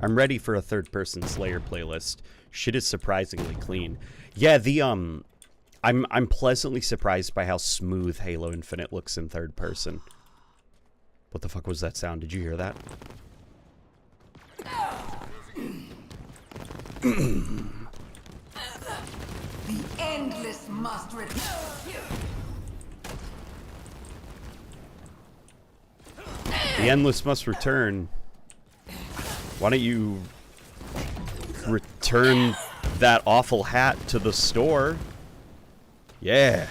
I'm ready for a third-person Slayer playlist. Shit is surprisingly clean. Yeah, the I'm pleasantly surprised by how smooth Halo Infinite looks in third person. What the fuck was that sound? Did you hear that? The endless must return. The endless must return. Why don't you return that awful hat to the store? Yeah.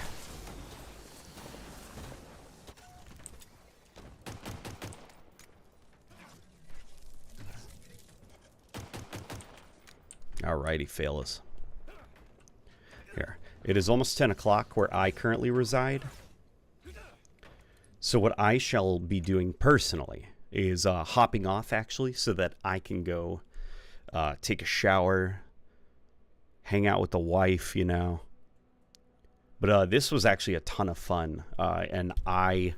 Alrighty, fellas. Here. It is almost 10 o'clock where I currently reside. So what I shall be doing personally is hopping off, actually, so that I can go take a shower, hang out with the wife, you know. But this was actually a ton of fun, and I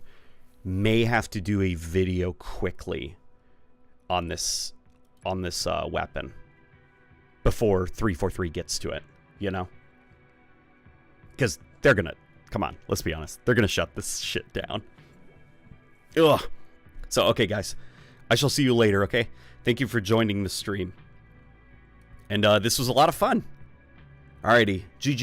may have to do a video quickly on this weapon before 343 gets to it, you know? Because they're gonna, come on, let's be honest, they're gonna shut this shit down. Ugh. So, okay, guys, I shall see you later, okay? Thank you for joining the stream. And this was a lot of fun. Alrighty, GG.